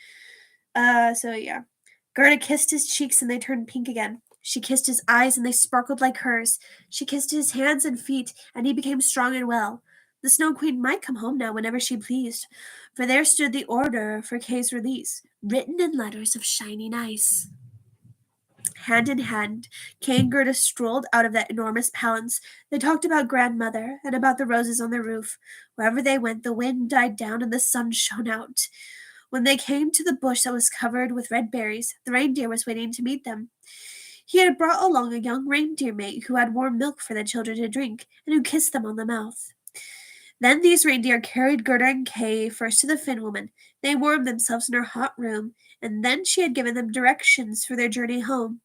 A: Gerda kissed his cheeks and they turned pink again. She kissed his eyes and they sparkled like hers. She kissed his hands and feet and he became strong and well. The Snow Queen might come home now whenever she pleased, for there stood the order for Kay's release, written in letters of shining ice. Hand in hand, Kay and Gerda strolled out of that enormous palace. They talked about grandmother and about the roses on the roof. Wherever they went, the wind died down and the sun shone out. When they came to the bush that was covered with red berries, the reindeer was waiting to meet them. He had brought along a young reindeer mate who had warm milk for the children to drink and who kissed them on the mouth. Then these reindeer carried Gerda and Kay first to the Finn woman. They warmed themselves in her hot room, and then she had given them directions for their journey home.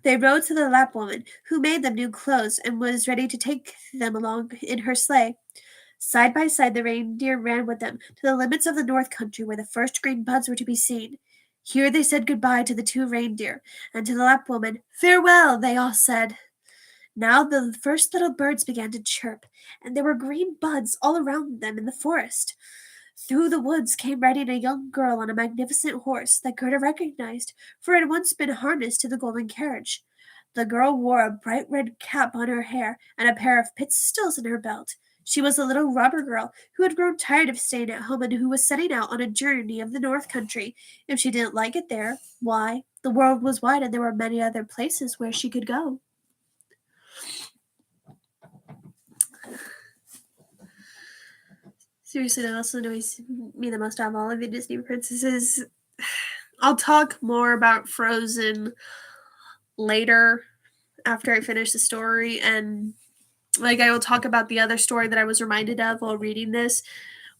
A: They rode to the Lapp woman, who made them new clothes and was ready to take them along in her sleigh. Side by side, the reindeer ran with them to the limits of the North Country where the first green buds were to be seen. Here they said goodbye to the two reindeer, and to the Lapp woman. Farewell, they all said. Now the first little birds began to chirp, and there were green buds all around them in the forest. Through the woods came riding a young girl on a magnificent horse that Gerda recognized, for it had once been harnessed to the golden carriage. The girl wore a bright red cap on her hair and a pair of pistols in her belt. She was a little robber girl who had grown tired of staying at home and who was setting out on a journey of the North Country. If she didn't like it there, why, the world was wide and there were many other places where she could go. Seriously, that also annoys me the most out of all of the Disney princesses. I'll talk more about Frozen later after I finish the story, and I will talk about the other story that I was reminded of while reading this,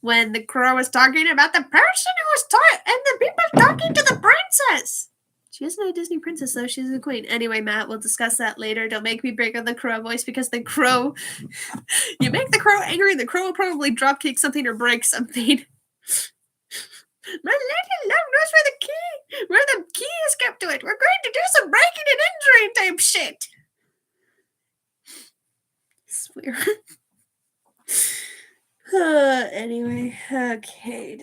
A: when the crow was talking about the person who was and the people talking to the princess. She isn't a Disney princess, though. She's a queen. Anyway, Matt, we'll discuss that later. Don't make me break on the crow voice, because the crow... you make the crow angry, the crow will probably dropkick something or break something. My lady love knows where the key is kept to it. We're going to do some breaking and entering type shit. It's weird. Anyway, okay.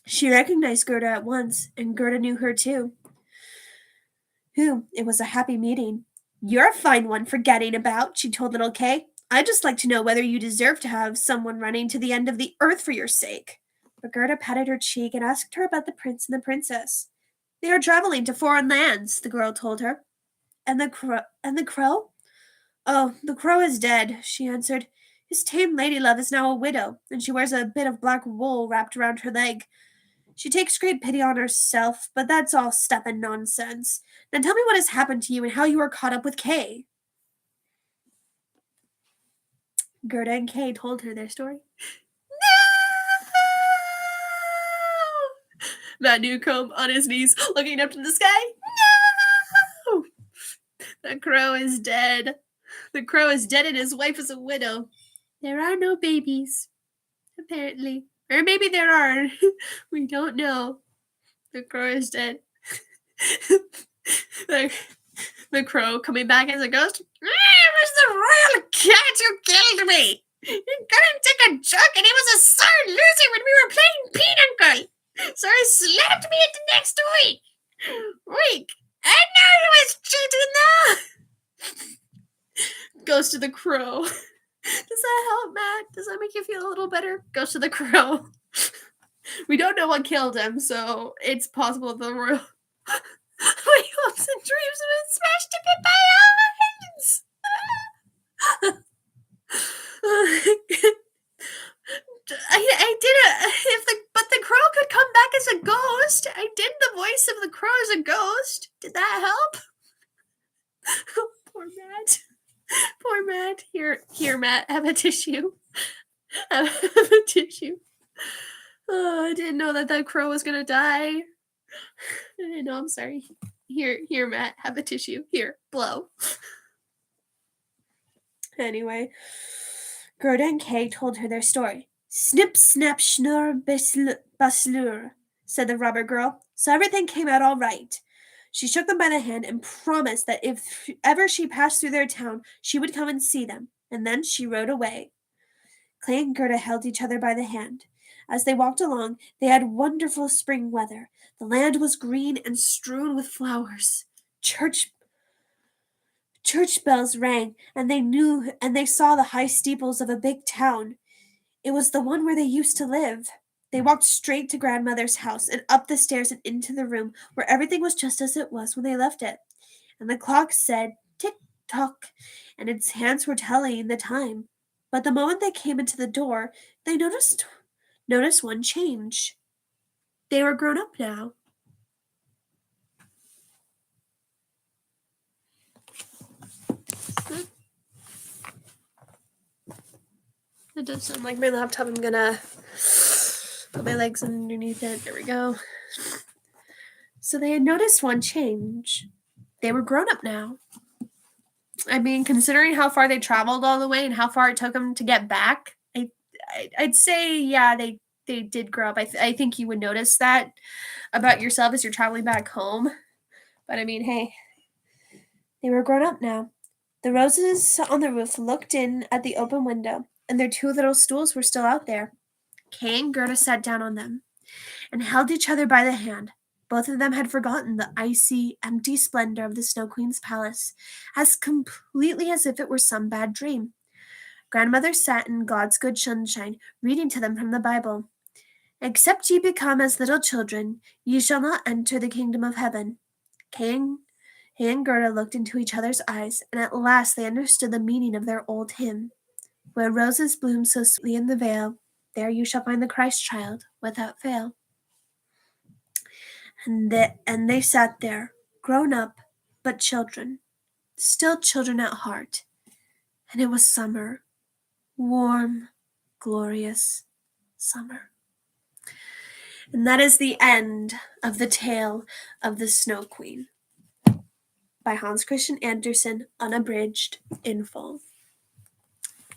A: She recognized Gerda at once, and Gerda knew her too. It was a happy meeting. You're a fine one for getting about, she told little Kay. I'd just like to know whether you deserve to have someone running to the end of the earth for your sake. But Gerda patted her cheek and asked her about the prince and the princess. They are traveling to foreign lands, the girl told her. And the crow?
B: "Oh, the crow is dead," she answered. "His tame lady-love is now a widow, and she wears a bit of black wool wrapped around her leg. She takes great pity on herself, but that's all stuff and nonsense. Now tell me what has happened to you and how you are caught up with Kay." Gerda and Kay told her their story. No! Matt Newcomb on his knees, looking up to the sky. No! The crow is dead. The crow is dead and his wife is a widow. There are no babies, apparently. Or maybe there are. We don't know. The crow is dead. The crow coming back as a ghost. It was the royal cat who killed me. He couldn't take a joke and he was a sore loser when we were playing Pinochle. So he slapped me at the next week. I know he was cheating though. Ghost of the crow. Does that help, Matt? Does that make you feel a little better? Ghost of the crow. We don't know what killed him, so it's possible the royal... My hopes and dreams have been smashed to bit by elephants. I did it. But the crow could come back as a ghost. I did the voice of the crow as a ghost. Did that help? Poor Matt. Poor Matt. Here, Matt. Have a tissue. Have a tissue. Oh, I didn't know that crow was gonna die. I didn't know. I'm sorry. Here, Matt. Have a tissue. Here, blow. Anyway, Gerda and Kay told her their story. "Snip, snap, schnurr, baslur," said the rubber girl. So everything came out all right. She shook them by the hand and promised that if ever she passed through their town, she would come and see them. And then she rode away. Kay and Gerda held each other by the hand. As they walked along, they had wonderful spring weather. The land was green and strewn with flowers. Church bells rang, and they saw the high steeples of a big town. It was the one where they used to live. They walked straight to grandmother's house and up the stairs and into the room where everything was just as it was when they left it. And the clock said tick-tock, and its hands were telling the time. But the moment they came into the door, they noticed one change. They were grown up now. It does sound like my laptop. I'm gonna put my legs underneath it. There we go. So they had noticed one change. They were grown up now. I mean, considering how far they traveled all the way and how far it took them to get back, I'd say, yeah, they did grow up. I think you would notice that about yourself as you're traveling back home. But I mean, hey, they were grown up now. The roses on the roof looked in at the open window, and their two little stools were still out there. Kay and Gerda sat down on them and held each other by the hand. Both of them had forgotten the icy, empty splendor of the Snow Queen's palace, as completely as if it were some bad dream. Grandmother sat in God's good sunshine, reading to them from the Bible. "Except ye become as little children, ye shall not enter the kingdom of heaven." Kay and Gerda looked into each other's eyes, and at last they understood the meaning of their old hymn. "Where roses bloom so sweetly in the vale, there you shall find the Christ child without fail." And they sat there, grown up, but children, still children at heart. And it was summer, warm, glorious summer. And that is the end of the tale of the Snow Queen by Hans Christian Andersen, unabridged in full.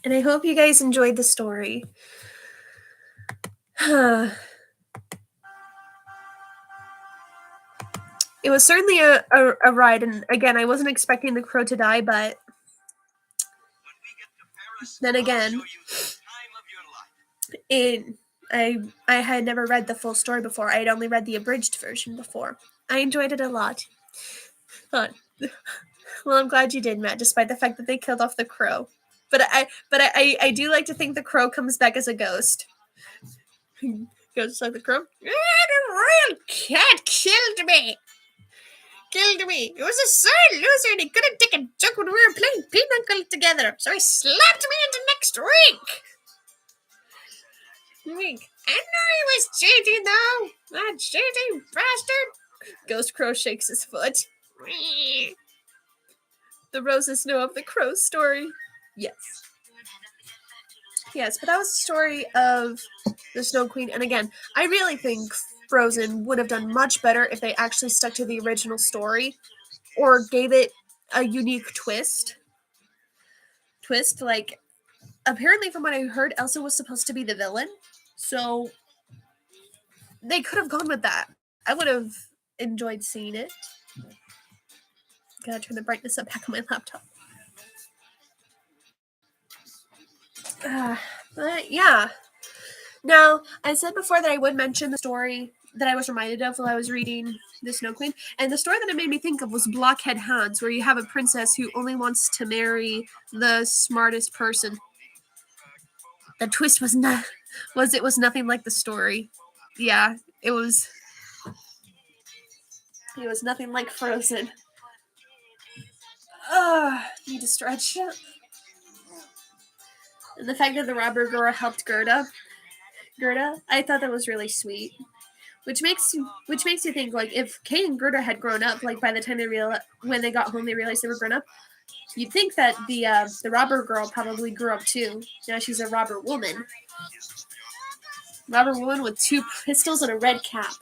B: And I hope you guys enjoyed the story. It was certainly a ride, and again, I wasn't expecting the crow to die, but then again, I had never read the full story before. I had only read the abridged version before. I enjoyed it a lot. Well, I'm glad you did, Matt, despite the fact that they killed off the crow. But I do like to think the crow comes back as a ghost. Ghost like the crow. The royal cat killed me. killed me. He was a sore loser and he couldn't take a joke when we were playing pinochle together. So he slapped me into next week. I know he was cheating though. That cheating bastard.
A: Ghost Crow shakes his foot. The roses know of the crow story. Yes. Yes, but that was the story of the Snow Queen. And again, I really think Frozen would have done much better if they actually stuck to the original story or gave it a unique twist. Like, apparently from what I heard, Elsa was supposed to be the villain. So they could have gone with that. I would have enjoyed seeing it. Gotta turn the brightness up back on my laptop. But yeah. Now, I said before that I would mention the story that I was reminded of while I was reading The Snow Queen. And the story that it made me think of was Blockhead Hans, where you have a princess who only wants to marry the smartest person. The twist was it was nothing like the story. Yeah, it was nothing like Frozen. Need to stretch. And the fact that the robber girl helped Gerda, I thought that was really sweet. Which makes you think, like, if Kay and Gerda had grown up, like, by the time when they got home, they realized they were grown up, you'd think that the robber girl probably grew up too. Now she's a robber woman. Robber woman with 2 pistols and a red cap.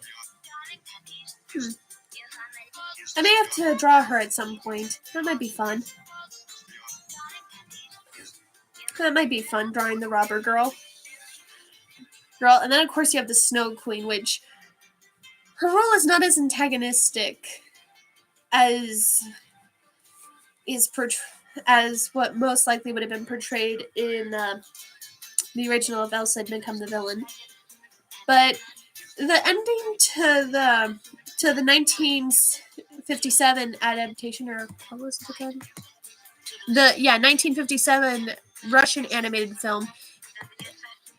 A: I may have to draw her at some point. That might be fun. That might be fun, drawing the robber girl. And then, of course, you have the Snow Queen, which her role is not as antagonistic as what most likely would have been portrayed in the original if Elsa had become the villain. But the ending to the 1957 adaptation, or what was it again? 1957 Russian animated film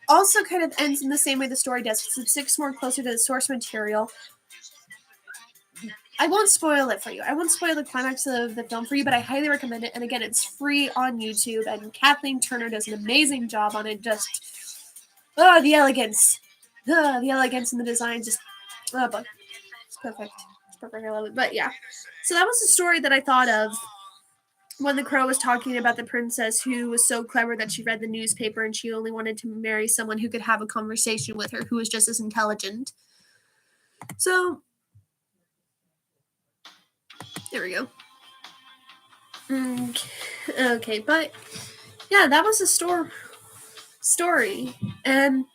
A: also kind of ends in the same way the story does, because it sticks more closer to the source material. I won't spoil it for you. I won't spoil the climax of the film for you, but I highly recommend it. And again, it's free on YouTube, and Kathleen Turner does an amazing job on it. Just, the elegance. The elegance in the design, just, but it's perfect. It's perfect. I love it. But yeah, so that was the story that I thought of when the crow was talking about the princess who was so clever that she read the newspaper and she only wanted to marry someone who could have a conversation with her, who was just as intelligent. So, there we go. Okay, but yeah, that was the story, and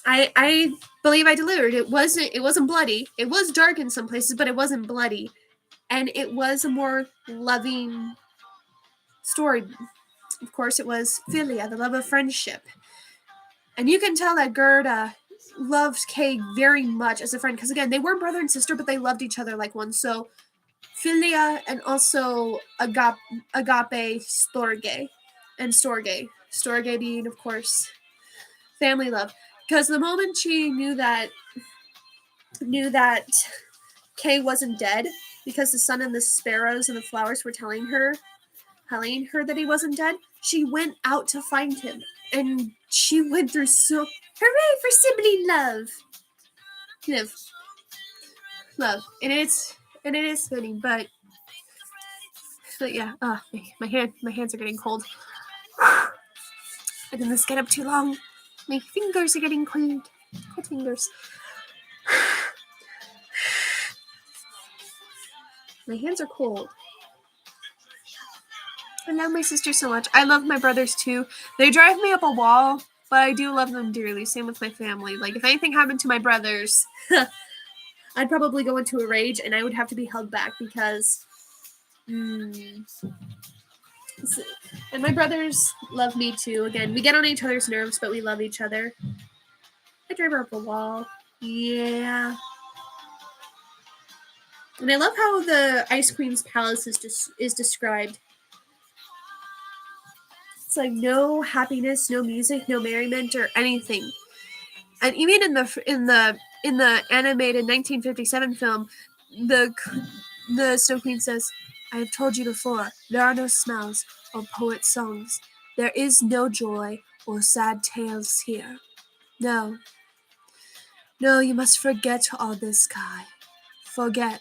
A: I believe I delivered. It wasn't bloody. It was dark in some places, but it wasn't bloody, and it was a more loving story. Of course, it was Philia, the love of friendship, and you can tell that Gerda loved Kay very much as a friend, because again, they were brother and sister, but they loved each other like one. So Philia and also agape storge, and storge being, of course, family love. Because the moment she knew that Kay wasn't dead, because the sun and the sparrows and the flowers were telling her that he wasn't dead, she went out to find him, and she went through so hooray for sibling love. Love, and it is fitting, but yeah, my hands are getting cold. I didn't get up too long. My fingers are getting cold. Cold fingers. My hands are cold. I love my sister so much. I love my brothers too. They drive me up a wall, but I do love them dearly. Same with my family. Like, if anything happened to my brothers, I'd probably go into a rage and I would have to be held back because and my brothers love me too. Again, we get on each other's nerves, but we love each other. I drive her up a wall. Yeah. And I love how the Ice Queen's palace is described. It's like no happiness, no music, no merriment, or anything. And even in the animated 1957 film, The Snow Queen says, I have told you before, there are no smells or poet songs. There is no joy or sad tales here. No, no, you must forget all this, Kai. Forget.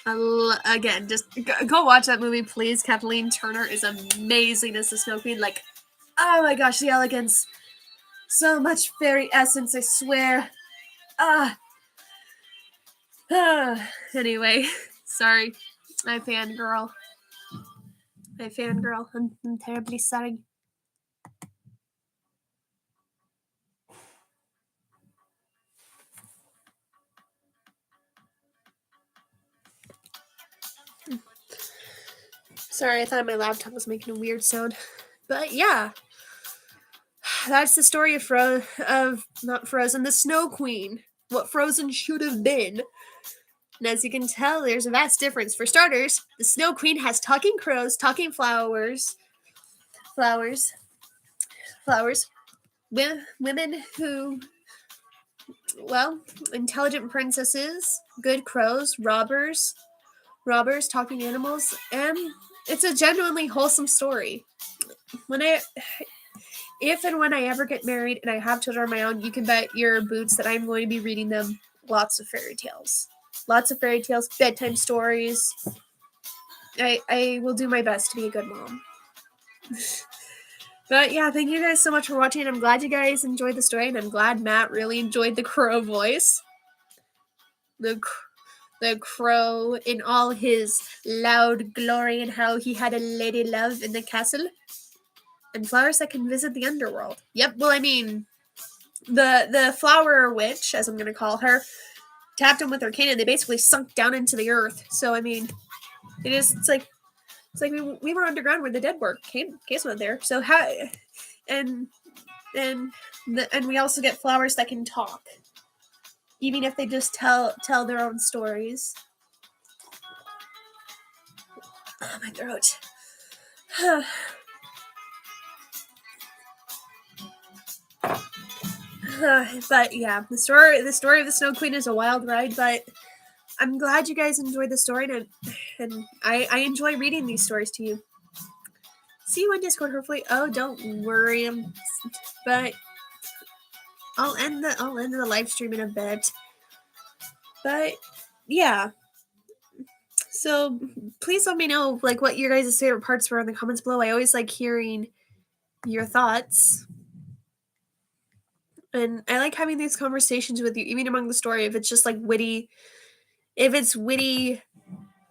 A: Again, just go watch that movie, please. Kathleen Turner is amazing as the Snow Queen. Like, oh my gosh, the elegance. So much fairy essence, I swear. Ah. Anyway, sorry. I fangirl. I'm terribly sorry. Sorry, I thought my laptop was making a weird sound. But yeah. That's the story of not Frozen, the Snow Queen. What Frozen should have been. And as you can tell, there's a vast difference. For starters, the Snow Queen has talking crows, talking flowers. Women who, well, intelligent princesses, good crows, robbers, talking animals, and it's a genuinely wholesome story. If and when I ever get married and I have children of my own, you can bet your boots that I'm going to be reading them lots of fairy tales. Lots of fairy tales, bedtime stories. I will do my best to be a good mom. But yeah, thank you guys so much for watching. I'm glad you guys enjoyed the story, and I'm glad Matt really enjoyed the crow voice. The crow in all his loud glory and how he had a lady love in the castle. And flowers that can visit the underworld. Yep, well, I mean, the flower witch, as I'm going to call her, tapped him with her cane, and they basically sunk down into the earth. So, I mean, it's like we were underground where the dead were. Case went there. So how, and we also get flowers that can talk, even if they just tell their own stories. Oh, my throat. But yeah, the story of the Snow Queen is a wild ride, but I'm glad you guys enjoyed the story, and I enjoy reading these stories to you. See you on Discord, hopefully. Oh, don't worry, but I'll end the live stream in a bit. But yeah, so please let me know like what your guys' favorite parts were in the comments below. I always like hearing your thoughts. And I like having these conversations with you, even among the story, if it's just like witty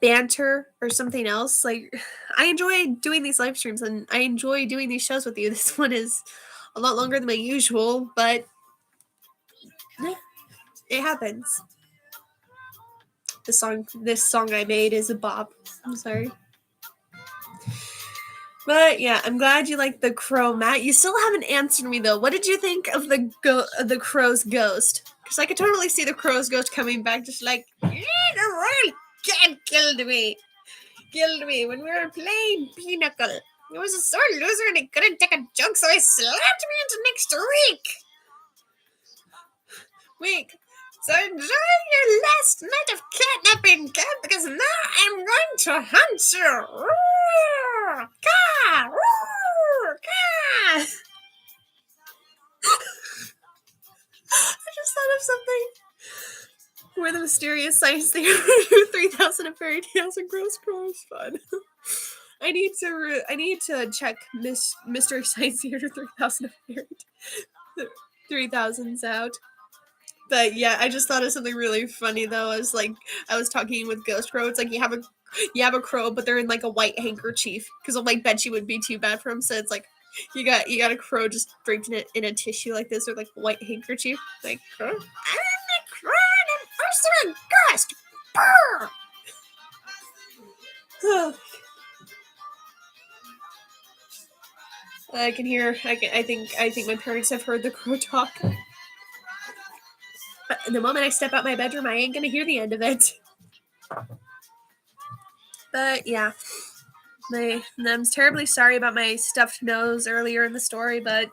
A: banter or something else. Like, I enjoy doing these live streams, and I enjoy doing these shows with you. This one is a lot longer than my usual, but it happens. This song I made is a bop. I'm sorry. But yeah, I'm glad you liked the crow, Matt. You still haven't answered me though. What did you think of the crow's ghost? Because I could totally see the crow's ghost coming back, just like, the royal cat killed me when we were playing Pinochle. He was a sore loser and he couldn't take a joke, so he slapped me into next week. So enjoy your last night of catnapping, cat, because now I'm going to hunt you. Roar! Ka! Roar! Ka! I just thought of something. Where the mysterious science theater 3000 of fairy tales and gross crow is fun. I need to check Mystery Science Theater 3000 of fairy 3000s out. But yeah, I just thought of something really funny though. I was talking with Ghost Crow. It's like you have a crow, but they're in like a white handkerchief because I'm like bet you would be too bad for him. So it's like you got a crow just draped in a tissue like this or like a white handkerchief. Like, I'm the crow and I'm also a ghost. I can hear. I think my parents have heard the crow talk. But the moment I step out my bedroom, I ain't gonna hear the end of it. But yeah, I'm terribly sorry about my stuffed nose earlier in the story, but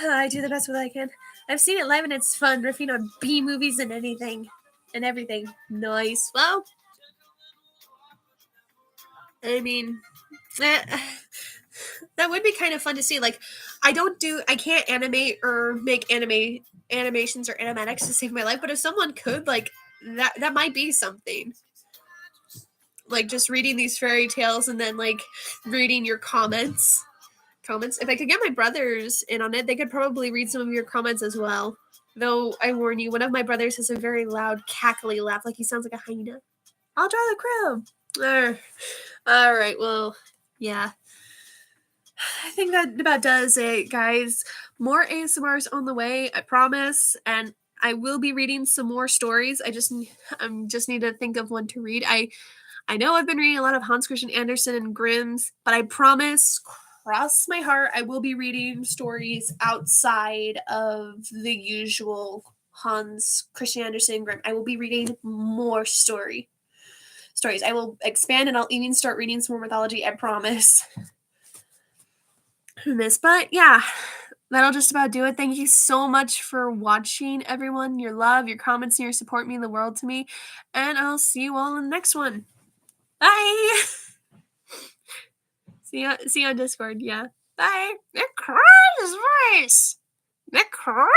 A: I do the best with what I can. I've seen it live and it's fun, riffing on B movies and everything. Nice. Well, I mean, that would be kind of fun to see. Like, I can't animate or make animations or animatics to save my life, but if someone could, like, that might be something. Like, just reading these fairy tales and then, like, reading your comments. If I could get my brothers in on it, they could probably read some of your comments as well. Though, I warn you, one of my brothers has a very loud, cackly laugh, like he sounds like a hyena. I'll draw the crow. All right, well, yeah. I think that about does it, guys. More ASMRs on the way, I promise. And I will be reading some more stories. I just need to think of one to read. I know I've been reading a lot of Hans Christian Andersen and Grimm's, but I promise, cross my heart, I will be reading stories outside of the usual Hans Christian Andersen and Grimm. I will be reading more stories. I will expand, and I'll even start reading some more mythology, I promise. But yeah, that'll just about do it. Thank you so much for watching, everyone. Your love, your comments, and your support mean the world to me. And I'll see you all in the next one. Bye! See you on Discord, yeah. Bye! Nick Cross voice! Nick Cross!